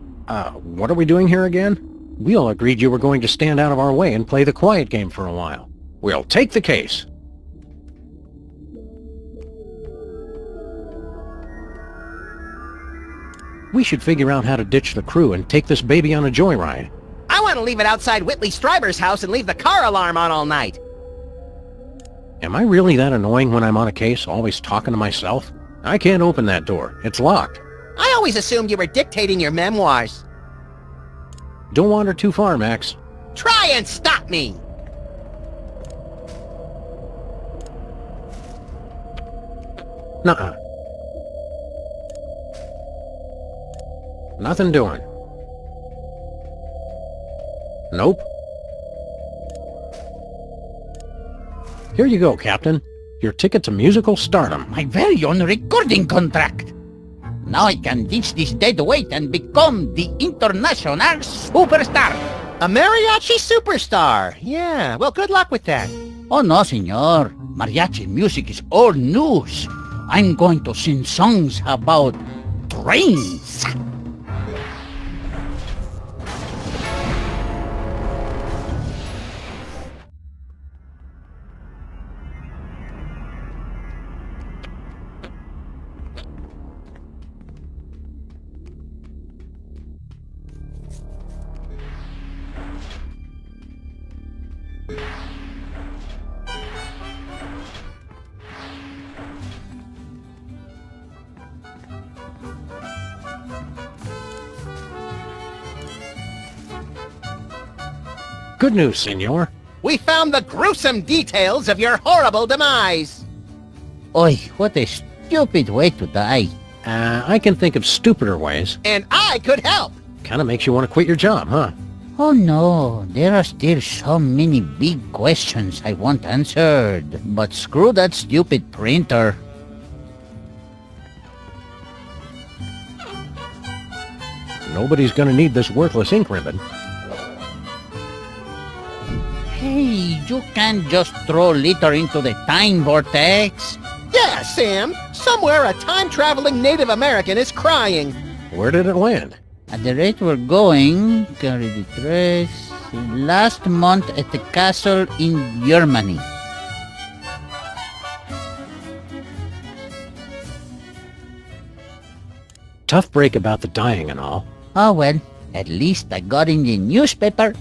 S3: What are we doing here again? We all agreed you were going to stand out of our way and play the quiet game for a while. We'll take the case. We should figure out how to ditch the crew and take this baby on a joyride.
S2: I want to leave it outside Whitley Stryber's house and leave the car alarm on all night.
S3: Am I really that annoying when I'm on a case, always talking to myself? I can't open that door. It's locked.
S2: I always assumed you were dictating your memoirs.
S3: Don't wander too far, Max.
S2: Try and stop me!
S3: Nuh-uh. Nothing doing. Nope. Here you go, Captain. Your ticket to musical stardom.
S10: My very own recording contract. Now I can ditch this dead weight and become the international superstar.
S2: A mariachi superstar. Yeah, well, good luck with that.
S10: Oh, no, senor. Mariachi music is old news. I'm going to sing songs about trains.
S3: Good news, senor.
S2: We found the gruesome details of your horrible demise.
S10: Oi, what a stupid way to die.
S3: I can think of stupider ways.
S2: And I could help.
S3: Kinda makes you want to quit your job, huh?
S10: Oh no, there are still so many big questions I want answered. But screw that stupid printer.
S3: Nobody's gonna need this worthless ink ribbon.
S10: Hey, you can't just throw litter into the time vortex.
S2: Yeah, Sam. Somewhere a time-traveling Native American is crying.
S3: Where did it land?
S10: At the rate we're going, carry the trace. Last month at the castle in Germany.
S3: Tough break about the dying and all.
S10: Oh well, at least I got in the newspaper.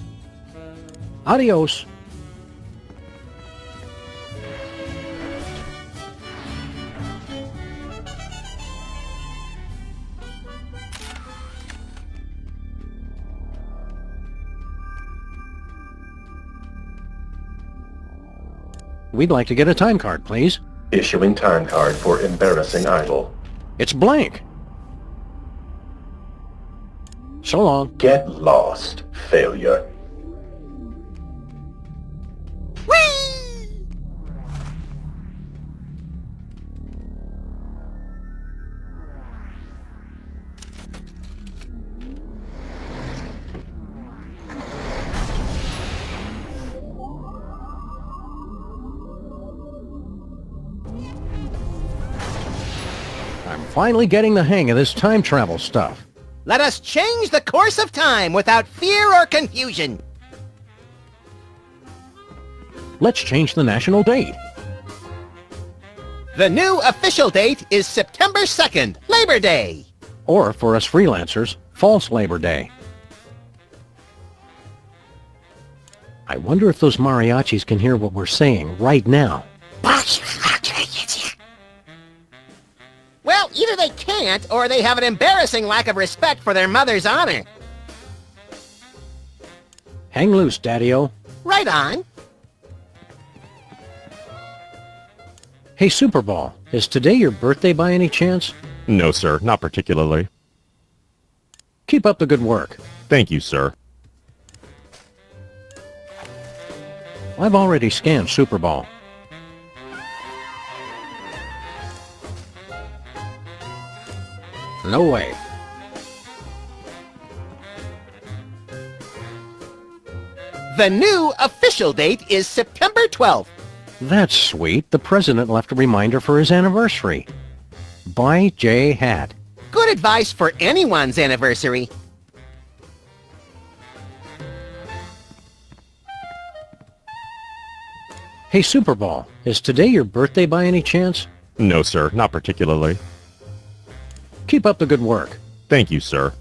S3: Adios. We'd like to get a time card, please.
S5: Issuing time card for embarrassing idol.
S3: It's blank. So long.
S5: Get lost, failure.
S3: I'm finally getting the hang of this time travel stuff.
S2: Let us change the course of time without fear or confusion.
S3: Let's change the national date.
S2: The new official date is September 2nd, Labor Day.
S3: Or, for us freelancers, false Labor Day. I wonder if those mariachis can hear what we're saying right now.
S2: Well, either they can't, or they have an embarrassing lack of respect for their mother's honor.
S3: Hang loose, Daddy-O.
S2: Right on.
S3: Hey, Superball, is today your birthday by any chance?
S1: No, sir, not particularly.
S3: Keep up the good work.
S1: Thank you, sir.
S3: I've already scanned Superball. No way.
S2: The new official date is September 12th.
S3: That's sweet. The president left a reminder for his anniversary. Buy J hat.
S2: Good advice for anyone's anniversary.
S3: Hey, Superball, is today your birthday by any chance?
S1: No, sir, not particularly.
S3: Keep up the good work.
S1: Thank you, sir.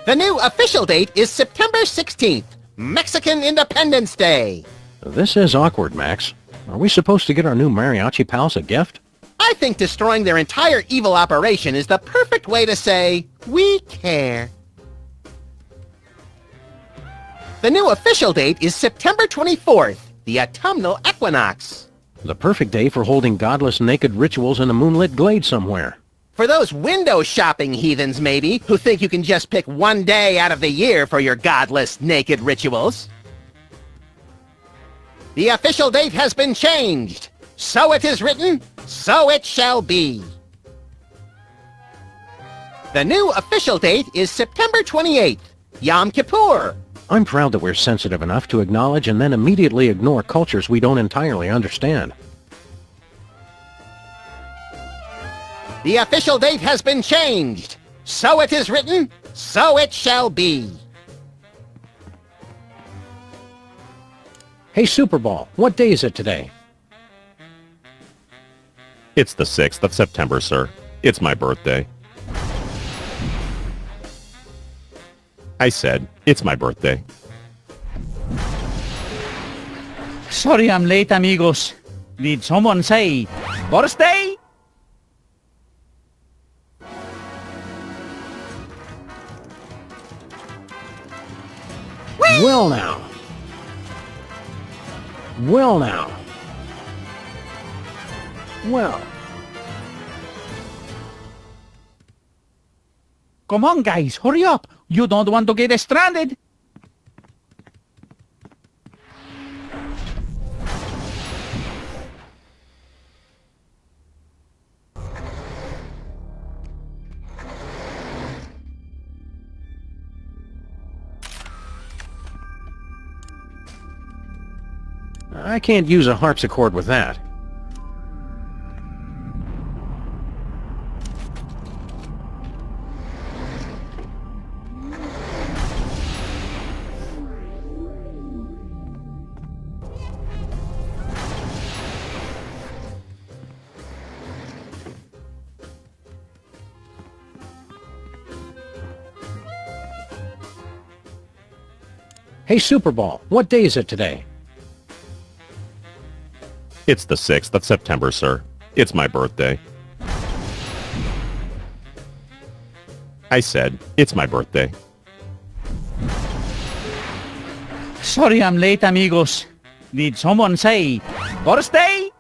S2: The new official date is September 16th, Mexican Independence Day.
S3: This is awkward, Max. Are we supposed to get our new mariachi pals a gift?
S2: I think destroying their entire evil operation is the perfect way to say, we care. The new official date is September 24th, the autumnal equinox.
S3: The perfect day for holding godless naked rituals in a moonlit glade somewhere.
S2: For those window shopping heathens, maybe, who think you can just pick one day out of the year for your godless naked rituals. The official date has been changed. So it is written, so it shall be. The new official date is September 28th, Yom Kippur.
S3: I'm proud that we're sensitive enough to acknowledge and then immediately ignore cultures we don't entirely understand.
S2: The official date has been changed. So it is written, so it shall be.
S3: Hey, Superball, what day is it today?
S1: It's the 6th of September, sir. It's my birthday. I said, it's my birthday.
S7: Sorry I'm late, amigos. Did someone say birthday?
S3: Well now. Well now. Well.
S7: Come on, guys, hurry up. You don't want to get stranded.
S3: I can't use a harpsichord with that. Hey, Superball, what day is it today?
S17: It's the 6th of September, sir. It's my birthday. I said, it's my birthday.
S7: Sorry I'm late, amigos. Did someone say birthday?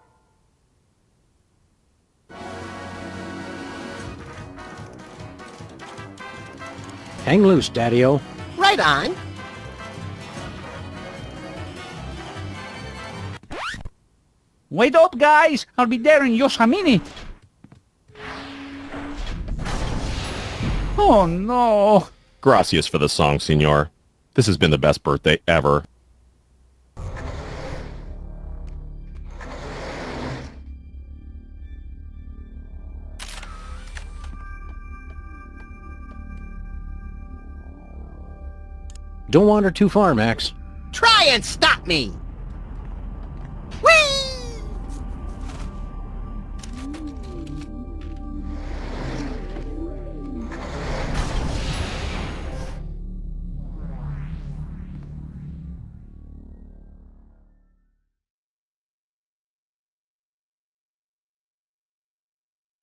S3: Hang loose, Daddy-O.
S2: Right on.
S7: Wait up, guys. I'll be there in just a minute. Oh, no.
S17: Gracias for the song, senor. This has been the best birthday ever.
S3: Don't wander too far, Max.
S2: Try and stop me! Whee!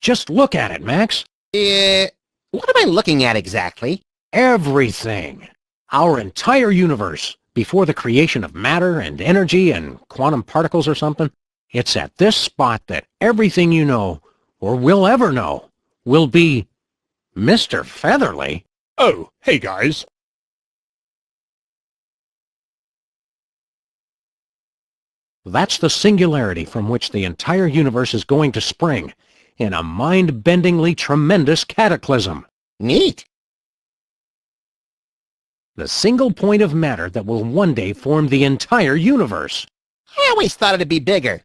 S3: Just look at it, Max.
S2: What am I looking at exactly?
S3: Everything. Our entire universe, before the creation of matter and energy and quantum particles or something. It's at this spot that everything you know, or will ever know, will be Mr. Featherly.
S18: Oh, hey guys.
S3: That's the singularity from which the entire universe is going to spring, in a mind-bendingly tremendous cataclysm.
S2: Neat.
S3: The single point of matter that will one day form the entire universe.
S2: I always thought it'd be bigger.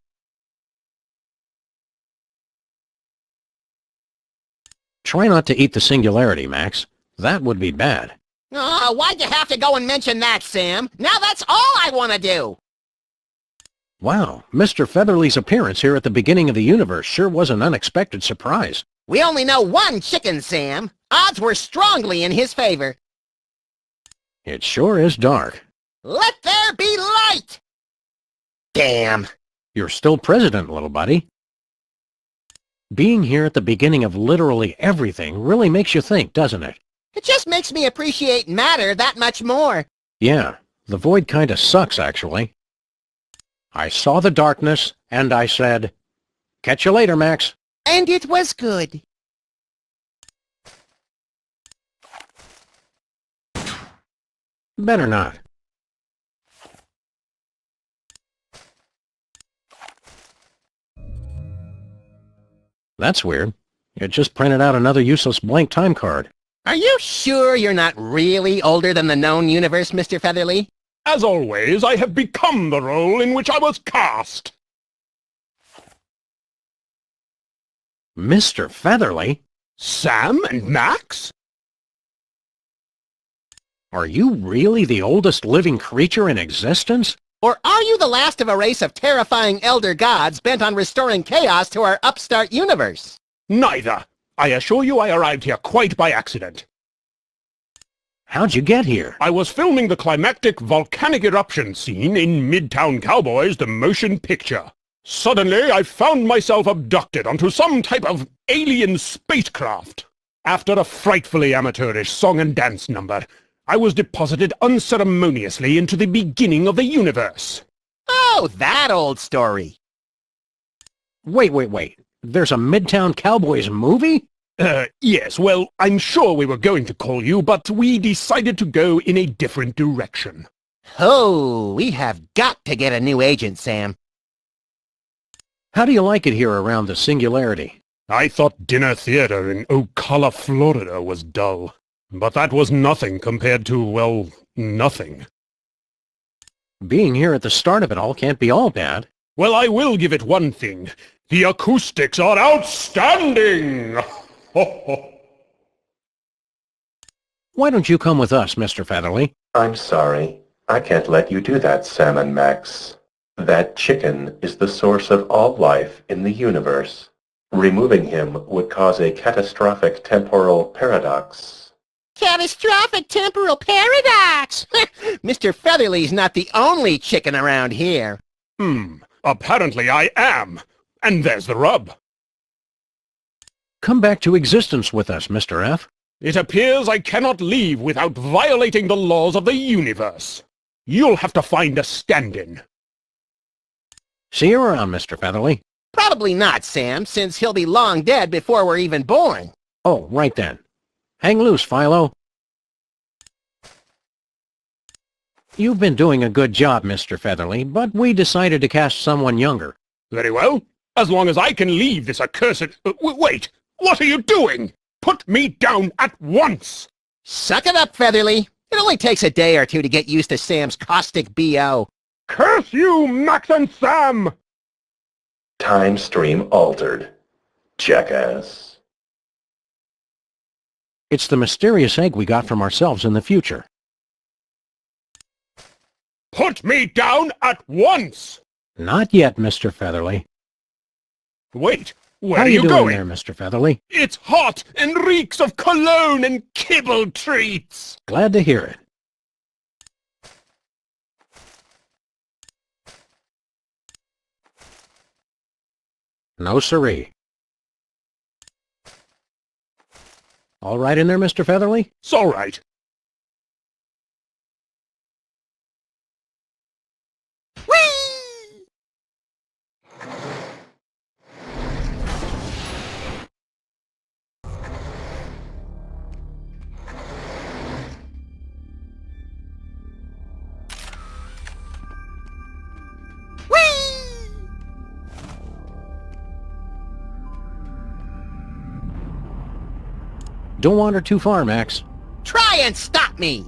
S3: Try not to eat the singularity, Max. That would be bad.
S2: Oh, why'd you have to go and mention that, Sam? Now that's all I want to do!
S3: Wow, Mr. Featherly's appearance here at the beginning of the universe sure was an unexpected surprise.
S2: We only know one chicken, Sam. Odds were strongly in his favor.
S3: It sure is dark.
S2: Let there be light! Damn.
S3: You're still president, little buddy. Being here at the beginning of literally everything really makes you think, doesn't it?
S2: It just makes me appreciate matter that much more.
S3: Yeah, the void kinda sucks, actually. I saw the darkness, and I said, catch you later, Max.
S2: And it was good.
S3: Better not. That's weird. It just printed out another useless blank time card.
S2: Are you sure you're not really older than the known universe, Mr. Featherly?
S18: As always, I have become the role in which I was cast.
S3: Mr. Featherly?
S18: Sam and Max?
S3: Are you really the oldest living creature in existence?
S2: Or are you the last of a race of terrifying elder gods bent on restoring chaos to our upstart universe?
S18: Neither. I assure you I arrived here quite by accident.
S3: How'd you get here?
S18: I was filming the climactic volcanic eruption scene in Midtown Cowboys, the motion picture. Suddenly, I found myself abducted onto some type of alien spacecraft. After a frightfully amateurish song and dance number, I was deposited unceremoniously into the beginning of the universe.
S2: Oh, that old story.
S3: Wait. There's a Midtown Cowboys movie?
S18: Yes, well, I'm sure we were going to call you, but we decided to go in a different direction.
S2: Oh, we have got to get a new agent, Sam.
S3: How do you like it here around the singularity?
S18: I thought dinner theater in Ocala, Florida was dull. But that was nothing compared to, well, nothing.
S3: Being here at the start of it all can't be all bad.
S18: Well, I will give it one thing. The acoustics are outstanding!
S3: Why don't you come with us, Mr. Featherly?
S5: I'm sorry. I can't let you do that, Sam and Max. That chicken is the source of all life in the universe. Removing him would cause a catastrophic temporal paradox.
S2: Catastrophic temporal paradox! Mr. Featherly's not the only chicken around here.
S18: Apparently I am. And there's the rub.
S3: Come back to existence with us, Mr. F.
S18: It appears I cannot leave without violating the laws of the universe. You'll have to find a stand-in.
S3: See you around, Mr. Featherly.
S2: Probably not, Sam, since he'll be long dead before we're even born.
S3: Oh, right then. Hang loose, Philo. You've been doing a good job, Mr. Featherly, but we decided to cast someone younger.
S18: Very well. As long as I can leave this accursed... wait! What are you doing? Put me down at once!
S2: Suck it up, Featherly. It only takes a day or two to get used to Sam's caustic B.O.
S18: Curse you, Max and Sam!
S5: Time stream altered. Jackass.
S3: It's the mysterious egg we got from ourselves in the future.
S18: Put me down at once!
S3: Not yet, Mr. Featherly.
S18: Wait, where
S3: How
S18: are
S3: you
S18: you
S3: doing
S18: going?
S3: there, Mr. Featherly?
S18: It's hot and reeks of cologne and kibble treats.
S3: Glad to hear it. No siree. All right in there, Mr. Featherly?
S18: It's all right.
S3: Don't wander too far, Max.
S2: Try and stop me!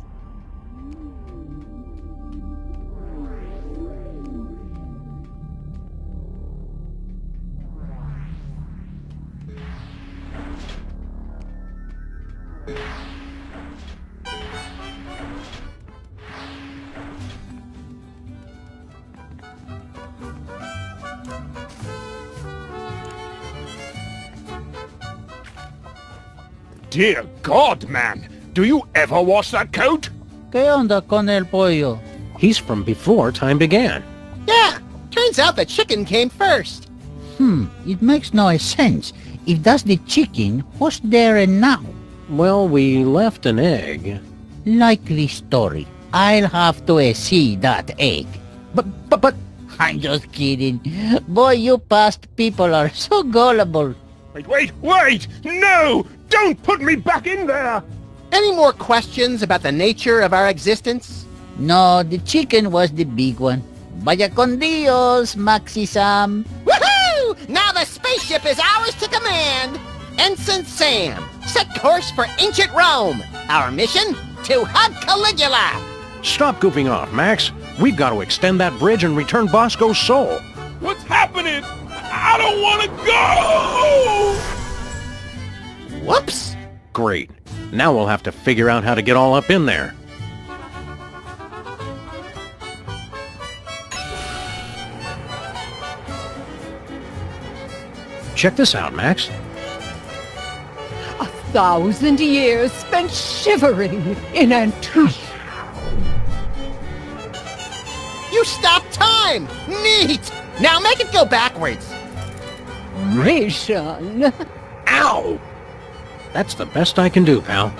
S18: Dear God, man! Do you ever wash that coat?
S10: ¿Qué onda con el pollo?
S3: He's from before time began.
S2: Yeah, turns out the chicken came first.
S10: It makes no sense. If that's the chicken, what's there now?
S3: Well, we left an egg.
S10: Likely story. I'll have to see that egg. But, I'm just kidding. Boy, you past people are so gullible.
S18: Wait! No! Don't put me back in there!
S2: Any more questions about the nature of our existence?
S10: No, the chicken was the big one. Vaya con Dios, Maxi Sam.
S2: Woohoo! Now the spaceship is ours to command! Ensign Sam, set course for ancient Rome. Our mission? To hug Caligula!
S3: Stop goofing off, Max. We've got to extend that bridge and return Bosco's soul.
S4: What's happening? I don't want to go!
S2: Whoops!
S3: Great. Now we'll have to figure out how to get all up in there. Check this out, Max.
S12: 1,000 years spent shivering in anticipation.
S2: You stopped time! Neat! Now make it go backwards!
S3: Ow! That's the best I can do, pal.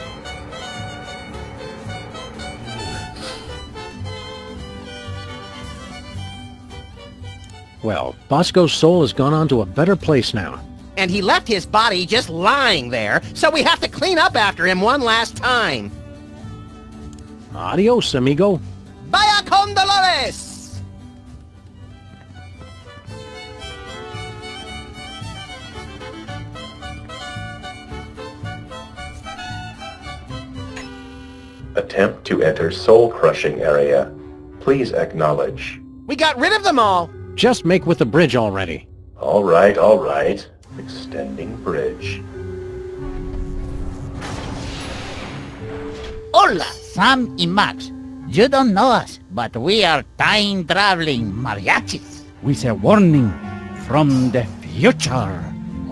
S3: Well, Bosco's soul has gone on to a better place now.
S2: And he left his body just lying there, so we have to clean up after him one last time.
S3: Adios, amigo.
S2: Vaya con Dolores!
S5: Attempt to enter soul-crushing area. Please acknowledge.
S2: We got rid of them all!
S3: Just make with the bridge already.
S5: All right. Extending bridge.
S10: Hola, Sam y Max. You don't know us, but we are time-traveling mariachis.
S7: With a warning from the future.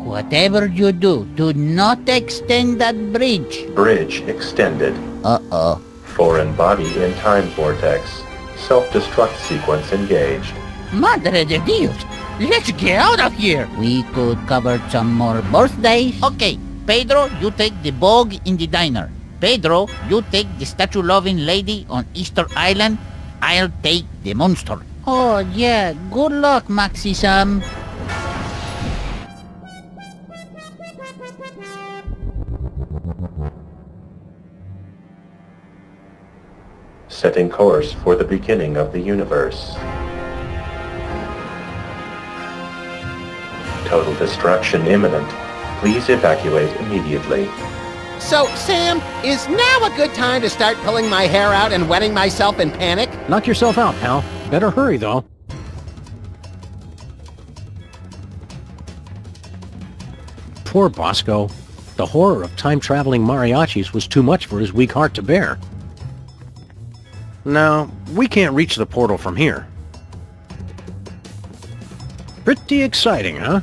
S10: Whatever you do not extend that bridge.
S5: Bridge extended.
S10: Uh-oh.
S5: Foreign body in time vortex. Self-destruct sequence engaged.
S10: Madre de Dios! Let's get out of here! We could cover some more birthdays. Okay, Pedro, you take the Vogue in the diner. Pedro, you take the statue-loving lady on Easter Island. I'll take the monster. Oh, yeah. Good luck, Maxi Sam.
S5: Setting course for the beginning of the universe. Total destruction imminent. Please evacuate immediately.
S2: So, Sam, is now a good time to start pulling my hair out and wetting myself in panic?
S3: Knock yourself out, pal. Better hurry, though. Poor Bosco. The horror of time-traveling mariachis was too much for his weak heart to bear. No, we can't reach the portal from here. Pretty exciting, huh?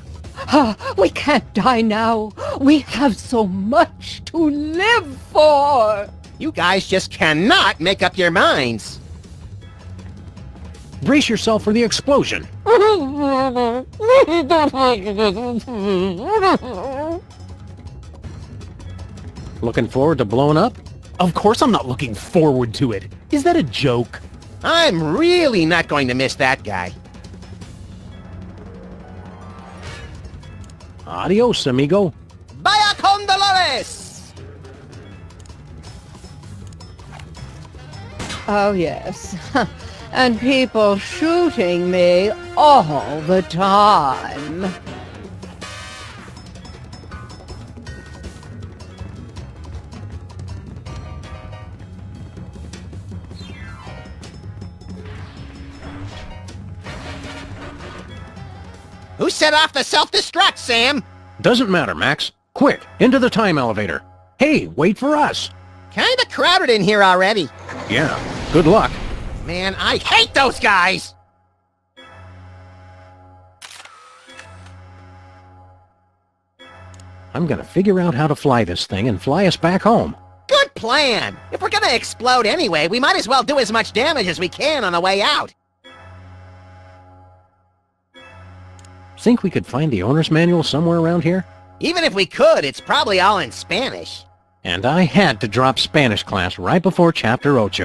S12: We can't die now. We have so much to live for.
S2: You guys just cannot make up your minds.
S3: Brace yourself for the explosion. Looking forward to blowing up?
S13: Of course I'm not looking forward to it. Is that a joke?
S2: I'm really not going to miss that guy.
S3: Adios, amigo.
S2: Vaya con Dolores!
S12: Oh, yes. And people shooting me all the time.
S2: Who set off the self-destruct, Sam?
S3: Doesn't matter, Max. Quick, into the time elevator. Hey, wait for us.
S2: Kinda crowded in here already.
S3: Yeah, good luck.
S2: Man, I hate those guys!
S3: I'm gonna figure out how to fly this thing and fly us back home.
S2: Good plan! If we're gonna explode anyway, we might as well do as much damage as we can on the way out.
S3: Think we could find the owner's manual somewhere around here?
S2: Even if we could, it's probably all in Spanish.
S3: And I had to drop Spanish class right before Chapter 8,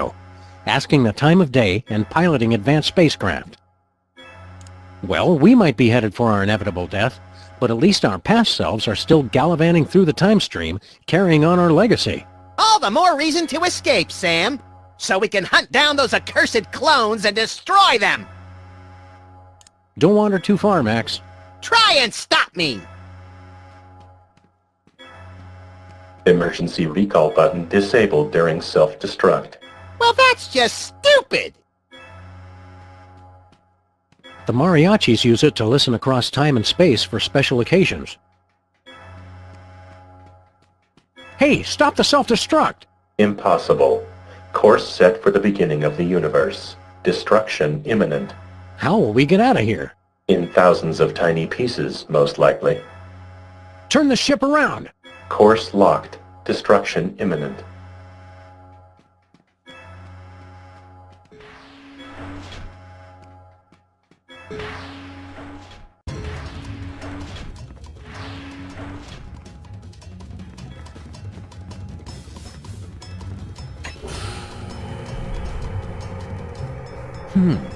S3: asking the time of day and piloting advanced spacecraft. Well, we might be headed for our inevitable death, but at least our past selves are still gallivanting through the time stream, carrying on our legacy.
S2: All the more reason to escape, Sam, so we can hunt down those accursed clones and destroy them!
S3: Don't wander too far, Max.
S2: Try and stop me!
S5: Emergency recall button disabled during self-destruct.
S2: Well, that's just stupid!
S3: The mariachis use it to listen across time and space for special occasions. Hey, stop the self-destruct!
S5: Impossible. Course set for the beginning of the universe. Destruction imminent.
S3: How will we get out of here?
S5: In thousands of tiny pieces, most likely.
S3: Turn the ship around!
S5: Course locked. Destruction imminent.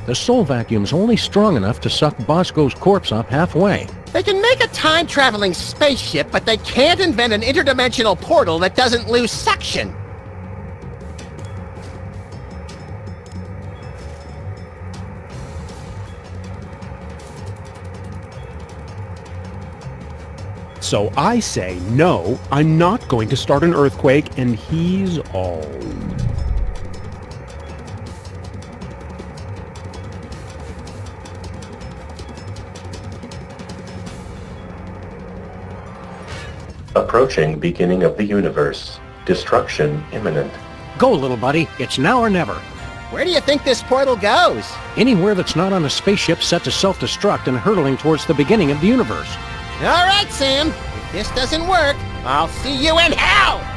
S3: The soul vacuum's only strong enough to suck Bosco's corpse up halfway.
S2: They can make a time-traveling spaceship, but they can't invent an interdimensional portal that doesn't lose suction.
S13: So I say, no, I'm not going to start an earthquake, and he's all...
S5: Approaching beginning of the universe. Destruction imminent.
S3: Go, little buddy. It's now or never.
S2: Where do you think this portal goes?
S3: Anywhere that's not on a spaceship set to self-destruct and hurtling towards the beginning of the universe.
S2: All right, Sam. If this doesn't work, I'll see you in hell!